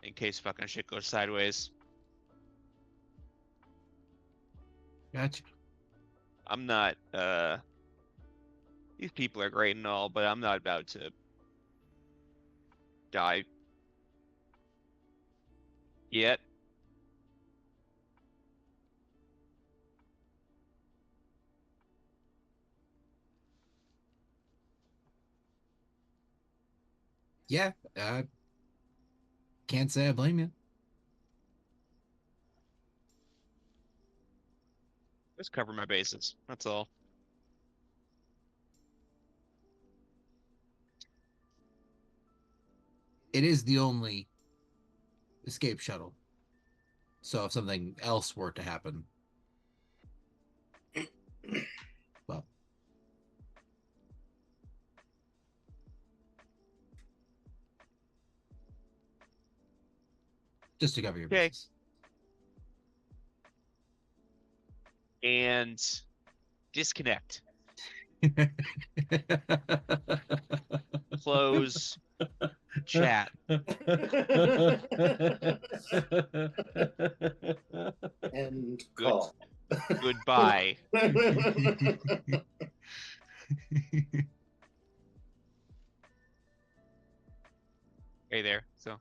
Speaker 5: in case fucking shit goes sideways.
Speaker 7: Gotcha.
Speaker 5: I'm not, these people are great and all, but I'm not about to die yet.
Speaker 7: Yeah, can't say I blame you.
Speaker 5: Just cover my bases. That's all.
Speaker 7: It is the only escape shuttle. So if something else were to happen, well, just to cover your
Speaker 5: Okay.
Speaker 7: bases.
Speaker 5: And disconnect. Close chat.
Speaker 4: And
Speaker 5: Good.
Speaker 4: call.
Speaker 5: Goodbye. Hey there. So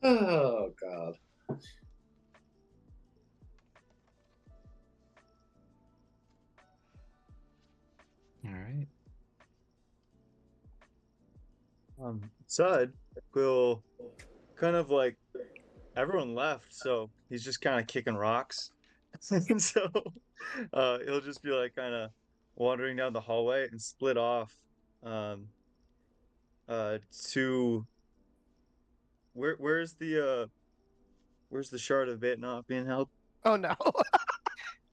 Speaker 4: Oh God.
Speaker 7: All right.
Speaker 6: Sud will kind of like everyone left, so he's just kind of kicking rocks. And so he'll just be like kind of wandering down the hallway and split off to where's the shard of it not being held?
Speaker 1: Oh no.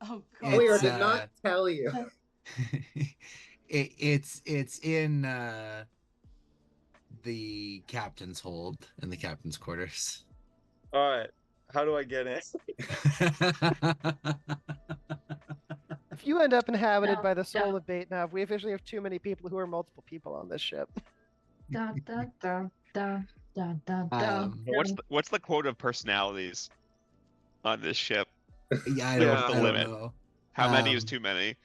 Speaker 2: Oh
Speaker 4: Clear
Speaker 7: It's,
Speaker 4: did not tell you.
Speaker 7: it's in the captain's hold in the captain's quarters.
Speaker 6: All right, how do I get in?
Speaker 1: If you end up inhabited
Speaker 3: No,
Speaker 1: by the soul
Speaker 3: no.
Speaker 1: of Baitnav, we officially have too many people who are multiple people on this ship.
Speaker 3: Dun, dun, dun, dun, dun, dun, dun.
Speaker 5: what's the quota of personalities on this ship?
Speaker 7: Yeah, I
Speaker 5: Like,
Speaker 7: don't,
Speaker 5: what's the
Speaker 7: I don't
Speaker 5: limit?
Speaker 7: know.
Speaker 5: How many is
Speaker 7: Um,
Speaker 5: too many?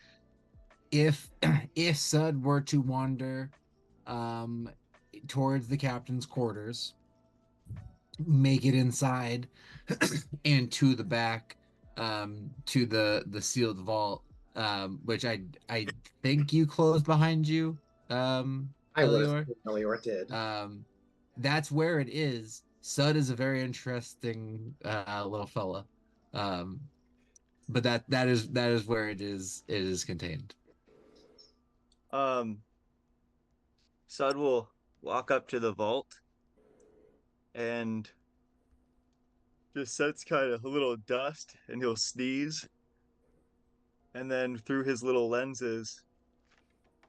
Speaker 7: If Sud were to wander towards the captain's quarters, make it inside and to the back to the sealed vault, which I think you closed behind you,
Speaker 4: I would
Speaker 7: Elior.
Speaker 4: have. Elior did.
Speaker 7: That's where it is. Sud is a very interesting little fella, but that is where it is contained.
Speaker 6: Sud will walk up to the vault and just sets kind of a little dust, and he'll sneeze, and then through his little lenses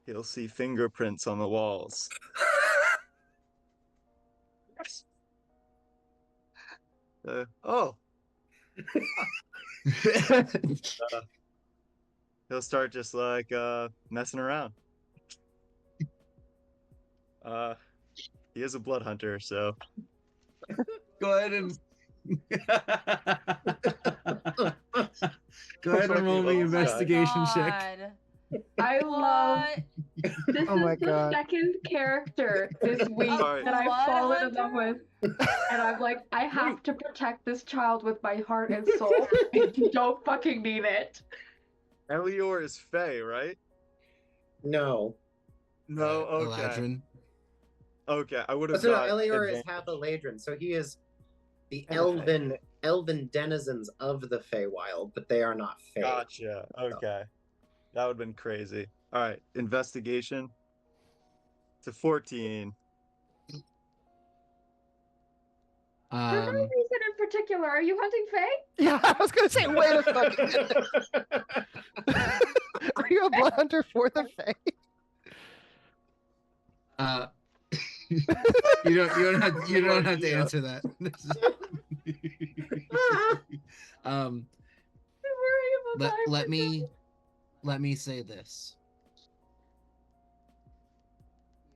Speaker 6: he'll see fingerprints on the walls. Oh. He'll start just like messing around. He is a blood hunter, so
Speaker 7: Go ahead and go ahead and roll me
Speaker 6: Oh my
Speaker 7: investigation check.
Speaker 2: God.
Speaker 3: I love
Speaker 2: What?
Speaker 3: This
Speaker 1: Oh my
Speaker 3: is the
Speaker 1: God.
Speaker 3: second character this week
Speaker 6: Alright.
Speaker 3: that I've
Speaker 2: Blood
Speaker 3: fallen in love
Speaker 2: Hunter?
Speaker 3: with. And I'm like, I have to protect this child with my heart and soul. And you don't fucking need it.
Speaker 6: Elior is Fey, right?
Speaker 4: No.
Speaker 6: No, okay.
Speaker 7: Eladrin.
Speaker 6: Okay, I would have
Speaker 4: So no,
Speaker 6: got
Speaker 4: Elior is
Speaker 6: advantage.
Speaker 4: half Eladrin, so he is the
Speaker 1: And a Fey.
Speaker 4: elven denizens of the Feywild, but they are not Fey.
Speaker 6: Gotcha. Okay. That would have been crazy. All right, investigation to 14.
Speaker 3: For no reason in particular. Are you hunting Fae?
Speaker 1: Yeah, I was gonna say, wait a second. Are you a blood hunter for the Fae?
Speaker 7: You don't have to answer that.
Speaker 3: I worry about
Speaker 7: let me say this.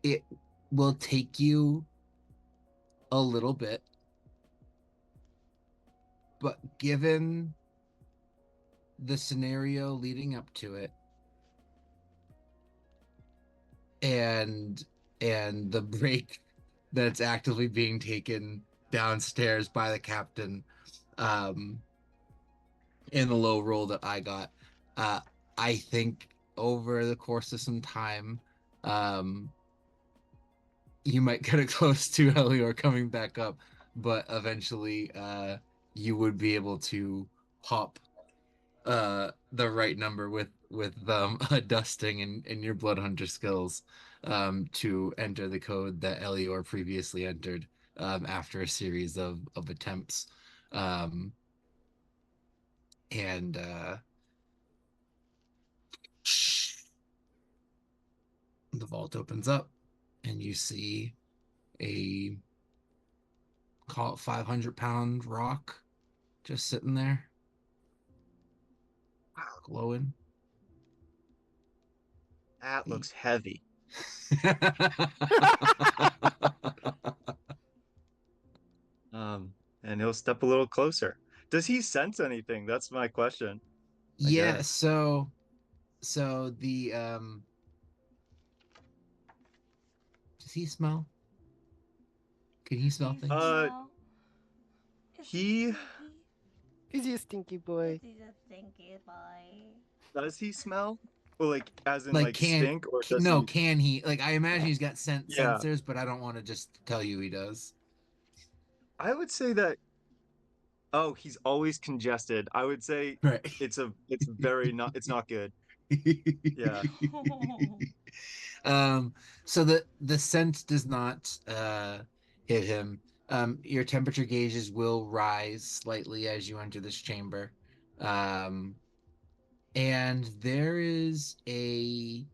Speaker 7: It will take you a little bit, but given the scenario leading up to it and the break that's actively being taken downstairs by the captain, in the low roll that I got, I think over the course of some time, you might get it close to Elior coming back up, but eventually you would be able to pop the right number with a dusting in your blood hunter skills to enter the code that Elior previously entered after a series of attempts. And the vault opens up and you see a, call it 500-pound rock just sitting there, glowing.
Speaker 6: That looks heavy. And he'll step a little closer. Does he sense anything? That's my question.
Speaker 7: Yeah,
Speaker 6: guess.
Speaker 7: so the does he smell? Can he smell things?
Speaker 6: He
Speaker 1: Is he a stinky boy?
Speaker 2: He's a stinky boy.
Speaker 6: does he smell? Well, like as in
Speaker 7: Like,
Speaker 6: like stink, or does
Speaker 7: no,
Speaker 6: he?
Speaker 7: can he? Like, I imagine he's got
Speaker 6: Yeah.
Speaker 7: sensors, but I don't want to just tell you he does.
Speaker 6: I would say that. Oh, he's always congested. I would say
Speaker 7: Right.
Speaker 6: it's very not. It's not good. Yeah.
Speaker 7: So the scent does not hit him. Your temperature gauges will rise slightly as you enter this chamber. And there is a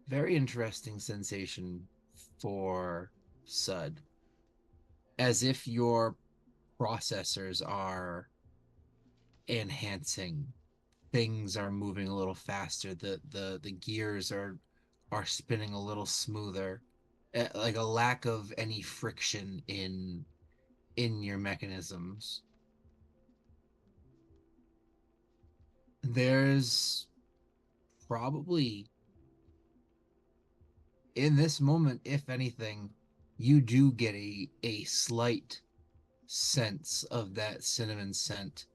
Speaker 7: very interesting sensation for Sud. As if your processors are enhancing. Things are moving a little faster. The gears are spinning a little smoother. Like a lack of any friction in your mechanisms. There's probably, in this moment, if anything, you do get a slight sense of that cinnamon scent.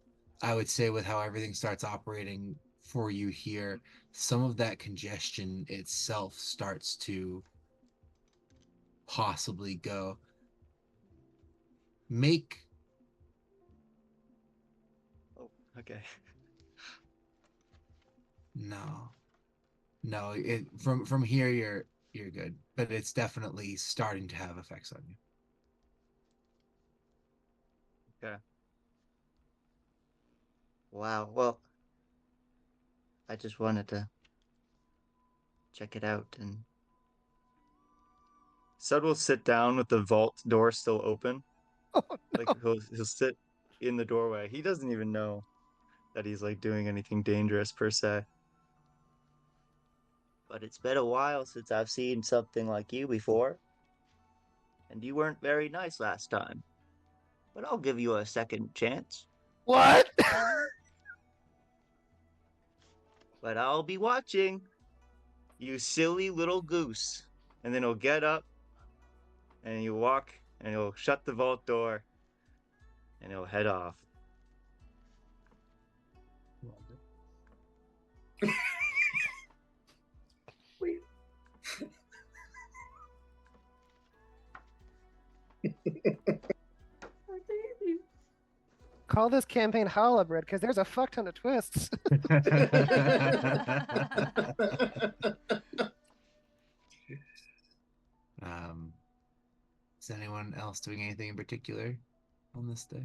Speaker 7: I would say with how everything starts operating for you here, some of that congestion itself starts to possibly go. Make
Speaker 6: Okay.
Speaker 7: no. From here you're good, but it's definitely starting to have effects on you.
Speaker 6: Okay.
Speaker 9: Wow. Well, I just wanted to check it out and
Speaker 6: Sud will sit down with the vault door still open.
Speaker 1: Oh,
Speaker 6: Like he'll sit in the doorway. He doesn't even know that he's like doing anything dangerous per se.
Speaker 9: but it's been a while since I've seen something like you before. And you weren't very nice last time. But I'll give you a second chance.
Speaker 1: What?
Speaker 9: But I'll be watching. You silly little goose. And then he'll get up and he'll walk and he'll shut the vault door and he'll head off.
Speaker 1: Call this campaign Holobred because there's a fuck ton of twists.
Speaker 7: Is anyone else doing anything in particular on this day?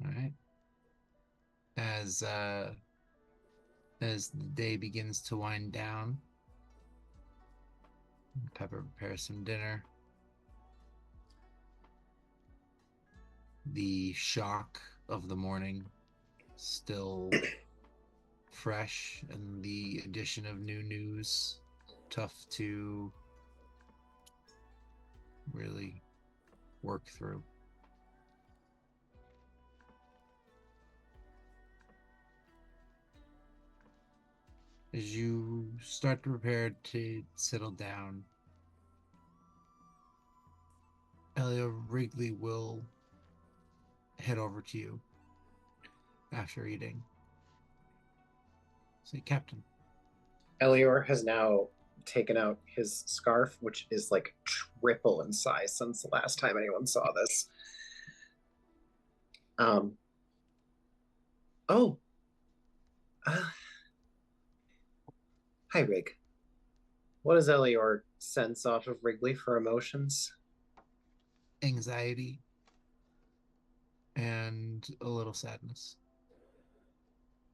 Speaker 7: All right. As the day begins to wind down, Pepper prepares some dinner. The shock of the morning still fresh, and the addition of new news tough to really work through. As you start to prepare to settle down, Elio Wrigley will head over to you after eating. Say, Captain.
Speaker 4: Elior has now taken out his scarf, which is like triple in size since the last time anyone saw this. Hi, Rig. What does Elior sense off of Wrigley for emotions?
Speaker 7: Anxiety and a little sadness.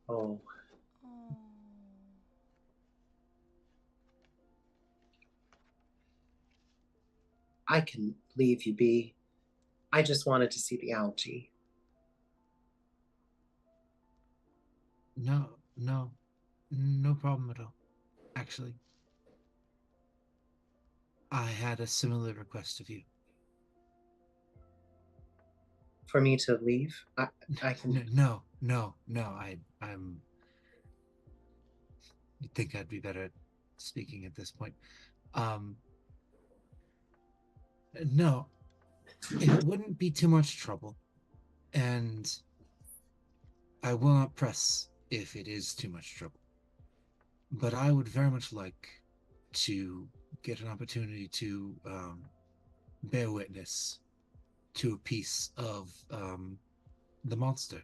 Speaker 4: Oh. I can leave you be. I just wanted to see the algae.
Speaker 7: No problem at all. Actually, I had a similar request of you.
Speaker 4: For me to leave? I can...
Speaker 7: No. I'm... You'd think I'd be better at speaking at this point. No, it wouldn't be too much trouble, and I will not press if it is too much trouble. But I would very much like to get an opportunity to bear witness to a piece of the monster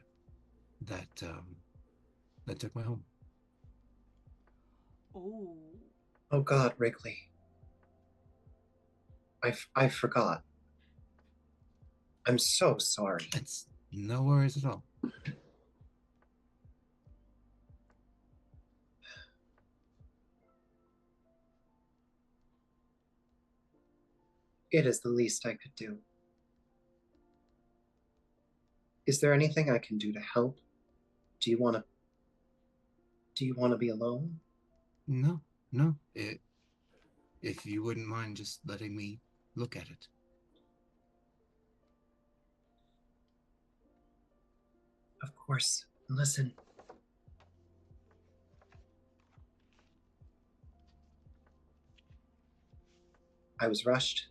Speaker 7: that took my home.
Speaker 4: Oh God, Wrigley. I forgot. I'm so sorry.
Speaker 7: It's no worries at all.
Speaker 4: It is the least I could do. Is there anything I can do to help? Do you want to be alone?
Speaker 7: No. If you wouldn't mind just letting me look at it.
Speaker 4: Of course. Listen. I was rushed.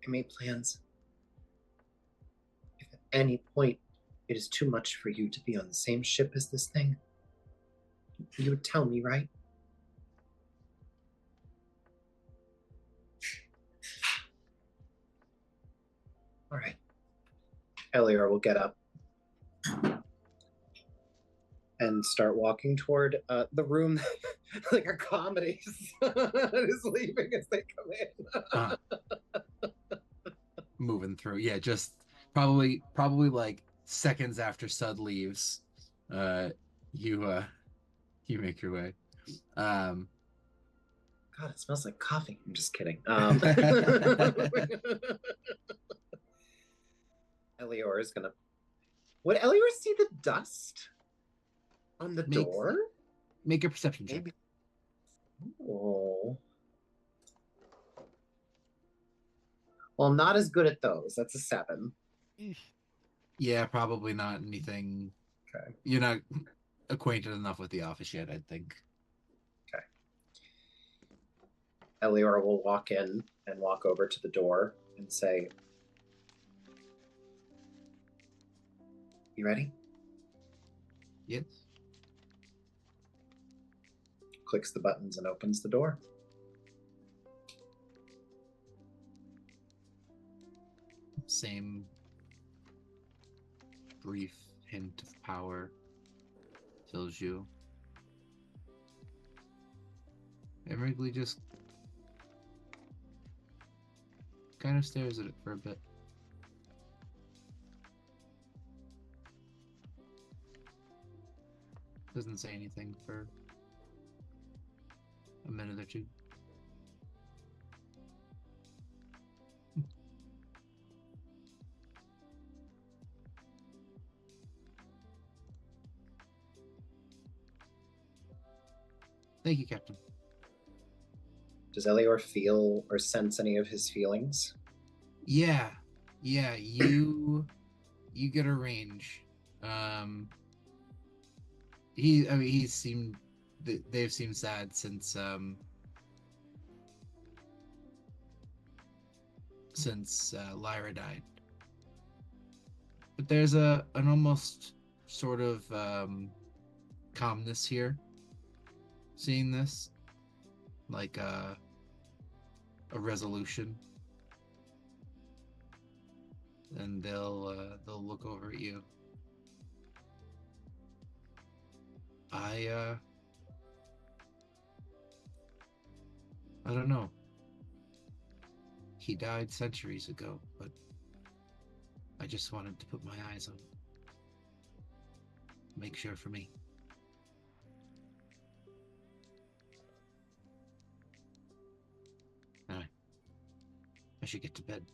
Speaker 4: I made plans. If at any point it is too much for you to be on the same ship as this thing, you would tell me, right? All right. Elior will get up and start walking toward the room like a comedy is leaving as they come in.
Speaker 7: Moving through. Yeah, just probably like seconds after Sud leaves, you make your way.
Speaker 4: God, it smells like coffee. I'm just kidding. Elior is gonna... Would Elior see the dust on the door?
Speaker 7: Make a perception check.
Speaker 9: Maybe.
Speaker 4: Oh. Well, I'm not as good at those. That's a 7.
Speaker 7: Yeah, probably not anything.
Speaker 4: Okay.
Speaker 7: You're not acquainted enough with the office yet, I think.
Speaker 4: Okay. Elior will walk in and walk over to the door and say, "You ready?"
Speaker 7: Yes.
Speaker 4: Clicks the buttons and opens the door.
Speaker 7: Same brief hint of power fills you. And Wrigley just kind of stares at it for a bit. Doesn't say anything for a minute or two. Thank you, Captain.
Speaker 4: Does Elior feel or sense any of his feelings?
Speaker 7: Yeah, you get a range. They've seemed sad since Lyra died. But there's an almost sort of calmness here. Seeing this, like a resolution, and they'll look over at you. I don't know. He died centuries ago, but I just wanted to put my eyes on him. Make sure for me. Alright. I should get to bed.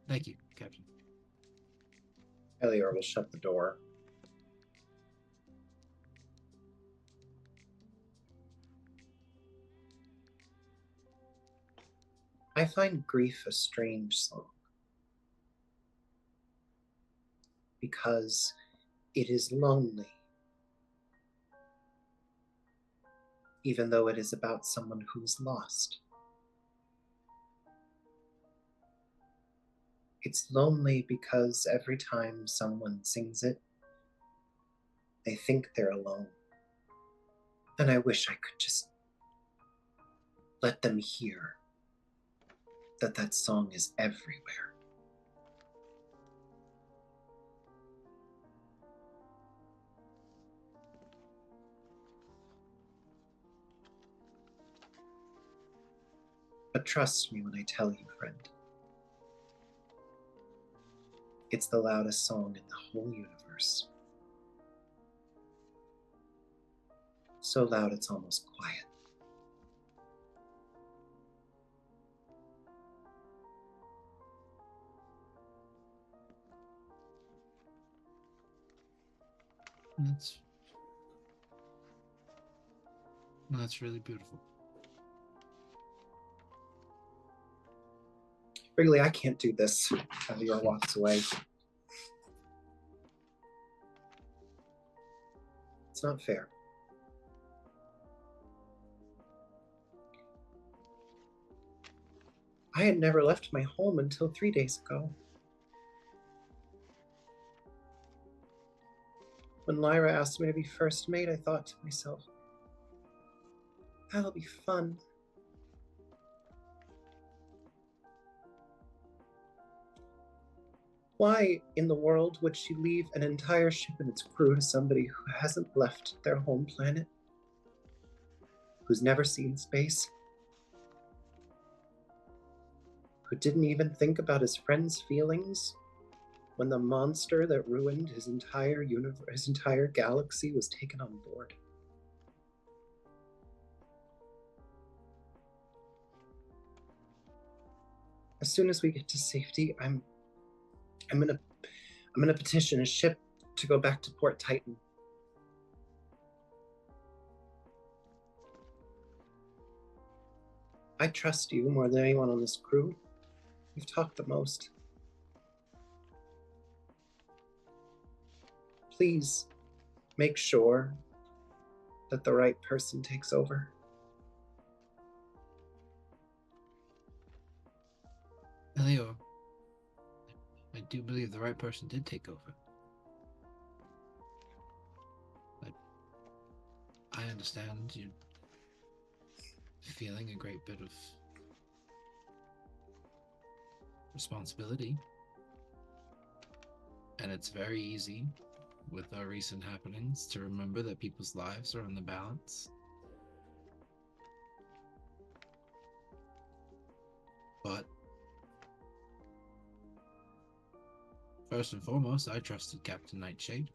Speaker 7: Thank you, Captain.
Speaker 4: Elior will shut the door. I find grief a strange song because it is lonely, even though it is about someone who is lost. It's lonely because every time someone sings it, they think they're alone. And I wish I could just let them hear that song is everywhere. But trust me when I tell you, friend, it's the loudest song in the whole universe. So loud it's almost quiet.
Speaker 7: That's really beautiful.
Speaker 4: Wrigley, I can't do this. Elior walks away. It's not fair. I had never left my home until 3 days ago. When Lyra asked me to be first mate, I thought to myself, that'll be fun. Why in the world would she leave an entire ship and its crew to somebody who hasn't left their home planet? Who's never seen space? Who didn't even think about his friend's feelings when the monster that ruined his entire universe, his entire galaxy was taken on board? As soon as we get to safety, I'm gonna petition a ship to go back to Port Titan. I trust you more than anyone on this crew. You've talked the most. Please, make sure that the right person takes over.
Speaker 7: Elio, I do believe the right person did take over. But I understand you feeling a great bit of responsibility. And it's very easy with our recent happenings to remember that people's lives are on the balance. But first and foremost, I trusted Captain Nightshade.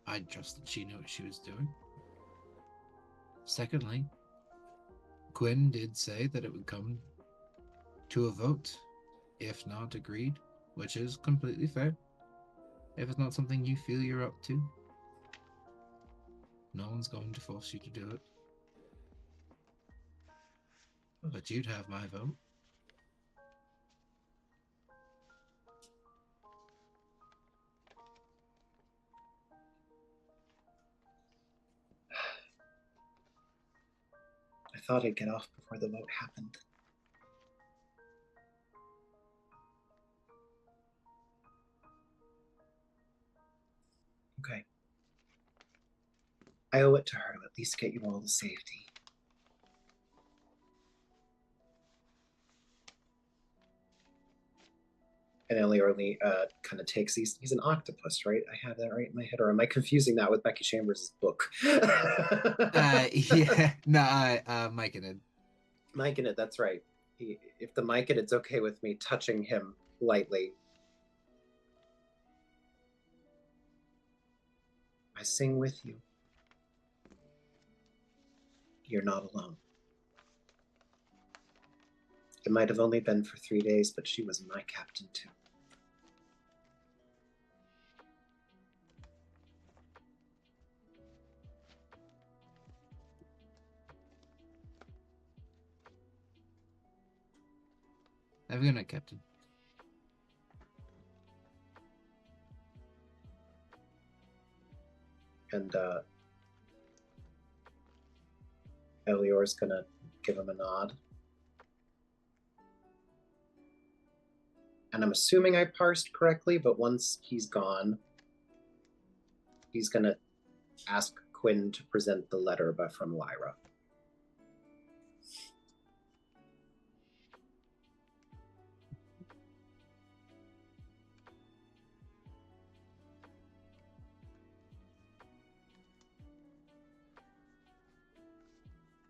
Speaker 7: I trusted she knew what she was doing. Secondly, Quinn did say that it would come to a vote, if not agreed, which is completely fair. If it's not something you feel you're up to, no one's going to force you to do it. But you'd have my vote.
Speaker 4: I thought I'd get off before the vote happened. Okay. I owe it to her to at least get you all to safety. And Eliorly kind of takes he's an octopus, right? I have that right in my head, or am I confusing that with Becky Chambers' book?
Speaker 7: Yeah, no, Myconid.
Speaker 4: Myconid, that's right. If the Myconid's okay with me touching him lightly, I sing with you. You're not alone. It might have only been for 3 days, but she was my captain too.
Speaker 7: Have a good night, Captain.
Speaker 4: And Elior's gonna give him a nod. And I'm assuming I parsed correctly, but once he's gone, he's gonna ask Quinn to present the letter from Lyra.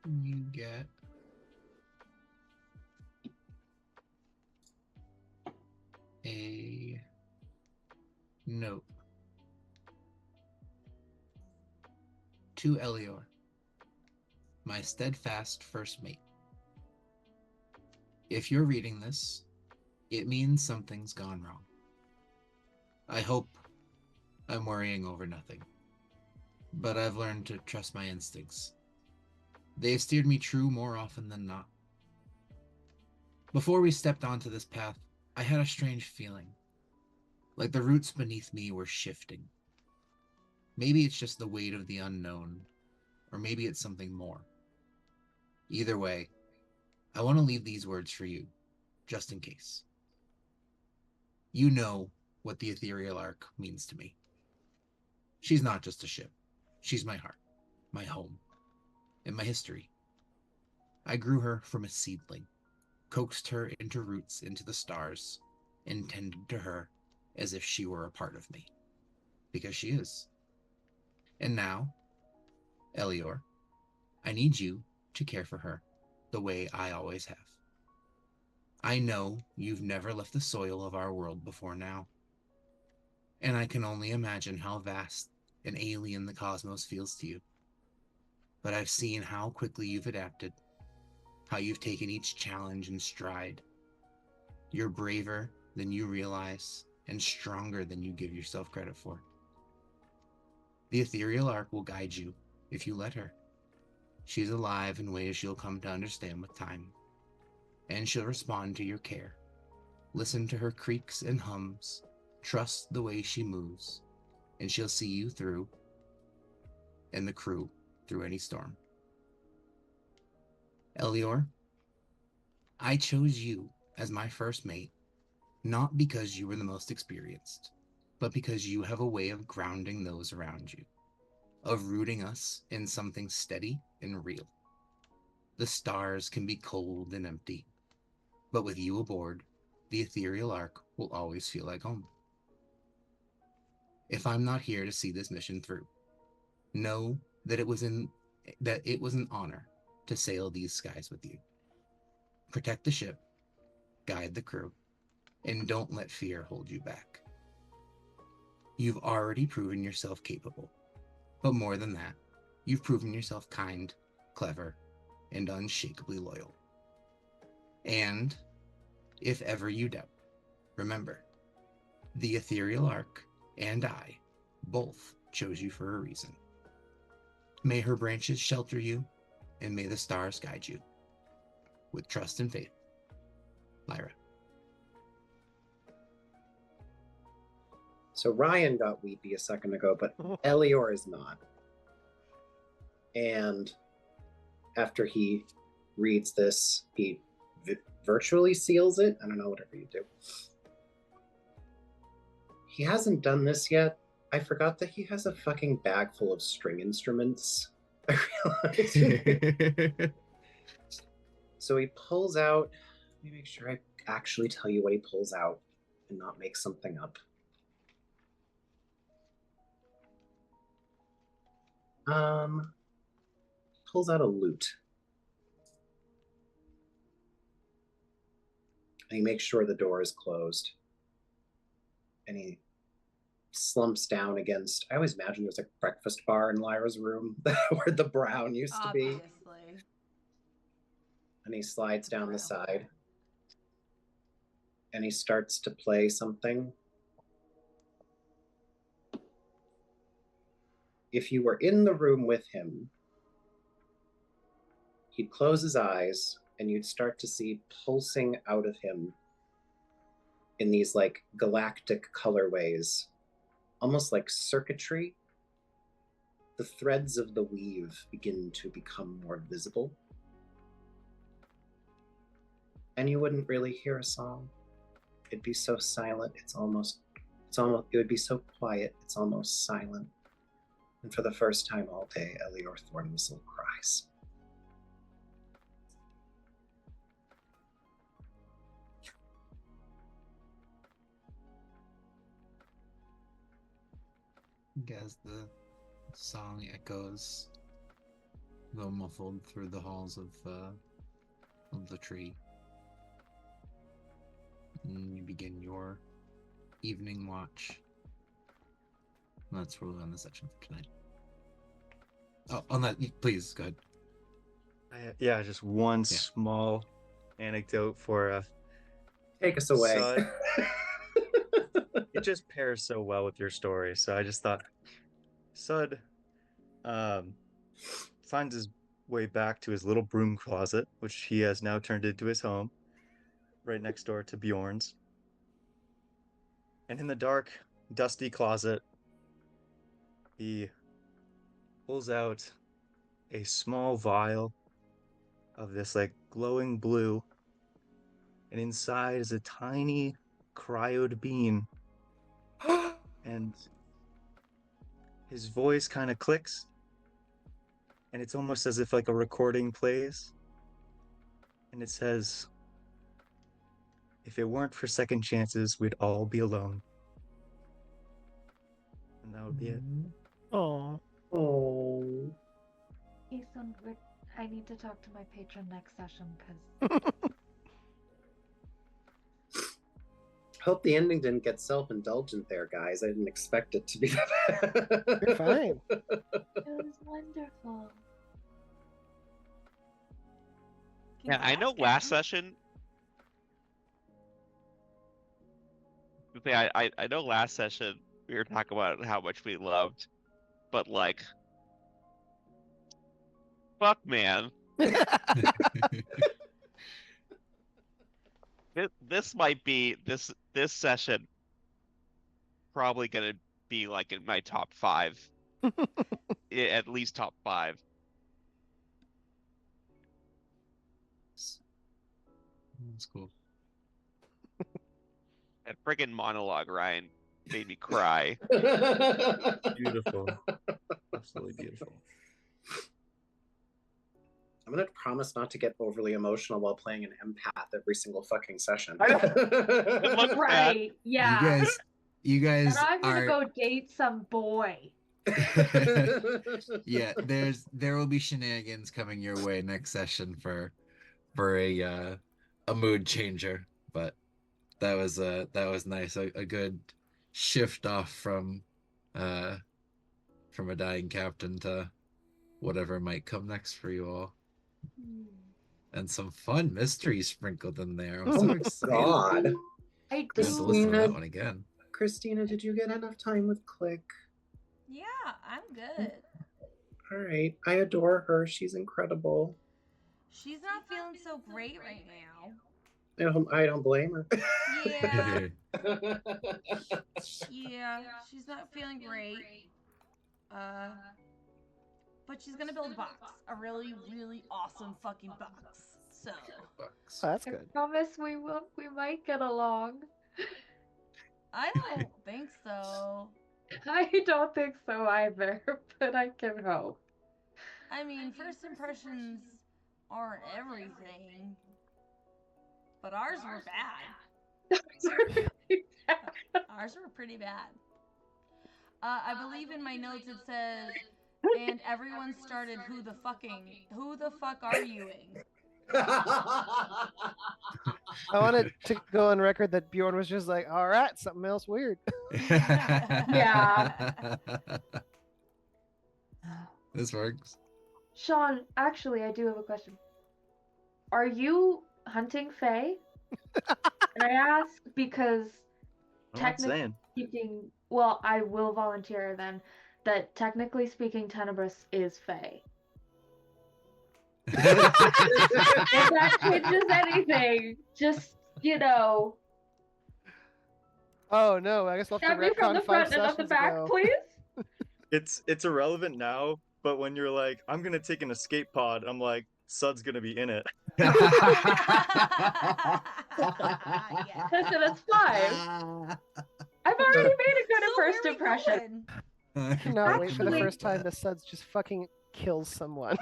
Speaker 7: You get a note to Elior, my steadfast first mate. If you're reading this, it means something's gone wrong. I hope I'm worrying over nothing, but I've learned to trust my instincts. They've steered me true more often than not. Before we stepped onto this path, I had a strange feeling, like the roots beneath me were shifting. Maybe it's just the weight of the unknown, or maybe it's something more. Either way, I want to leave these words for you, just in case. You know what the Ethereal Ark means to me. She's not just a ship. She's my heart, my home, and my history. I grew her from a seedling, coaxed her into roots into the stars, and tended to her as if she were a part of me. Because she is. And now, Elior, I need you to care for her the way I always have. I know you've never left the soil of our world before now, and I can only imagine how vast and alien the cosmos feels to you. But I've seen how quickly you've adapted, how you've taken each challenge in stride. You're braver than you realize, and stronger than you give yourself credit for. The Ethereal Ark will guide you if you let her. She's alive in ways you'll come to understand with time, and she'll respond to your care Listen to her creaks and hums. Trust the way she moves, and she'll see you through, and the crew through any storm. Elior, I chose you as my first mate, not because you were the most experienced, but because you have a way of grounding those around you, of rooting us in something steady and real. The stars can be cold and empty, but with you aboard, the ethereal ark will always feel like home. If I'm not here to see this mission through, know that it was an honor to sail these skies with you. Protect the ship, guide the crew, and don't let fear hold you back. You've already proven yourself capable, but more than that, you've proven yourself kind, clever, and unshakably loyal. And if ever you doubt, remember, the ethereal ark and I both chose you for a reason. May her branches shelter you, and may the stars guide you. With trust and faith, Lyra.
Speaker 4: So Ryan got weepy a second ago, but Elior is not. And after he reads this, he virtually seals it. I don't know, whatever you do. He hasn't done this yet. I forgot that he has a fucking bag full of string instruments. I realized. So he pulls out. Let me make sure I actually tell you what he pulls out and not make something up. Pulls out a lute. And he makes sure the door is closed. And he slumps down against, I always imagine there's a breakfast bar in Lyra's room where the brown used to be.
Speaker 2: Obviously.
Speaker 4: And he slides down the side. And he starts to play something. If you were in the room with him, he'd close his eyes and you'd start to see pulsing out of him in these like galactic colorways, almost like circuitry. The threads of the weave begin to become more visible. And you wouldn't really hear a song. It'd be so silent, it would be so quiet, it's almost silent. And for the first time all day, Elior Thornwhistle cries.
Speaker 7: As the song echoes, though muffled through the halls of the tree, and you begin your evening watch. That's where we'll end the section for tonight. Oh, on that, please go ahead.
Speaker 6: Yeah, just one small anecdote for
Speaker 4: Take us away.
Speaker 6: Sud. It just pairs so well with your story. So I just thought Sud finds his way back to his little broom closet, which he has now turned into his home, right next door to Bjorn's. And in the dark, dusty closet, he pulls out a small vial of this like glowing blue, and inside is a tiny cryoed bean. And his voice kind of clicks, and it's almost as if like a recording plays, and it says, "If it weren't for second chances, we'd all be alone." And that would be it.
Speaker 1: Oh.
Speaker 4: Oh.
Speaker 3: Ethan, I need to talk to my patron next session because
Speaker 4: Hope the ending didn't get self-indulgent there, guys. I didn't expect it to be that.
Speaker 1: You're fine.
Speaker 3: it was wonderful.
Speaker 5: Yeah, I know last session. I know last session we were talking about how much we loved, but like, fuck, man. This might be this session probably gonna be like in my top 5. At least top 5.
Speaker 7: That's cool.
Speaker 5: That friggin' monologue, Ryan, made me cry.
Speaker 6: Beautiful. Absolutely beautiful.
Speaker 4: I'm gonna promise not to get overly emotional while playing an empath every single fucking session.
Speaker 5: Good luck with that.
Speaker 3: Right. Yeah.
Speaker 7: You guys
Speaker 3: And I'm gonna
Speaker 7: are.
Speaker 3: go date some boy.
Speaker 7: Yeah, there will be shenanigans coming your way next session for a mood changer, but that was nice. A good shift off from a dying captain to whatever might come next for you all. And some fun mysteries sprinkled in there. I'm so excited.
Speaker 4: God.
Speaker 3: I
Speaker 7: I have to listen to
Speaker 4: Christina.
Speaker 7: that one again.
Speaker 4: Christina, did you get enough time with Click?
Speaker 2: Yeah, I'm good.
Speaker 4: All right. I adore her. She's incredible.
Speaker 2: She's not feeling so great right now.
Speaker 4: I don't blame her.
Speaker 2: Yeah, yeah, she's not feeling great. But she's gonna build a box. A really, really awesome fucking box. So.
Speaker 1: Oh, that's
Speaker 3: I
Speaker 1: good.
Speaker 3: promise we might get along.
Speaker 2: I don't think so.
Speaker 3: I don't think so either, but I can hope.
Speaker 2: I mean, first impressions aren't everything. But ours were bad. Ours were pretty bad. I believe in my notes it says, and everyone started who the fuck are you-ing?
Speaker 1: I wanted to go on record that Bjorn was just like, all right, something else weird.
Speaker 3: Yeah.
Speaker 7: This works.
Speaker 3: Sean, actually, I do have a question. Are you hunting Fae? And I ask because
Speaker 9: I'm not
Speaker 3: technically
Speaker 9: saying.
Speaker 3: speaking, well, I will volunteer then that technically speaking, Tenebris is Fae. If that changes anything, just,
Speaker 1: Oh no, I guess I'll have
Speaker 3: stab
Speaker 1: to
Speaker 3: me from
Speaker 1: retcon
Speaker 3: the
Speaker 1: 5
Speaker 3: front and not the
Speaker 1: sessions
Speaker 3: back,
Speaker 1: ago.
Speaker 3: please.
Speaker 6: It's irrelevant now, but when you're like, I'm gonna take an escape pod, I'm like, Sud's gonna be in it.
Speaker 2: Yeah.
Speaker 3: Listen, it's 5. I've already made a good
Speaker 2: So
Speaker 3: first
Speaker 2: where are we
Speaker 3: impression.
Speaker 2: going?
Speaker 1: Cannot wait for the
Speaker 3: Actually-
Speaker 1: first time the Suds just fucking kills someone.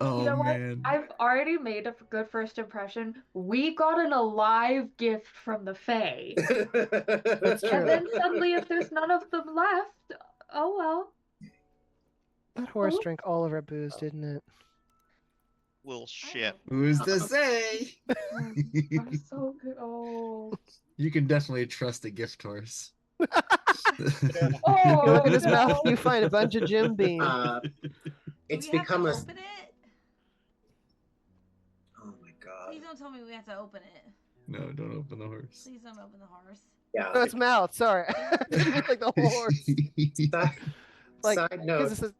Speaker 7: Oh
Speaker 3: You know what?
Speaker 7: man.
Speaker 3: I've already made a good first impression. We got an alive gift from the Fae.
Speaker 1: That's true.
Speaker 3: And then suddenly, if there's none of them left, oh well.
Speaker 1: That horse
Speaker 3: Oh.
Speaker 1: drank all of our booze, didn't it?
Speaker 5: Little shit.
Speaker 7: Who's to say?
Speaker 3: I'm so good. Oh.
Speaker 7: You can definitely trust a gift horse.
Speaker 3: Oh,
Speaker 1: You look in his
Speaker 3: no.
Speaker 1: mouth, you find a bunch of Jim Beam.
Speaker 4: It's
Speaker 2: Do we have to
Speaker 4: become a.
Speaker 2: open it?
Speaker 4: Oh my god.
Speaker 2: Please don't tell me we have to open it.
Speaker 7: No, don't open the horse.
Speaker 2: Please don't open the horse.
Speaker 4: Yeah.
Speaker 1: No, it's mouth. Sorry, I didn't mean like the whole horse.
Speaker 4: Side,
Speaker 1: Like,
Speaker 4: side note.
Speaker 1: because this is,